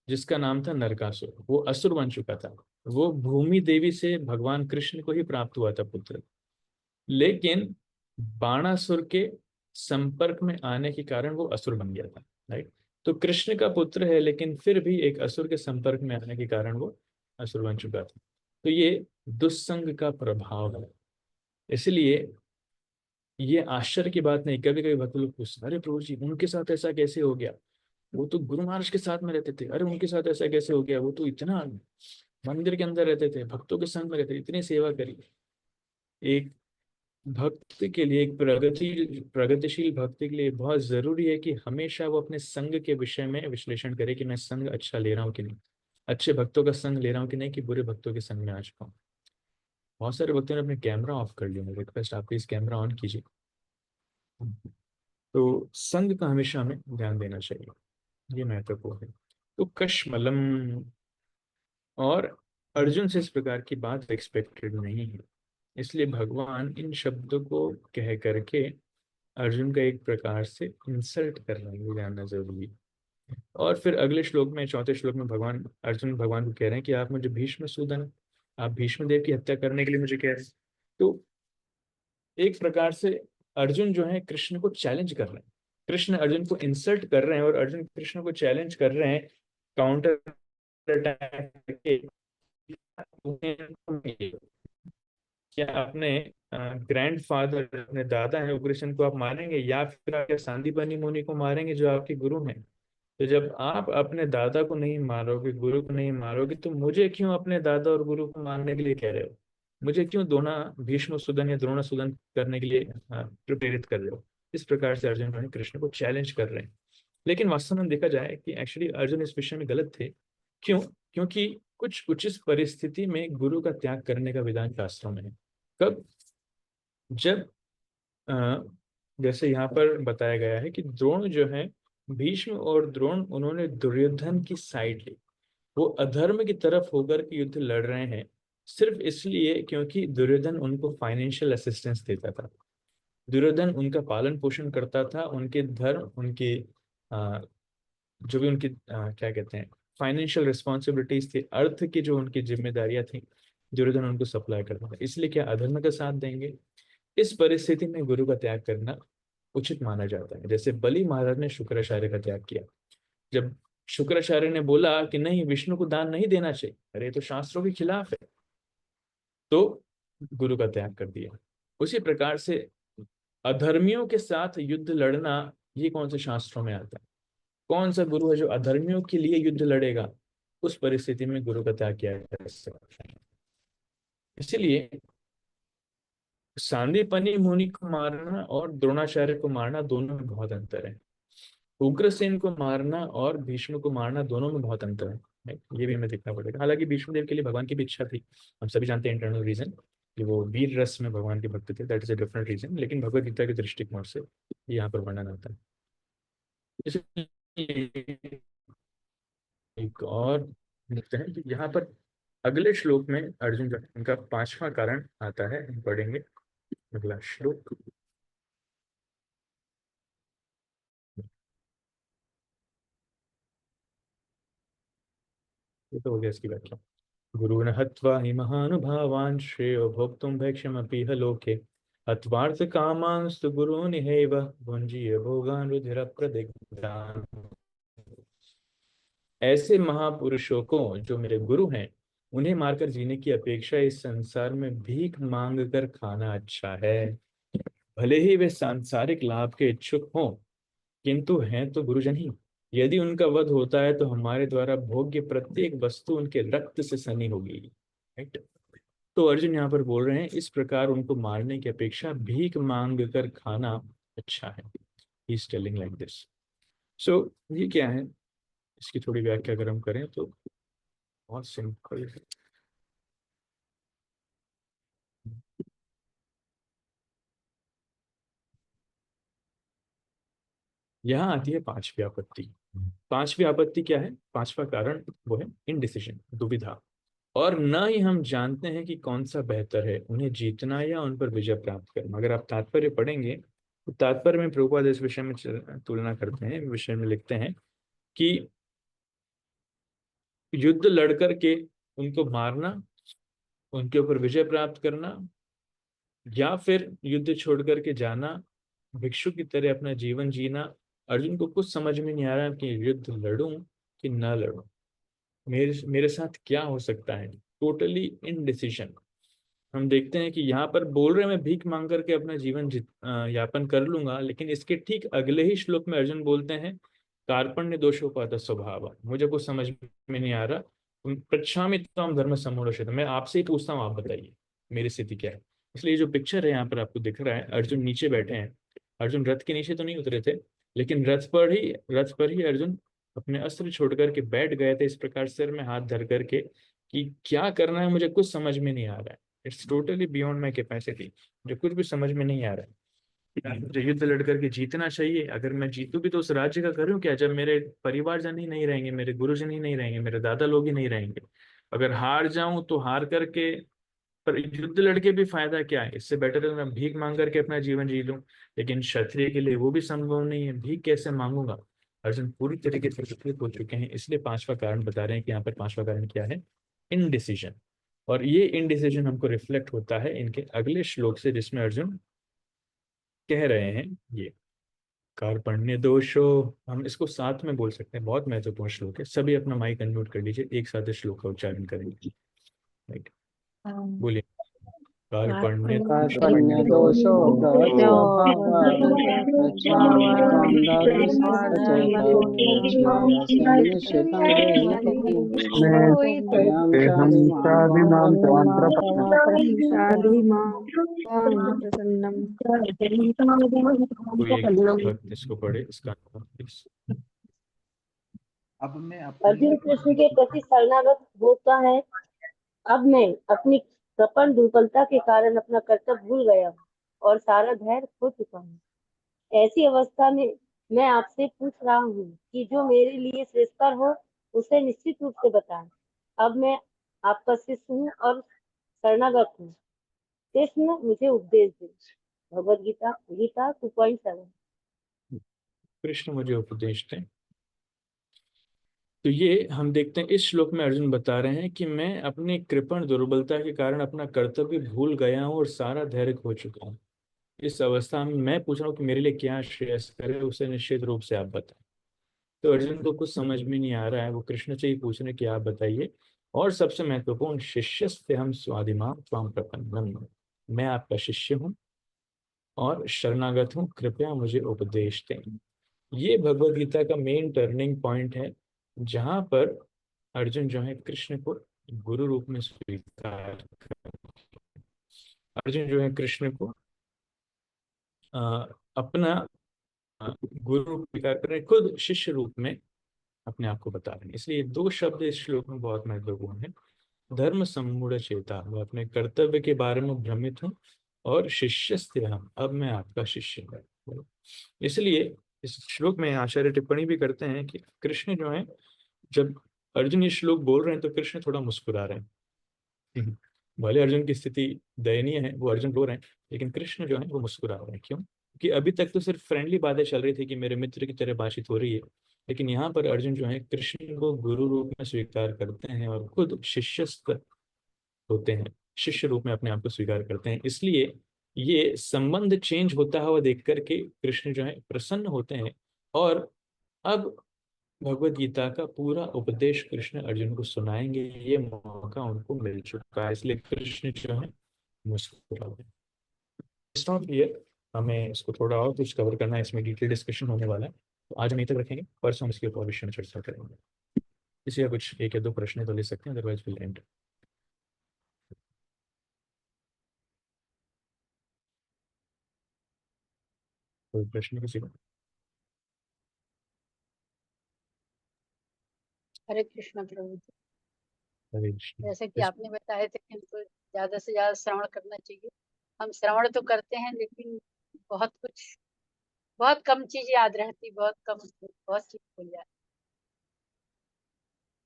Speaker 2: जिसका नाम था नरकासुर। वो असुर बन चुका था। वो भूमि देवी से भगवान कृष्ण को ही प्राप्त हुआ था पुत्र, लेकिन बाणासुर के संपर्क में आने के कारण वो असुर बन गया था, राइट। तो कृष्ण का पुत्र है लेकिन फिर भी एक असुर के संपर्क में आने के कारण वो असुर बन चुका था। तो ये दुस्संग का प्रभाव है। इसलिए ये आश्चर्य की बात नहीं। कभी कभी भक्त लोग पूछते, अरे प्रभु जी उनके साथ ऐसा कैसे हो गया, वो तो गुरु महाराज के साथ में रहते थे, अरे उनके साथ ऐसा कैसे हो गया, वो तो इतना मंदिर के अंदर रहते थे, भक्तों के संग में रहते थे, इतनी सेवा करी। एक भक्त के लिए, एक प्रगतिशील भक्त के लिए बहुत जरूरी है कि हमेशा वो अपने संग के विषय में विश्लेषण करे कि मैं संग अच्छा ले रहा हूँ कि नहीं, अच्छे भक्तों का संग ले रहा हूँ कि नहीं, कि बुरे भक्तों के संग में आ चुका हूँ। बहुत सारे भक्तों ने अपने कैमरा ऑफ कर लिया। रिक्वेस्ट, आप प्लीज कैमरा ऑन कीजिए। तो संग का हमेशा हमें ध्यान देना चाहिए, ये महत्वपूर्ण है। तो कश्मलम, और अर्जुन से इस प्रकार की बात एक्सपेक्टेड नहीं है, इसलिए भगवान इन शब्दों को कह करके अर्जुन का एक प्रकार से इंसल्ट कर रहे हैं, ये जानना जरूरी है। और फिर अगले श्लोक में, चौथे श्लोक में अर्जुन भगवान को कह रहे हैं कि आप मुझे भीष्म सूदन, आप भीष्म देव की हत्या करने के लिए मुझे कह रहे हैं। तो एक प्रकार से अर्जुन जो है कृष्ण को चैलेंज कर रहे हैं, कृष्ण अर्जुन को इंसल्ट कर रहे हैं और अर्जुन कृष्ण को चैलेंज कर रहे हैं काउंटर अटैक करके। क्या अपने ग्रैंडफादर, अपने दादा है उग्रसेन को आप मारेंगे, या फिर आप सांदीपनि मुनि को मारेंगे जो आपके गुरु हैं? तो जब आप अपने दादा को नहीं मारोगे, गुरु को नहीं मारोगे, तो मुझे क्यों अपने दादा और गुरु को मारने के लिए कह रहे हो? मुझे क्यों भीष्म सुदन या द्रोण सुदन करने के लिए प्रेरित कर रहे हो? इस प्रकार से अर्जुन जो कृष्ण को चैलेंज कर रहे हैं। लेकिन वास्तव में देखा जाए कि एक्चुअली अर्जुन इस विषय में गलत थे। क्यों? क्योंकि कुछ उचित परिस्थिति में गुरु का त्याग करने का विधान शास्त्रों में है। कब? जब जैसे यहाँ पर बताया गया है कि द्रोण जो है, भीष्म और द्रोण, उन्होंने दुर्योधन की साइड ली। वो अधर्म की तरफ होकर के युद्ध लड़ रहे हैं सिर्फ इसलिए क्योंकि दुर्योधन उनको फाइनेंशियल असिस्टेंस देता था, दुर्योधन उनका पालन पोषण करता था, उनके धर्म, उनके जो भी उनकी क्या कहते हैं फाइनेंशियल रिस्पॉन्सिबिलिटीज थी, अर्थ की जो उनकी जिम्मेदारियां थी, दुर्योधन उनको सप्लाई करता था। इसलिए क्या अधर्म का साथ देंगे? इस परिस्थिति में गुरु का त्याग करना उचित माना जाता है। जैसे बलि महाराज ने शुक्राचार्य का त्याग किया। जब शुक्राचार्य ने बोला कि नहीं, विष्णु को दान नहीं देना चाहिए, अरे तो शास्त्रों के खिलाफ है, तो गुरु का त्याग कर दिया। उसी प्रकार से अधर्मियों के साथ युद्ध लड़ना, ये कौन से शास्त्रों में आता है? कौन सा गुरु है जो अधर्मियों के लिए युद्ध लड़ेगा? उस परिस्थिति में गुरु का त्याग किया जा सकता है। इसीलिए सांदीपनि मुनि को मारना और द्रोणाचार्य को मारना, दोनों में बहुत अंतर है। उग्रसेन को मारना और भीष्म को मारना, दोनों में बहुत अंतर है। ये भी हमें देखना पड़ेगा। हालांकि भीष्मदेव के लिए भगवान की भी इच्छा थी, हम सभी जानते हैं इंटरनल रीजन कि वो वीर रस में भगवान के भक्त थे, that is a different reason. लेकिन भगवद गीता के दृष्टिकोण से यहाँ पर वर्णन आता है। इसलिए एक और देखते हैं कि यहाँ पर अगले श्लोक में अर्जुन का उनका 5वां कारण आता है, हम पढ़ेंगे अगला श्लोक। ये तो हो गया इसकी व्याख्या। गुरुन् हत्वा हि महानुभावान् श्रेयो भोक्तुं भैक्षमपि ह लोके हत्वार्थ कामांस्तु गुरून् हैव भुञ्जीय भोगान् रुधिरप्रदिग्धान्। ऐसे महापुरुषों को जो मेरे गुरु हैं, उन्हें मारकर जीने की अपेक्षा इस संसार में भीख मांग कर खाना अच्छा है। भले ही वे सांसारिक लाभ के इच्छुक हों, किंतु हैं तो गुरुजन ही। यदि उनका वध होता है तो हमारे द्वारा भोग्य प्रत्येक वस्तु उनके रक्त से सनी होगी। राइट। तो अर्जुन यहाँ पर बोल रहे हैं इस प्रकार उनको मारने की अपेक्षा भीख मांग कर खाना अच्छा है। He is telling like this. So ये क्या है, इसकी थोड़ी व्याख्या अगर हम करें तो बहुत सिंपल है। यहाँ आती है पांचवी आपत्ति। पांचवी आपत्ति क्या है? पांचवा कारण वो है इनडिसिजन, दुविधा। और न ही हम जानते हैं कि कौन सा बेहतर है, उन्हें जीतना या उन पर विजय प्राप्त करना। अगर आप तात्पर्य पढ़ेंगे तो तात्पर्य में प्रभुपाद इस विषय में तुलना करते हैं, विषय में लिखते हैं कि युद्ध लड़कर के उनको मारना, उनके ऊपर विजय प्राप्त करना, या फिर युद्ध छोड़ करके जाना, भिक्षु की तरह अपना जीवन जीना। अर्जुन को कुछ समझ में नहीं आ रहा है कि युद्ध लड़ूं कि ना लड़ूं, मेरे साथ क्या हो सकता है। टोटली इनडिसिजन। हम देखते हैं कि यहाँ पर बोल रहे हैं मैं भीख मांग करके अपना जीवन यापन कर लूंगा, लेकिन इसके ठीक अगले ही श्लोक में अर्जुन बोलते हैं कार्पण्य दोषोपात स्वभाव। मुझे कुछ समझ में नहीं आ रहा। पृच्छामि त्वां धर्म सम्मूढ़। मैं आपसे ही पूछता हूँ, आप बताइए मेरी स्थिति क्या है। इसलिए जो पिक्चर है यहाँ पर आपको दिख रहा है, अर्जुन नीचे बैठे हैं। अर्जुन रथ के नीचे तो नहीं उतरे थे, लेकिन रथ पर ही अर्जुन अपने अस्त्र छोड़ करके बैठ गए थे, इस प्रकार सिर में हाथ धर करके कि क्या करना है मुझे कुछ समझ में नहीं आ रहा है। It's totally beyond my capacity, मुझे कुछ भी समझ में नहीं आ रहा है। मुझे युद्ध लड़ करके जीतना चाहिए। अगर मैं जीतू भी तो उस राज्य का करूँ क्या, जब मेरे परिवारजन ही नहीं रहेंगे, मेरे गुरुजन ही नहीं रहेंगे, मेरे दादा लोग ही नहीं रहेंगे। अगर हार जाऊं तो हार करके, पर युद्ध लड़के भी फायदा क्या है। इससे बेटर है मैं भीख मांग करके अपना जीवन जी लूं, लेकिन क्षत्रिय के लिए वो भी संभव नहीं है। भीख कैसे मांगूंगा। अर्जुन पूरी तरीके से विचलित हो चुके हैं। इसलिए पांचवा कारण बता रहे हैं कि यहाँ पर पांचवा कारण क्या है, इनडिसीजन। और ये इनडिसीजन हमको रिफ्लेक्ट होता है इनके अगले श्लोक से, जिसमें अर्जुन कह रहे हैं ये कार्पण्य दोषो। हम इसको साथ में बोल सकते हैं, बहुत महत्वपूर्ण श्लोक है। सभी अपना माइक अनम्यूट कर लीजिए, एक साथ इस श्लोक का उच्चारण करेंगे। राइट, बोलिए। कार्पण्य
Speaker 5: कार्पण्य दोषो
Speaker 2: इसको पढ़े, इसका
Speaker 12: अर्जुन कृष्ण के प्रति शरणागत होता है। अब मैं अपनी कृपण दुर्बलता के कारण अपना कर्तव्य भूल गया हूँ और सारा धैर्य खो चुका हूँ। ऐसी अवस्था में मैं आपसे पूछ रहा हूँ कि जो मेरे लिए श्रेष्ठकर हो उसे निश्चित रूप से बताएं। अब मैं आपका शिष्य हूँ और शरणागत हूँ। कृष्ण मुझे उपदेश दे। भगवद गीता 2.7।
Speaker 2: कृष्ण मुझे उपदेश दें। तो ये हम देखते हैं इस श्लोक में अर्जुन बता रहे हैं कि मैं अपनी कृपण दुर्बलता के कारण अपना कर्तव्य भूल गया हूँ और सारा धैर्य खो चुका हूँ। इस अवस्था में मैं पूछ रहा हूँ कि मेरे लिए क्या श्रेयस्कर है, उसे निश्चित रूप से आप बताएं। तो अर्जुन को कुछ समझ में नहीं आ रहा है, वो कृष्ण से ही पूछ रहे कि आप बताइए। और सबसे महत्वपूर्ण, शिष्यस्ते हम स्वादिमां त्वां प्रपन्नम। मैं आपका शिष्य हूँ और शरणागत हूँ, कृपया मुझे उपदेश दें। ये भगवद गीता का मेन टर्निंग पॉइंट है, जहां पर अर्जुन जो है कृष्ण को गुरु रूप में स्वीकार अर्जुन जो है कृष्ण को अपना गुरु रूप स्वीकार कर रहे, खुद शिष्य रूप में अपने आप को बता रहे हैं। इसलिए दो शब्द इस श्लोक में बहुत महत्वपूर्ण है। धर्म सम्मूढ़ चेता, वो अपने कर्तव्य के बारे में भ्रमित हूँ, और शिष्यस्ते हम, अब मैं आपका शिष्य हूँ। इसलिए इस श्लोक में आचार्य टिप्पणी भी करते हैं कि कृष्ण जो है, जब अर्जुन ये श्लोक बोल रहे हैं तो कृष्ण थोड़ा मुस्कुरा रहे हैं। भले अर्जुन की स्थिति दयनीय है, वो अर्जुन रो रहे हैं, लेकिन कृष्ण जो है वो मुस्कुरा रहे हैं। क्यों? कि अभी तक तो सिर्फ फ्रेंडली बातें चल रही थी कि मेरे मित्र की तरह बातचीत हो रही है, लेकिन यहाँ पर अर्जुन जो है कृष्ण को गुरु रूप में स्वीकार करते हैं और खुद शिष्यस्त होते हैं, शिष्य रूप में अपने आप को स्वीकार करते हैं। इसलिए ये संबंध चेंज होता हुआ देख करके कृष्ण जो है प्रसन्न होते हैं और अब भगवत गीता का पूरा उपदेश कृष्ण अर्जुन को सुनाएंगे, ये मौका उनको मिल चुका है, इसलिए कृष्ण जो है मुस्कुराते हैं। स्टॉप हियर, हमें इसको थोड़ा और कुछ कवर करना है, इसमें डिटेल डिस्कशन होने वाला है, तो आज हम यहीं तक रखेंगे, परसों हम इसके ऊपर विषय में चर्चा करेंगे। किसी का कुछ एक या दो प्रश्न तो ले सकते हैं, अदरवाइज विल एंड। कोई प्रश्न किसी का?
Speaker 1: हरे कृष्ण प्रभु जी।
Speaker 2: हरे कृष्ण।
Speaker 1: जैसे कि आपने बताए थे कि हमको ज्यादा से ज्यादा श्रवण करना चाहिए। हम श्रवण तो करते हैं लेकिन बहुत कम चीज याद रहती, बहुत चीज भूल जाती।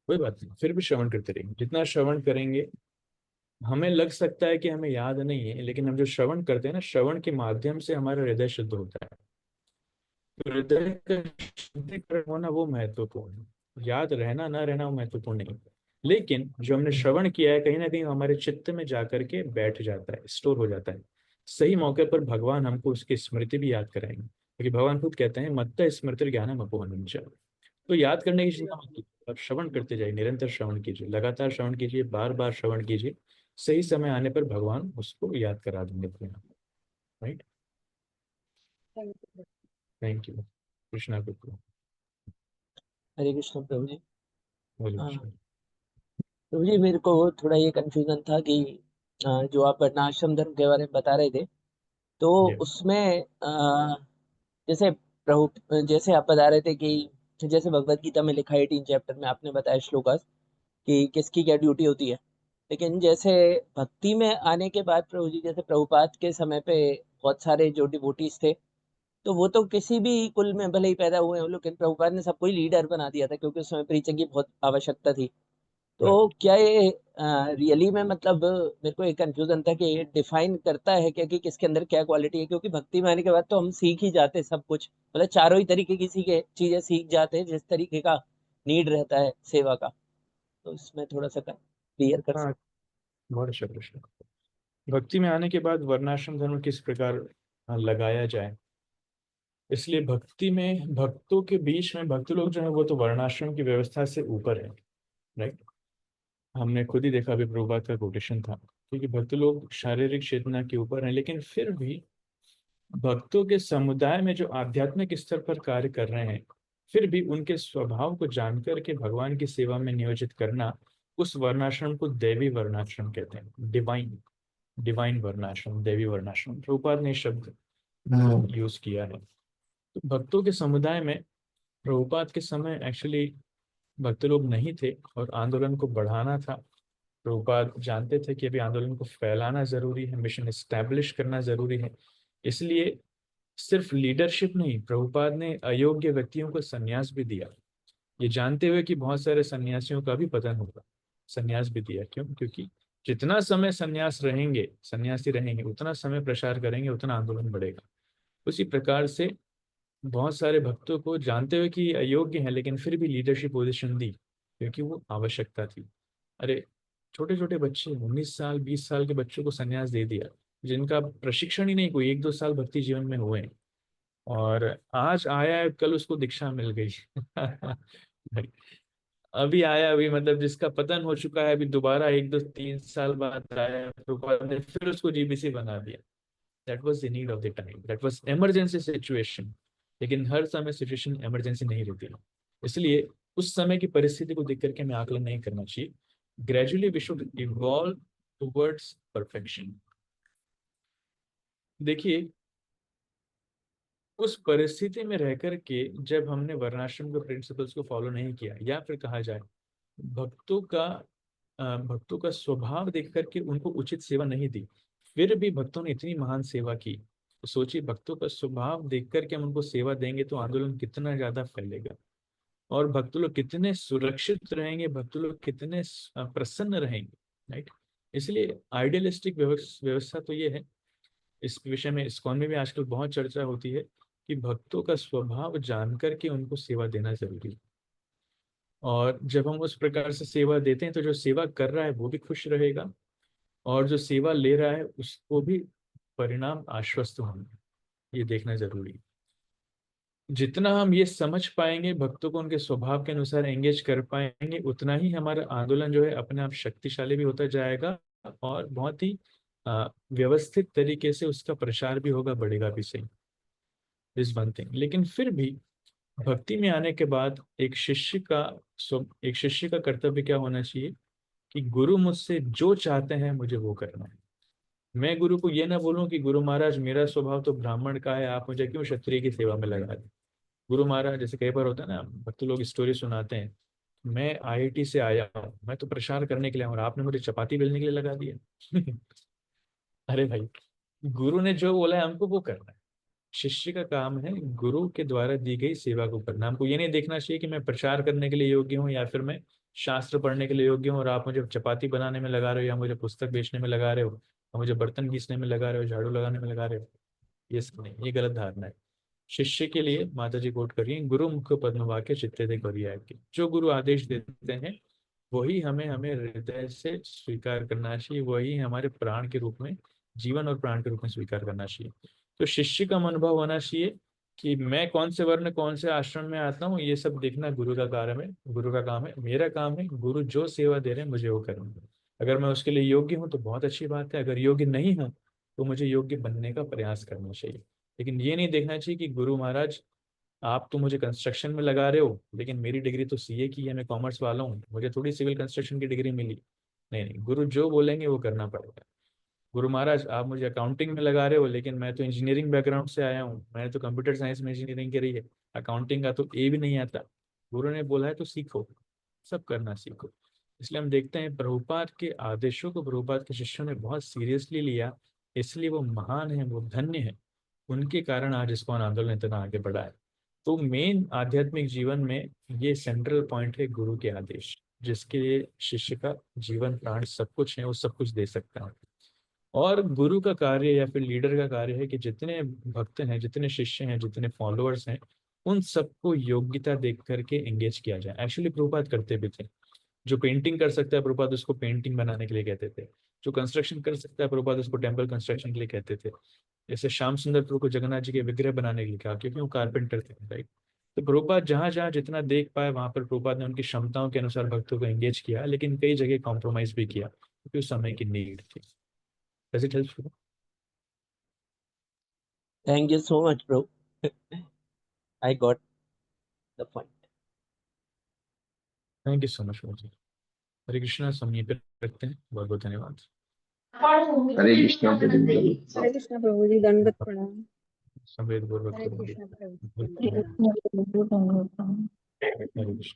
Speaker 2: कोई बात नहीं, फिर भी श्रवण करते रहेंगे। जितना श्रवण करेंगे, हमें लग सकता है कि हमें याद नहीं है, लेकिन हम जो श्रवण करते हैं ना, श्रवण के माध्यम से हमारा हृदय शुद्ध होता है। तो हृदय का शुद्धिकरण होना वो महत्वपूर्ण है, याद रहना ना रहना वो महत्वपूर्ण नहीं। लेकिन जो हमने श्रवण किया है कहीं ना कहीं हमारे चित्त में जाकर के बैठ जाता है, स्टोर हो जाता है। सही मौके पर भगवान हमको उसकी स्मृति भी याद कराएंगे, क्योंकि भगवान खुद कहते हैं मत्त स्मृति ज्ञानम अपोहनम च। तो याद करने की चिंता मत कीजिए, आप श्रवण करते जाइए, निरंतर श्रवण कीजिए, लगातार श्रवण कीजिए, बार बार श्रवण कीजिए। सही समय आने पर भगवान उसको याद करा देंगे अपने आप। Right, thank you. कृष्णा को
Speaker 15: हरे कृष्ण प्रभु जी।
Speaker 2: हरे
Speaker 15: हाँ,
Speaker 2: कृष्ण।
Speaker 15: प्रभु जी मेरे को थोड़ा ये कंफ्यूजन था कि जो आप वर्णाश्रम धर्म के बारे में बता रहे थे, तो उसमें जैसे आप बता रहे थे कि जैसे भगवत गीता में लिखा है 18 चैप्टर में आपने बताया श्लोकास कि किसकी क्या ड्यूटी होती है। लेकिन जैसे भक्ति में आने के बाद प्रभु जी, जैसे प्रभुपाद के समय पे बहुत सारे जो डिवोटीज थे, तो वो तो किसी भी कुल में भले ही पैदा हुए हो, लेकिन प्रभुपाद ने सबको ही लीडर बना दिया था, क्योंकि उस समय प्रीचिंग की बहुत आवश्यकता थी। तो क्या ये रियली में मतलब मेरे को एक कंफ्यूजन था कि ये डिफाइन करता है क्या कि किसके अंदर क्या क्वालिटी है? क्योंकि भक्ति में आने के बाद तो हम सीख ही जाते हैं सब कुछ, मतलब चारों ही तरीके की चीजें सीख जाते हैं, जिस तरीके का नीड रहता है सेवा का। तो इसमें थोड़ा सा क्लियर कर
Speaker 2: हाँ,
Speaker 15: सकते।
Speaker 2: बहुत अच्छा प्रश्न। भक्ति में आने के बाद वर्णाश्रम धर्म किस प्रकार लगाया जाए, इसलिए भक्ति में भक्तों के बीच में भक्त लोग जो है वो तो वर्णाश्रम की व्यवस्था से ऊपर है। राइट, हमने खुद ही देखा, अभी प्रभुपाद का कोटेशन था, क्योंकि भक्त लोग शारीरिक चेतना के ऊपर हैं, लेकिन फिर भी भक्तों के समुदाय में जो आध्यात्मिक स्तर पर कार्य कर रहे हैं, फिर भी उनके स्वभाव को जानकर के भगवान की सेवा में नियोजित करना, उस वर्णाश्रम को देवी वर्णाश्रम कहते हैं। डिवाइन वर्णाश्रम, देवी वर्णाश्रम, प्रभुपाद ने शब्द यूज किया है। तो भक्तों के समुदाय में प्रभुपाद के समय एक्चुअली भक्त लोग नहीं थे और आंदोलन को बढ़ाना था। प्रभुपाद जानते थे कि अभी आंदोलन को फैलाना जरूरी है, मिशन एस्टैब्लिश करना जरूरी है। इसलिए सिर्फ लीडरशिप नहीं, प्रभुपाद ने अयोग्य व्यक्तियों को संन्यास भी दिया, ये जानते हुए कि बहुत सारे सन्यासियों का भी पतन होगा। संन्यास भी दिया, क्यों? क्योंकि जितना समय सन्यासी रहेंगे, उतना समय प्रचार करेंगे, उतना आंदोलन बढ़ेगा। उसी प्रकार से बहुत सारे भक्तों को जानते हुए कि अयोग्य है, लेकिन फिर भी लीडरशिप पोजीशन दी, क्योंकि वो आवश्यकता थी। अरे, छोटे छोटे बच्चे, 19 साल 20 साल के बच्चों को संन्यास दे दिया, जिनका प्रशिक्षण ही नहीं, कोई 1-2 साल भक्ति जीवन में हुए हैं, और आज आया है, कल उसको दीक्षा मिल गई। भाई, अभी आया, अभी मतलब जिसका पतन हो चुका है, अभी दोबारा 1-2-3 साल बाद आया, प्रभुपाद ने फिर उसको जीबीसी बना दिया। That was the need of the time, that was emergency situation. लेकिन हर समय सिचुएशन इमरजेंसी नहीं रहती, इसलिए उस समय की परिस्थिति को देख करके हमें आकलन नहीं करना चाहिए। Gradually we should evolve towards perfection. देखिए, उस परिस्थिति में रह करके जब हमने वर्णाश्रम के प्रिंसिपल्स को फॉलो नहीं किया, या फिर कहा जाए भक्तों का स्वभाव देख करके उनको उचित सेवा नहीं दी, फिर भी भक्तों ने इतनी महान सेवा की, तो सोचिए भक्तों का स्वभाव देख करके हम उनको सेवा देंगे तो आंदोलन कितना ज्यादा फैलेगा, और भक्त लोग कितने सुरक्षित रहेंगे, भक्त लोग कितने प्रसन्न रहेंगे। राइट, इसलिए आइडियलिस्टिक व्यवस्था तो ये है। इस विषय में इस्कॉन में भी आजकल बहुत चर्चा होती है कि भक्तों का स्वभाव जानकर के उनको सेवा देना जरूरी है। और जब हम उस प्रकार से सेवा देते हैं तो जो सेवा कर रहा है वो भी खुश रहेगा और जो सेवा ले रहा है उसको भी परिणाम आश्वस्त होंगे, ये देखना जरूरी है। जितना हम ये समझ पाएंगे, भक्तों को उनके स्वभाव के अनुसार एंगेज कर पाएंगे, उतना ही हमारा आंदोलन जो है अपने आप शक्तिशाली भी होता जाएगा और बहुत ही व्यवस्थित तरीके से उसका प्रचार भी होगा, बढ़ेगा भी सही, इस वन थिंग। लेकिन फिर भी भक्ति में आने के बाद एक शिष्य का कर्तव्य क्या होना चाहिए कि गुरु मुझसे जो चाहते हैं मुझे वो करना है। मैं गुरु को ये ना बोलूं कि गुरु महाराज मेरा स्वभाव तो ब्राह्मण का है, आप मुझे क्यों क्षत्रिय की सेवा में लगा दें। गुरु महाराज, जैसे कई बार होता है ना, भक्त लोग स्टोरी सुनाते हैं, मैं आईआईटी से आया हूँ, मैं तो प्रचार करने के लिए और आपने मुझे चपाती बेलने के लिए लगा दिया। अरे भाई, गुरु ने जो बोला है हमको वो करना है। शिष्य का काम है गुरु के द्वारा दी गई सेवा को करना। हमको ये नहीं देखना चाहिए कि मैं प्रचार करने के लिए योग्य हूँ या फिर मैं शास्त्र पढ़ने के लिए योग्य हूँ और आप मुझे चपाती बनाने में लगा रहे हो या मुझे पुस्तक बेचने में लगा रहे हो और मुझे बर्तन घीसने में लगा रहे हो, झाड़ू लगाने में लगा रहे हो। ये सब नहीं, ये गलत धारणा है। शिष्य के लिए माता जी कोट करिए, गुरु मुख पद्म वाक्य चित्ते दे करिए आपके। जो गुरु आदेश देते हैं वही हमें हृदय से स्वीकार करना चाहिए, वही हमारे प्राण के रूप में, जीवन और प्राण के रूप में स्वीकार करना चाहिए। तो शिष्य का अनुभव होना चाहिए कि मैं कौन से वर्ण कौन से आश्रम में आता हूँ, ये सब देखना गुरु का कार्य है, गुरु का काम है। मेरा काम है गुरु जो सेवा दे रहे हैं मुझे वो करना है। अगर मैं उसके लिए योग्य हूँ तो बहुत अच्छी बात है, अगर योग्य नहीं हूँ तो मुझे योग्य बनने का प्रयास करना चाहिए। लेकिन ये नहीं देखना चाहिए कि गुरु महाराज आप तो मुझे कंस्ट्रक्शन में लगा रहे हो लेकिन मेरी डिग्री तो सीए की है, मैं कॉमर्स वाला हूँ, मुझे थोड़ी सिविल कंस्ट्रक्शन की डिग्री मिली। नहीं नहीं, गुरु जो बोलेंगे वो करना पड़ेगा। गुरु महाराज आप मुझे अकाउंटिंग में लगा रहे हो लेकिन मैं तो इंजीनियरिंग बैकग्राउंड से आया हूँ, मैंने तो कंप्यूटर साइंस में इंजीनियरिंग करी है, अकाउंटिंग का तो ए भी नहीं आता। गुरु ने बोला है तो सीखो, सब करना सीखो। इसलिए हम देखते हैं प्रभुपाद के आदेशों को प्रभुपाद के शिष्यों ने बहुत सीरियसली लिया, इसलिए वो महान है, वो धन्य है। उनके कारण आज इस्कॉन आंदोलन इतना आगे बढ़ा है। तो मेन आध्यात्मिक जीवन में ये सेंट्रल पॉइंट है गुरु के आदेश, जिसके लिए शिष्य का जीवन प्राण सब कुछ है, वो सब कुछ दे सकता है। और गुरु का कार्य या फिर लीडर का कार्य है कि जितने भक्त हैं, जितने शिष्य हैं, जितने फॉलोअर्स हैं, उन सबको योग्यता देख करके एंगेज किया जाए। एक्चुअली प्रभुपाद करते भी थे। जो पेंटिंग कर सकता है प्रभुपाद उसको पेंटिंग बनाने के लिए कहते थे, जो कंस्ट्रक्शन कर सकता है प्रभुपाद उसको टेम्पल कंस्ट्रक्शन के लिए कहते थे। जैसे श्याम सुंदर प्रभु को जगन्नाथ जी के विग्रह बनाने के लिए कहा, क्योंकि वो कारपेंटर थे, राइट। तो प्रभुपाद जहां जहां जितना देख पाए वहां पर प्रभुपाद ने उनकी क्षमताओं के अनुसार भक्तों को एंगेज किया, लेकिन कई जगह कॉम्प्रोमाइज भी किया क्योंकि उस समय की नीड थी। Does it help you?
Speaker 15: Thank you so much, bro. I got the point.
Speaker 2: Thank you so much, Moji. हरे कृष्णा, समय पे रखते हैं। बहुत बहुत धन्यवाद।
Speaker 4: हरे कृष्णा प्रभु जी।
Speaker 10: हरे कृष्णा प्रभु जी, दंडवत प्रणाम।
Speaker 2: संवेद पूर्वक
Speaker 1: हरे कृष्ण प्रभु।
Speaker 2: हरे कृष्ण।